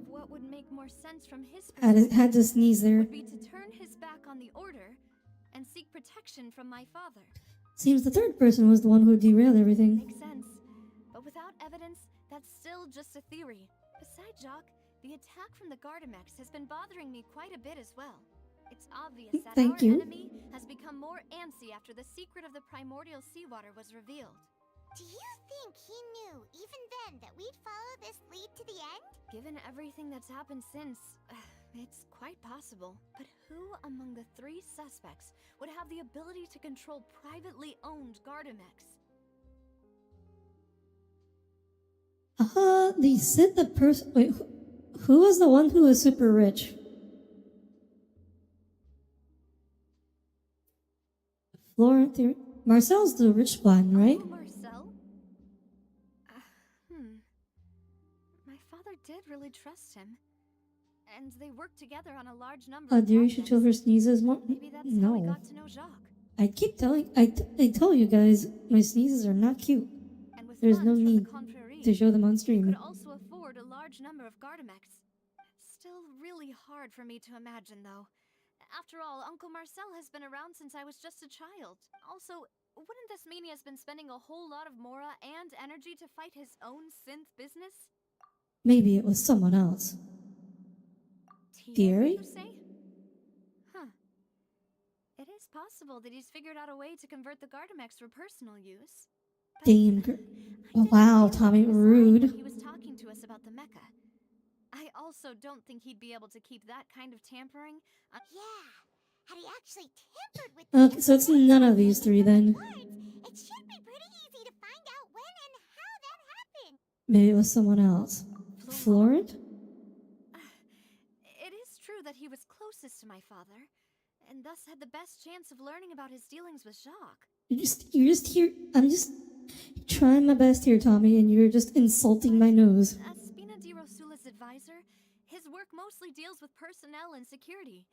What would make more sense from his had to sneeze there. would be to turn his back on the order and seek protection from my father. Seems the third person was the one who derailed everything. Makes sense. But without evidence, that's still just a theory. Besides Jacques, the attack from the Gardamex has been bothering me quite a bit as well. It's obvious that Thank our you. enemy has become more antsy after the secret of the primordial seawater was revealed. Do you think he knew, even then, that we'd follow this lead to the end? Given everything that's happened since, it's quite possible. But who among the three suspects would have the ability to control privately owned Gardamex? They said the person. Wait, who was the one who was super rich? Florent. Marcel's the rich one, right? Oh, Marcel? My father did really trust him. And they worked together on a large number of Dear, you should show her projects. sneezes more. Maybe that's how we No. got to know Jacques. I keep telling. I tell you guys, my sneezes are not cute. And with There's funds no from the need Confrérie, to show them on could stream. also afford a large number of Gardamex. Still really hard for me to imagine, though. After all, Uncle Marcel has been around since I was just a child. Also, wouldn't this mean he has been spending a whole lot of Mora and energy to fight his own synth business? Maybe it was someone else. Thierry? You say? Huh. It is possible that he's figured out a way to convert the Gardamex for personal use. But Dame. I didn't Wow, feel Tommy, he was lying rude. when he was talking to us about the mecha. I also don't think he'd be able to keep that kind of tampering. Yeah, had he actually tampered with Okay, so it's none of these three then. it should be pretty easy to find out when and how that happened. Maybe it was someone else. Florent? It is true that he was closest to my father, and thus had the best chance of learning about his dealings with Jacques. You're just here. I'm just trying my best here, Tommy, and you're just insulting my nose. As Spina di Rosula's advisor, his work mostly deals with personnel and security,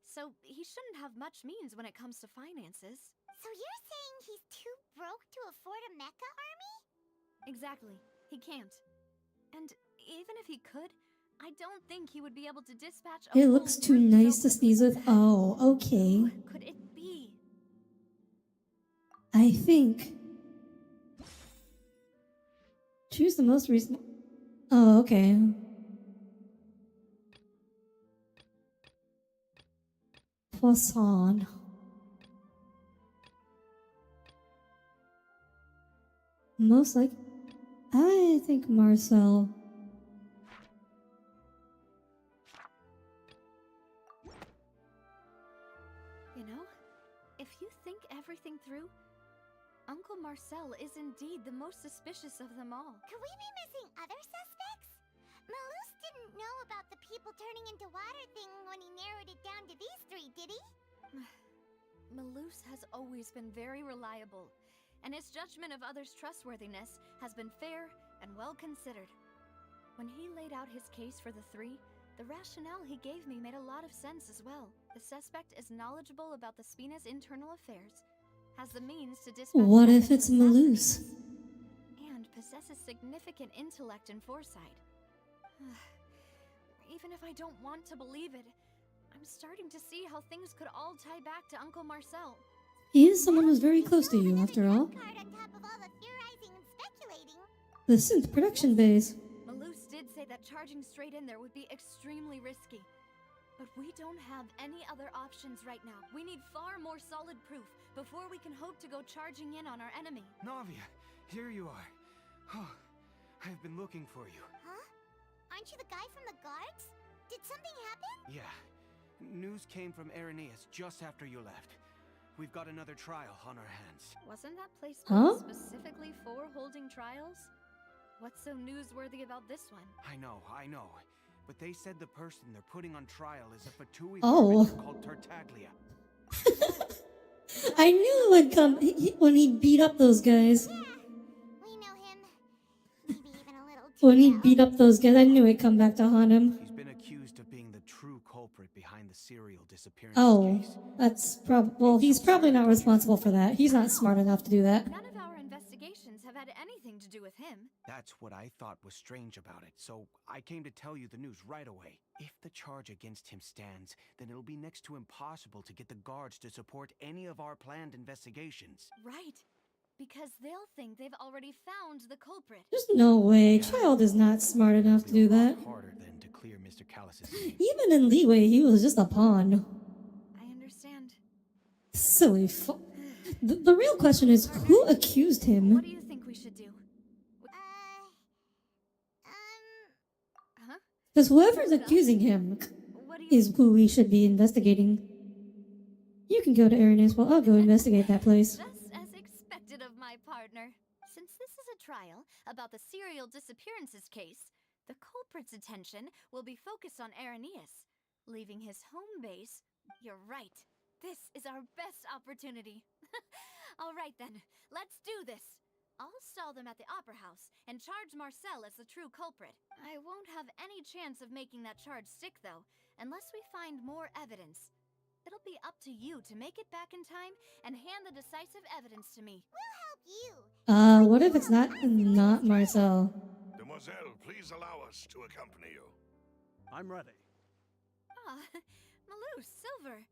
so he shouldn't have much means when it comes to finances. So you're saying he's too broke to afford a mecha army? Exactly. He can't. And even if he could, I don't think he would be able to dispatch a It whole looks too group nice so to sneeze with. Oh, okay. Who could it be? I think. Choose the most recent. Oh, okay. Poisson. Most like. I think Marcel. You know, if you think everything through, Uncle Marcel is indeed the most suspicious of them all. Could we be missing other suspects? Malus didn't know about the people turning into water thing when he narrowed it down to these three, did he? Malus has always been very reliable, and his judgment of others' trustworthiness has been fair and well considered. When he laid out his case for the three, the rationale he gave me made a lot of sense as well. The suspect is knowledgeable about the Spina's internal affairs, has the means to dispatch What if weapons it's with Malus? fastness, and possesses significant intellect and foresight. Even if I don't want to believe it, I'm starting to see how things could all tie back to Uncle Marcel. He is someone who's very close to you, after all. Card on top of all the theorizing and speculating. The synth production base. Malus did say that charging straight in there would be extremely risky. But we don't have any other options right now. We need far more solid proof before we can hope to go charging in on our enemy. Navia, here you are. Oh, I've been looking for you. Huh? Aren't you the guy from the guards? Did something happen? Yeah. News came from Irenaeus just after you left. We've got another trial on our hands. Wasn't that place Huh? built specifically for holding trials? What's so newsworthy about this one? I know. But they said the person they're putting on trial is a Fatui Oh. harbinger called Tartaglia. I knew it would come when he beat up those guys. Yeah, we know him. Maybe even a little too When he well. beat up those guys, I knew it'd come back to haunt him. He's been accused of being the true culprit behind the serial disappearance Oh, case. that's well, he's probably not responsible for that. He's not smart enough to do that. None of our investigations have had anything to do with him. That's what I thought was strange about it, so I came to tell you the news right away. If the charge against him stands, then it'll be next to impossible to get the guards to support any of our planned investigations. Right. Because they'll think they've already found the culprit. There's no way. Child is not smart enough to do that. Harder than to clear Mr. Callus's name. Even in Leeway, he was just a pawn. I understand. Silly the real question is, who accused him? What do you think we should do? Huh? Because whoever's accusing him What do you is who we should be investigating. You can go to Irenaeus while I'll go investigate that place. Just as expected of my partner. Since this is a trial about the serial disappearances case, the culprit's attention will be focused on Irenaeus, leaving his home base. You're right. This is our best opportunity. All right then, let's do this. I'll stall them at the Opera House and charge Marcel as the true culprit. I won't have any chance of making that charge stick, though, unless we find more evidence. It'll be up to you to make it back in time and hand the decisive evidence to me. We'll help you. What if it's not Marcel? Demoiselle, please allow us to accompany you. I'm ready. Ah, Malus, Silver.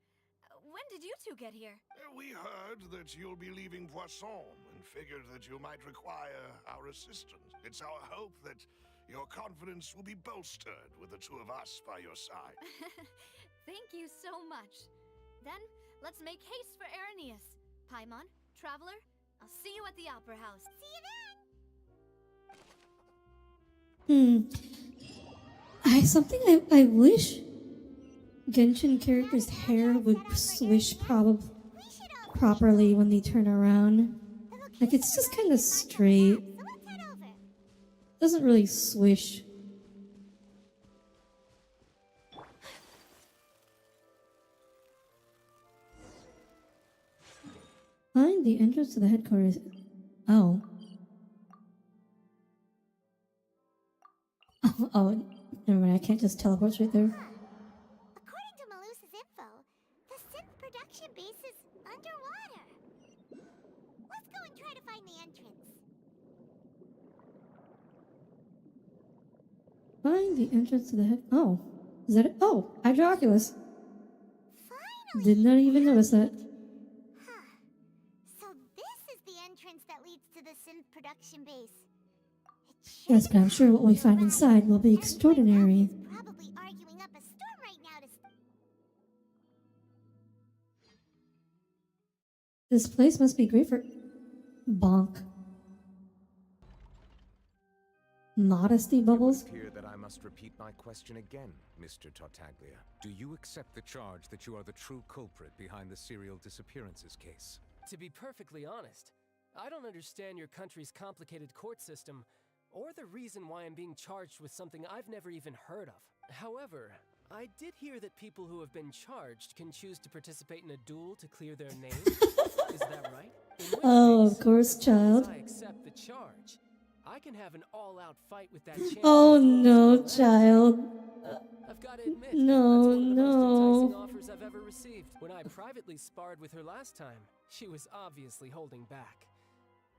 When did you two get here? We heard that you'll be leaving Poisson and figured that you might require our assistance. It's our hope that your confidence will be bolstered with the two of us by your side. Thank you so much. Then, let's make haste for Irenaeus. Paimon, Traveler, I'll see you at the Opera House. See you then. I Something I wish Genshin characters' hair would swish properly when they turn around. Like, it's just kind of straight. Doesn't really swish. Find the entrance to the headquarters. Oh. Oh, never mind. I can't just teleport straight there. According to Malusa's info, the synth production base is underwater. Let's go and try to find the entrance. Find the entrance to the head. Oh, is that it? Oh, Hydroculus. Finally! Did not even notice that. Huh. So this is the entrance that leads to the synth production base. Yes, but I'm sure what we find inside will be extraordinary. Probably arguing up a storm right now to This place must be great for bonk. Modesty bubbles? It would appear that I must repeat my question again, Mr. Tartaglia. Do you accept the charge that you are the true culprit behind the serial disappearances case? To be perfectly honest, I don't understand your country's complicated court system, or the reason why I'm being charged with something I've never even heard of. However, I did hear that people who have been charged can choose to participate in a duel to clear their name. Is that right? Oh, of course, child. I accept the charge. I can have an all-out fight with that champion. Oh no, child. I've got to admit, No, that's one of the most no. enticing offers I've ever received. When I privately sparred with her last time, she was obviously holding back.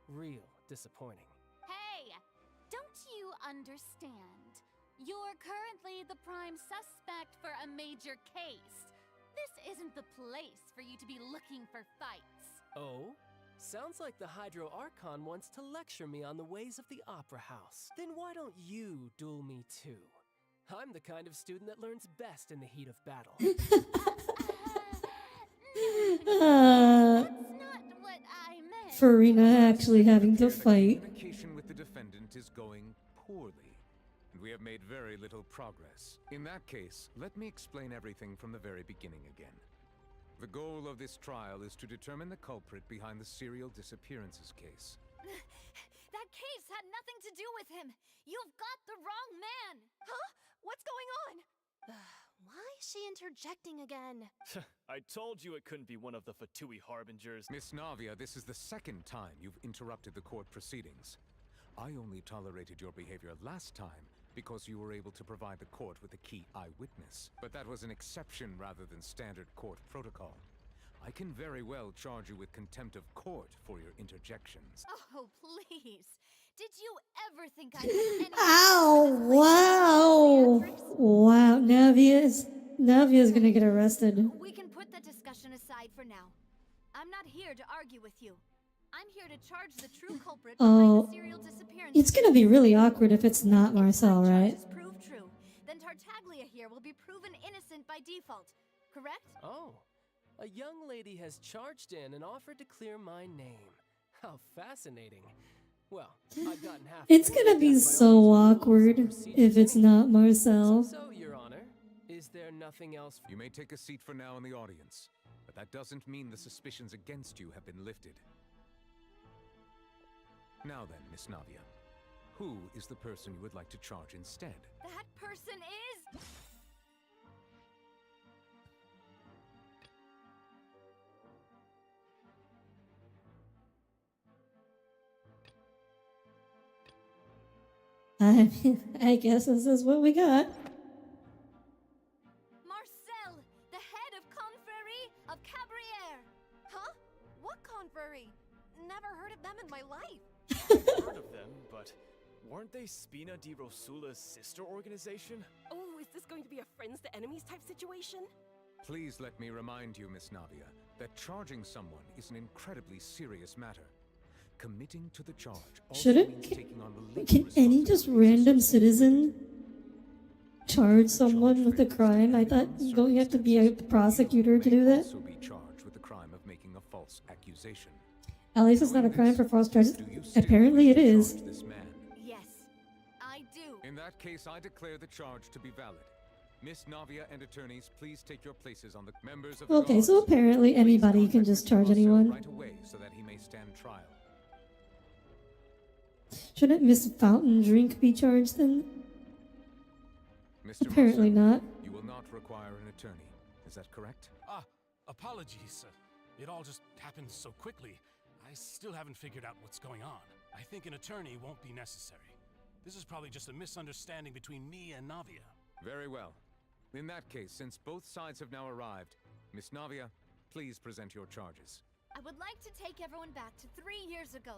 Real disappointing. Hey! Don't you understand? You're currently the prime suspect for a major case. This isn't the place for you to be looking for fights. Oh? Sounds like the Hydro Archon wants to lecture me on the ways of the Opera House. Then why don't you duel me too? I'm the kind of student that learns best in the heat of battle. That's not what I meant. Farina actually having to fight. Communication with the defendant is going poorly, and we have made very little progress. In that case, let me explain everything from the very beginning again. The goal of this trial is to determine the culprit behind the serial disappearances case. That case had nothing to do with him. You've got the wrong man. Huh? What's going on? Why is she interjecting again? I told you it couldn't be one of the Fatui harbingers. Miss Navia, this is the second time you've interrupted the court proceedings. I only tolerated your behavior last time because you were able to provide the court with a key eyewitness. But that was an exception rather than standard court protocol. I can very well charge you with contempt of court for your interjections. Oh, please. Did you ever think I had any... Ow! Wow! Wow, Navia's gonna get arrested. We can put the discussion aside for now. I'm not here to argue with you. I'm here to charge the true culprit behind the serial disappearance. It's gonna be really awkward if it's not Marcel, right? Prove true, then Tartaglia here will be proven innocent by default, correct? Oh, a young lady has charged in and offered to clear my name. How fascinating. Well, I've gotten half. It's gonna be so awkward if it's not Marcel. So, Your Honor, is there nothing else? You may take a seat for now in the audience, but that doesn't mean the suspicions against you have been lifted. Now then, Miss Navia, who is the person you would like to charge instead? That person is... I guess this is what we got. Marcel, the head of Confrérie of Cabriere. Huh? What confrérie? Never heard of them in my life. I've heard of them, but weren't they Spina di Rosula's sister organization? Oh, is this going to be a friends to enemies type situation? Please let me remind you, Miss Navia, that charging someone is an incredibly serious matter. Committing to the charge also means taking on the Can any just random citizen charge someone with a crime? I thought don't you have to be a prosecutor to do that? Also be charged with the crime of making a false accusation. At least it's not a crime for false charges. Apparently it is. Yes, I do. In that case, I declare the charge to be valid. Miss Navia and attorneys, please take your places on the members of the Okay, guards. so apparently Please anybody can contact just Mr. charge Marcel anyone. right away so that he may stand trial. Shouldn't Miss Fountain Drink be charged then? Mr. Apparently Marcel, not. you will not require an attorney. Is that correct? Apologies. It all just happened so quickly. I still haven't figured out what's going on. I think an attorney won't be necessary. This is probably just a misunderstanding between me and Navia. Very well. In that case, since both sides have now arrived, Miss Navia, please present your charges. I would like to take everyone back to 3 years ago,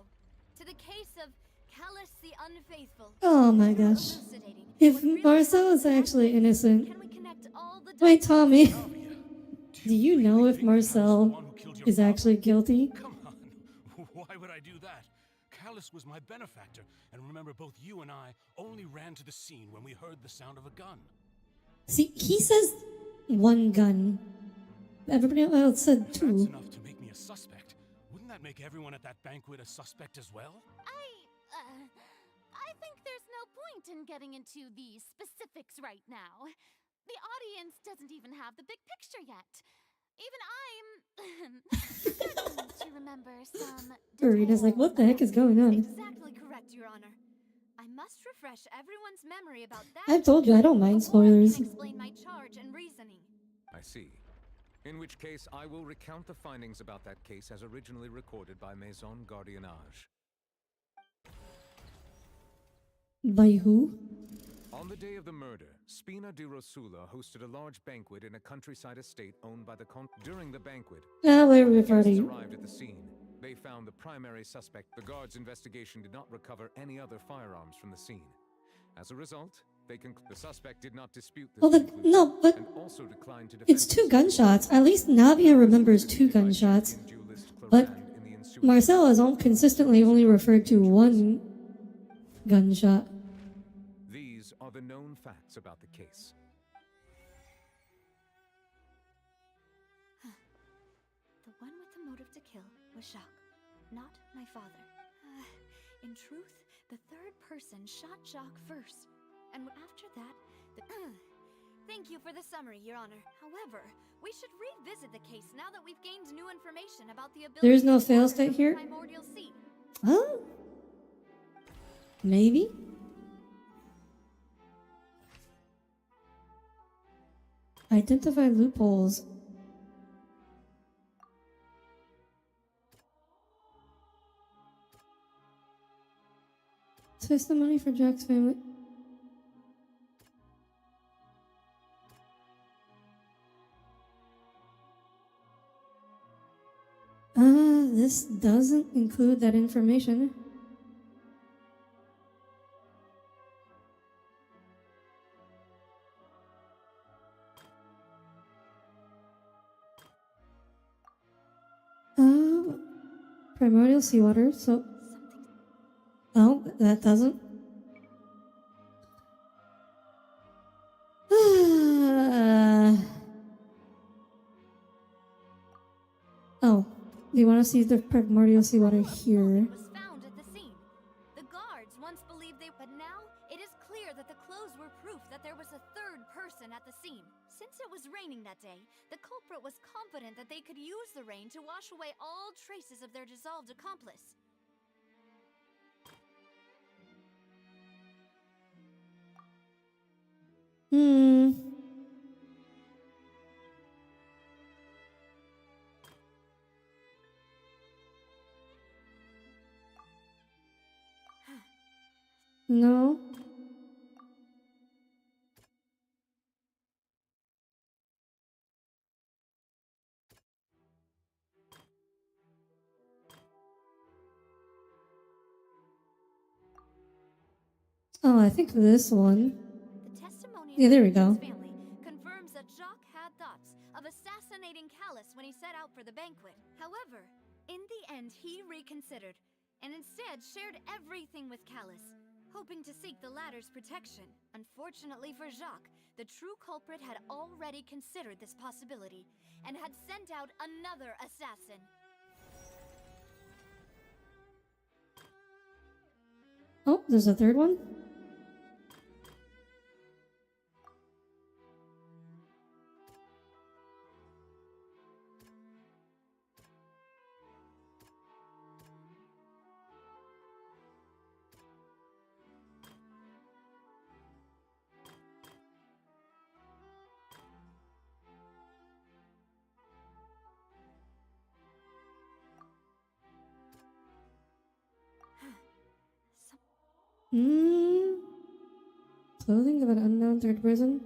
to the case of Callus the Unfaithful. Oh my gosh. If Marcel is actually innocent. Can we connect all the Wait, Tommy. Do you know if Marcel is actually guilty? Come on. Why would I do that? Callus was my benefactor, and remember both you and I only ran to the scene when we heard the sound of a gun. See, he says one gun. Everybody else said If two. that's enough to make me a suspect, wouldn't that make everyone at that banquet a suspect as well? I think there's no point in getting into the specifics right now. The audience doesn't even have the big picture yet. Even I'm certain to remember some Marina's like, what the heck is going on? Exactly correct, Your Honor. I must refresh everyone's memory about that. I've told you I don't mind spoilers. I can explain my charge and reasoning. I see. In which case, I will recount the findings about that case as originally recorded by Maison Gardiennage. By who? On the day of the murder, Spina di Rosula hosted a large banquet in a countryside estate owned by the During the banquet, We've guests already. arrived at the scene. They found the primary suspect. The guards' investigation did not recover any other firearms from the scene. As a result, the suspect did not dispute this Well, conclusion, no, but and also declined to defend it's 2 gunshots. At least Navia remembers 2 gunshots. But Marcel has consistently only referred to 1 gunshot. These are the known facts about the case. The one with the motive to kill was Jacques, not my father. In truth, the third person shot Jacques first, and after that, Thank you for the summary, Your Honor. However, we should revisit the case now that we've gained new information about the ability. There's no of fail water state from here? Primordial Sea. Huh? Maybe? Identify loopholes. Testimony for Jack's family. This doesn't include that information. Primordial seawater, so... Oh, that doesn't. Oh, do you want to see the primordial seawater here? Was found at the scene. The guards once believed but now it is clear that the clothes were proof that there was a third person at the scene. Since it was raining that day, the culprit was confident that they could use the rain to wash away all traces of their dissolved accomplice. No. Oh, I think this one. The testimony Yeah, there we of go. his family confirms that Jacques had thoughts of assassinating Callus when he set out for the banquet. However, in the end, he reconsidered and instead shared everything with Callus, hoping to seek the latter's protection. Unfortunately for Jacques, the true culprit had already considered this possibility and had sent out another assassin. Oh, there's a third one? Hmm. Clothing of an unknown third person?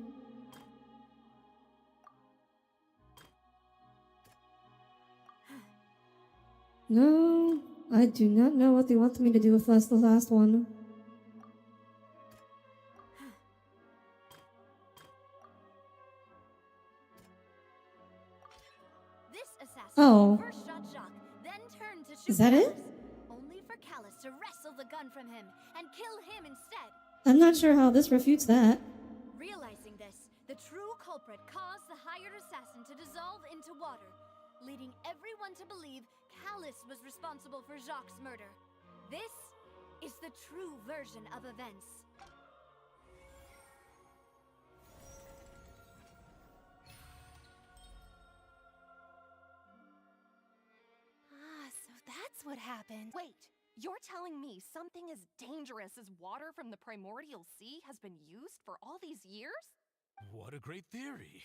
No, I do not know what they want me to do with the last one. This assassin Oh. first shot Jacques, then turned to shoot Is that it? Callus, only for Callus to wrestle the gun from him and kill him instead. I'm not sure how this refutes that. Realizing this, the true culprit caused the hired assassin to dissolve into water, leading everyone to believe Callus was responsible for Jacques' murder. This is the true version of events. So that's what happened. Wait, you're telling me something as dangerous as water from the primordial sea has been used for all these years? What a great theory.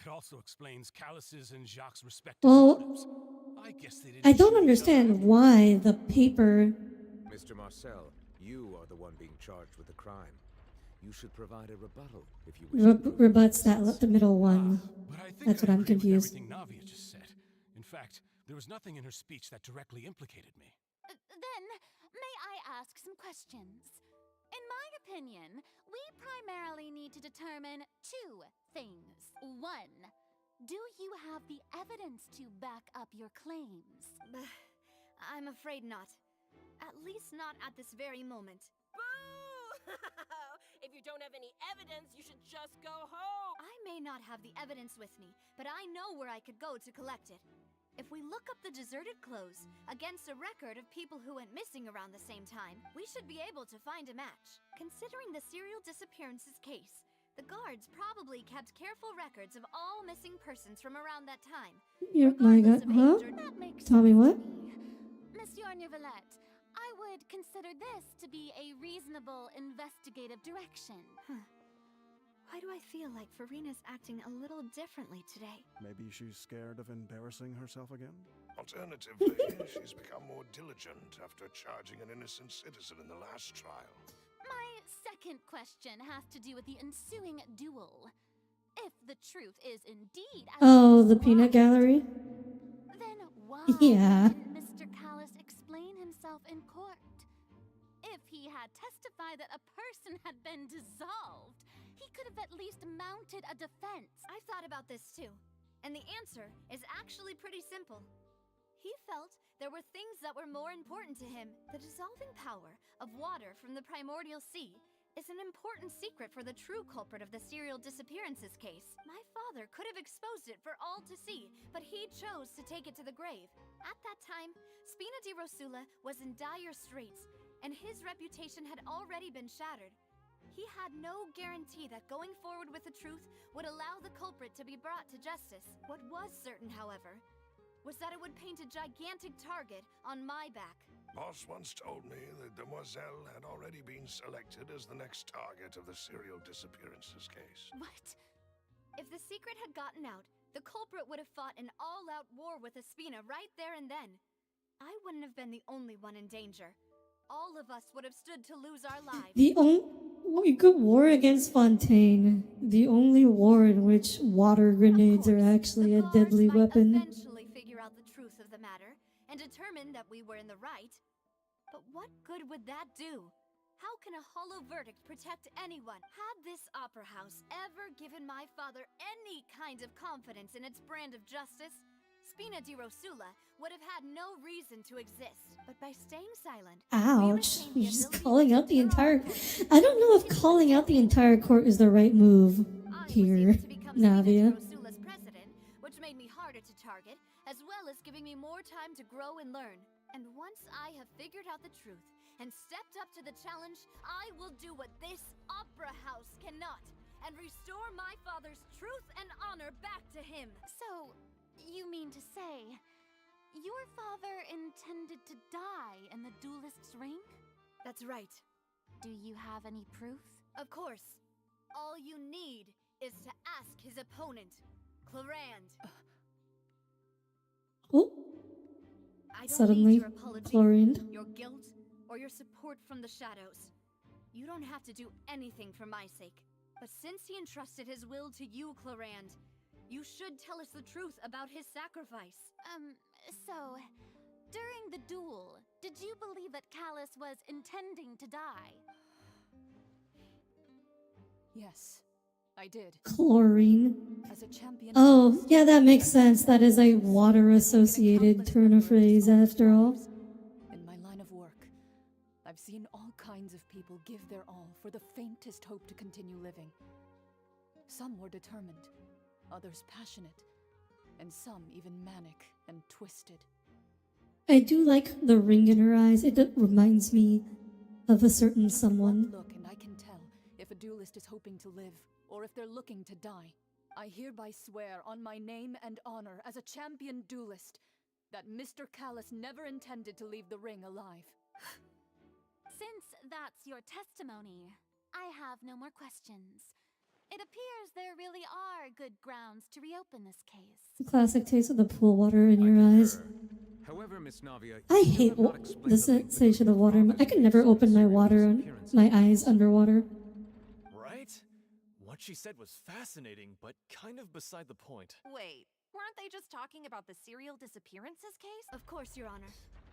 It also explains Callus's and Jacques' respective motives. I guess they didn't I don't shoot each other understand why the paper. Mr. Marcel, you are the one being charged with the crime. You should provide a rebuttal if you wish to prove Rebuts the middle one. But I think That's what I I'm agree with confused. everything Navia just said. In fact, there was nothing in her speech that directly implicated me. Then, may I ask some questions? In my opinion, we primarily need to determine two things. One, do you have the evidence to back up your claims? I'm afraid not. At least not at this very moment. Boo! If you don't have any evidence, you should just go home. I may not have the evidence with me, but I know where I could go to collect it. If we look up the deserted clothes against a record of people who went missing around the same time, we should be able to find a match. Considering the serial disappearances case, the guards probably kept careful records of all missing persons from around that time. Yep, my God. Huh? That makes Tell me sense what? to me. Monsieur Neuvillette, I would consider this to be a reasonable investigative direction. Why do I feel like Farina's acting a little differently today? Maybe she's scared of embarrassing herself again? Alternatively, she's become more diligent after charging an innocent citizen in the last trial. My second question has to do with the ensuing duel. If the truth is indeed as The peanut gallery? then why Yeah. didn't Mr. Callus explain himself in court? If he had testified that a person had been dissolved, he could have at least mounted a defense. I've thought about this too, and the answer is actually pretty simple. He felt there were things that were more important to him. The dissolving power of water from the primordial sea is an important secret for the true culprit of the serial disappearances case. My father could have exposed it for all to see, but he chose to take it to the grave. At that time, Spina di Rosula was in dire straits, and his reputation had already been shattered. He had no guarantee that going forward with the truth would allow the culprit to be brought to justice. What was certain, however, was that it would paint a gigantic target on my back. Boss once told me that Demoiselle had already been selected as the next target of the serial disappearances case. What? If the secret had gotten out, the culprit would have fought an all-out war with Espina right there and then. I wouldn't have been the only one in danger. All of us would have stood to lose our lives. We could war against Fontaine. The only war in which water grenades are actually a deadly weapon. Eventually figure out the truth of the matter and determine that we were in the right. But what good would that do? How can a hollow verdict protect anyone? Had this opera house ever given my father any kind of confidence in its brand of justice, Spina di Rosula would have had no reason to exist. But by staying silent, Ouch. You're just calling out the entire... I don't know if calling out the entire court is the right move here, Navia. Rosula's president, which made me harder to target, as well as giving me more time to grow and learn. And once I have figured out the truth and stepped up to the challenge, I will do what this opera house cannot and restore my father's truth and honor back to him. So, you mean to say, your father intended to die in the duelist's ring? That's right. Do you have any proof? Of course. All you need is to ask his opponent, Clarand. Oh. I don't Suddenly, need your apology, Clarand. your guilt, or your support from the shadows. You don't have to do anything for my sake. But since he entrusted his will to you, Clarand, you should tell us the truth about his sacrifice. So, during the duel, did you believe that Callus was intending to die? Yes, I did. Chlorine. As a champion. Oh, yeah, that makes sense. That is a water-associated turn of phrase, after all. In my line of work, I've seen all kinds of people give their all for the faintest hope to continue living. Some were determined, others passionate, and some even manic and twisted. I do like the ring in her eyes. It reminds me of a certain someone. Look, and I can tell if a duelist is hoping to live, or if they're looking to die. I hereby swear on my name and honor as a champion duelist that Mr. Callus never intended to leave the ring alive. Since that's your testimony, I have no more questions. It appears there really are good grounds to reopen this case. Classic taste of the pool water in your eyes. However, Miss Navia, I hate the sensation of water. I could never open my my eyes underwater. Right? What she said was fascinating, but kind of beside the point. Wait, weren't they just talking about the serial disappearances case? Of course, Your Honor.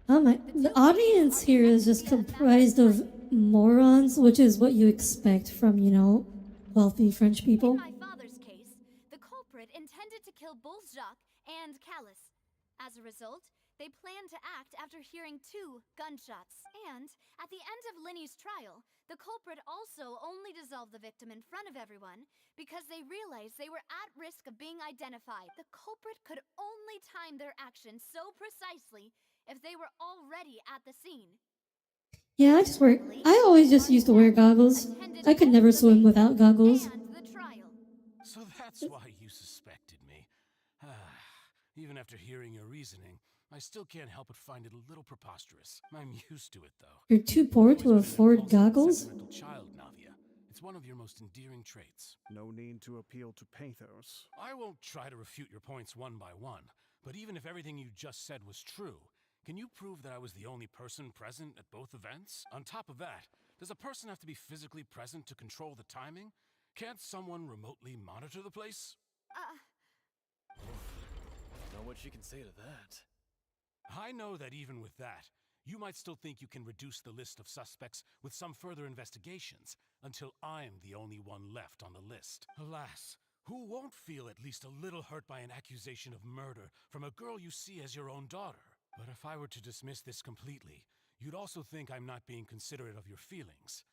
Oh my, the audience here is just comprised of morons, which is what you expect from, you know, wealthy French people. In my father's case, the culprit intended to kill both Jacques and Callus. As a result, they planned to act after hearing 2 gunshots. And at the end of Lyney's trial, the culprit also only dissolved the victim in front of everyone because they realized they were at risk of being identified. The culprit could only time their actions so precisely if they were already at the scene. Yeah, I always just used to wear goggles. I could never swim without goggles. So that's why you suspected me. Even after hearing your reasoning, I still can't help but find it a little preposterous. I'm used to it, though. You're too poor to afford goggles? Sentimental child, Navia. It's one of your most endearing traits. No need to appeal to pathos. I won't try to refute your points one by one, but even if everything you just said was true, can you prove that I was the only person present at both events? On top of that, does a person have to be physically present to control the timing? Can't someone remotely monitor the place? Know what she can say to that. I know that even with that, you might still think you can reduce the list of suspects with some further investigations, until I'm the only one left on the list. Alas, who won't feel at least a little hurt by an accusation of murder from a girl you see as your own daughter? But if I were to dismiss this completely, you'd also think I'm not being considerate of your feelings.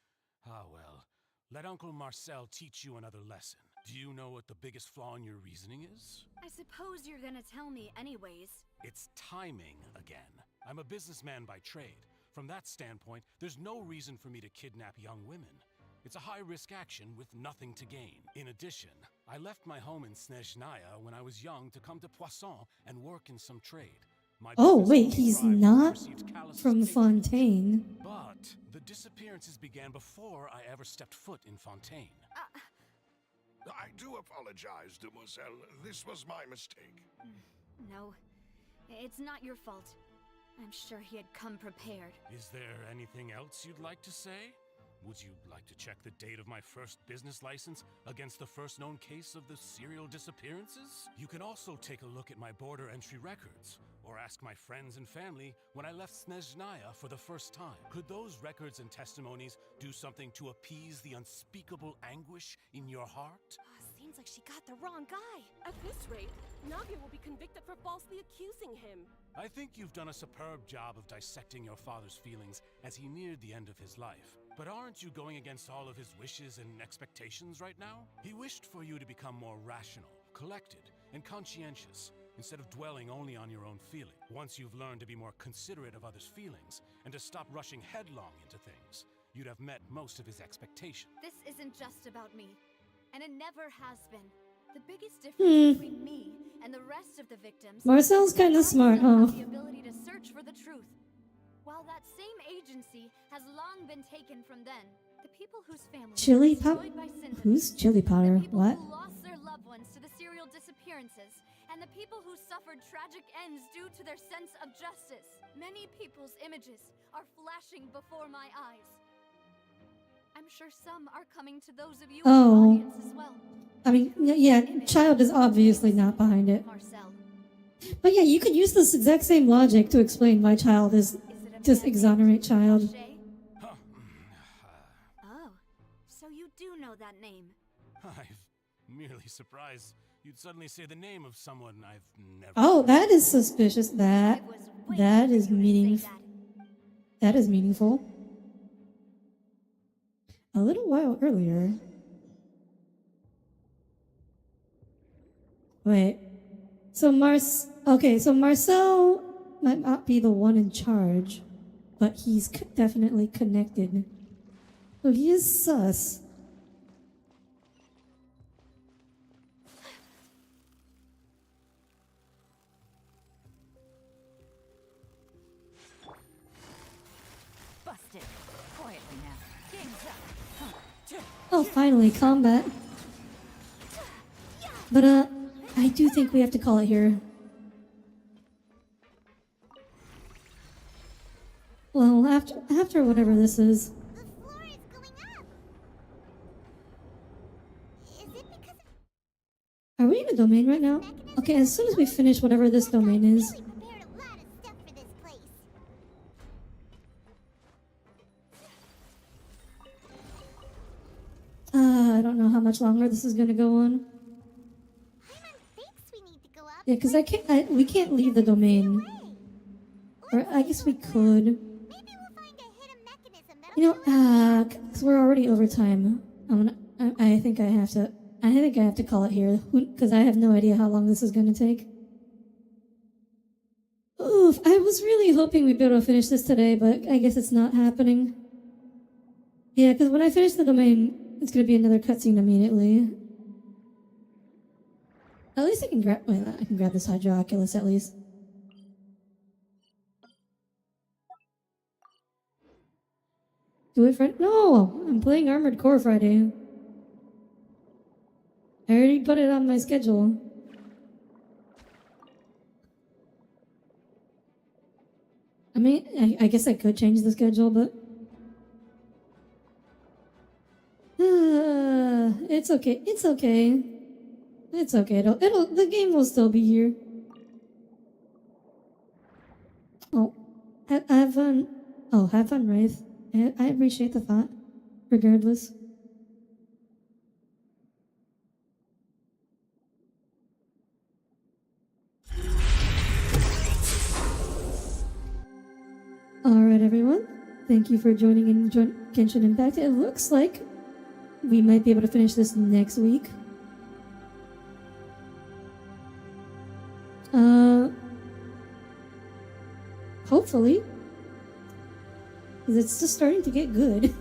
Ah well, let Uncle Marcel teach you another lesson. Do you know what the biggest flaw in your reasoning is? I suppose you're gonna tell me anyways. It's timing again. I'm a businessman by trade. From that standpoint, there's no reason for me to kidnap young women. It's a high-risk action with nothing to gain. In addition, I left my home in Snezhnaya when I was young to come to Poisson and work in some trade. Oh, wait, he's not from Fontaine. But the disappearances began before I ever stepped foot in Fontaine. I do apologize, demoiselle. This was my mistake. No, it's not your fault. I'm sure he had come prepared. Is there anything else you'd like to say? Would you like to check the date of my first business license against the first known case of the serial disappearances? You can also take a look at my border entry records, or ask my friends and family when I left Snezhnaya for the first time. Could those records and testimonies do something to appease the unspeakable anguish in your heart? Seems like she got the wrong guy. At this rate, Navia will be convicted for falsely accusing him. I think you've done a superb job of dissecting your father's feelings as he neared the end of his life. But aren't you going against all of his wishes and expectations right now? He wished for you to become more rational, collected, and conscientious, instead of dwelling only on your own feeling. Once you've learned to be more considerate of others' feelings, and to stop rushing headlong into things, you'd have met most of his expectations. This isn't just about me, and it never has been. The biggest difference between me and the rest of the victims... Marcel's kinda smart, huh? ...the ability to search for the truth. While that same agency has long been taken from them, the people whose families Chili were Powder? destroyed by symptoms, Who's Chili Powder? the people What? who lost their loved ones to the serial disappearances, and the people who suffered tragic ends due to their sense of justice. Many people's images are flashing before my eyes. I'm sure some are coming to those of you in the Oh. audience as well. I mean, yeah, child is obviously not behind it. Marcel. But yeah, you could use this exact same logic to explain why child is just exonerate child. Oh, so you do know that name. I'm merely surprised you'd suddenly say the name of someone I've never. Oh, that is suspicious. That is that is meaningful. A little while earlier. Wait. So Marcel might not be the one in charge, but he's definitely connected. So he is sus. Busted. Quietly now. Game's up. Oh, finally, combat. But, I do think we have to call it here. Well, after whatever this is. Are we in a domain right now? Okay, as soon as we finish whatever this domain is. I don't know how much longer this is gonna go on. Yeah, because we can't leave the domain. Or I guess we could. You know, because we're already over time. I think I have to call it here, because I have no idea how long this is gonna take. Oof, I was really hoping we'd be able to finish this today, but I guess it's not happening. Yeah, because when I finish the domain, it's gonna be another cutscene immediately. At least I can grab this Hydroculus at least. Do it Friday? No! I'm playing Armored Core Friday. I already put it on my schedule. I mean, I guess I could change the schedule, but... it's okay. It's okay. It's okay. The game will still be here. Oh, have fun. Oh, have fun, Wraith. I appreciate the thought, regardless. Alright, everyone. Thank you for joining in Genshin Impact. It looks like we might be able to finish this next week. Hopefully. Because it's just starting to get good.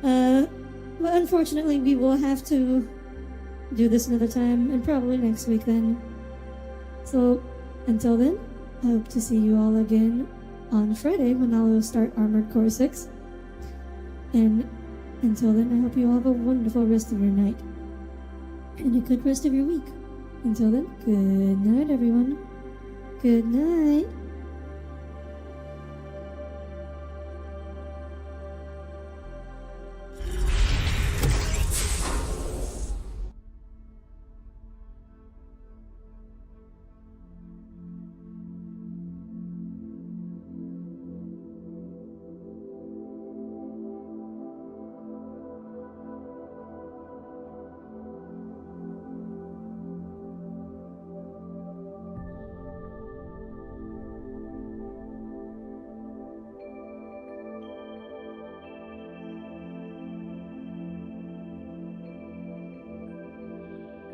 But unfortunately, we will have to do this another time, and probably next week then. So, until then, I hope to see you all again on Friday when I'll start Armored Core 6. And until then, I hope you all have a wonderful rest of your night. And a good rest of your week. Until then, good night, everyone. Good night.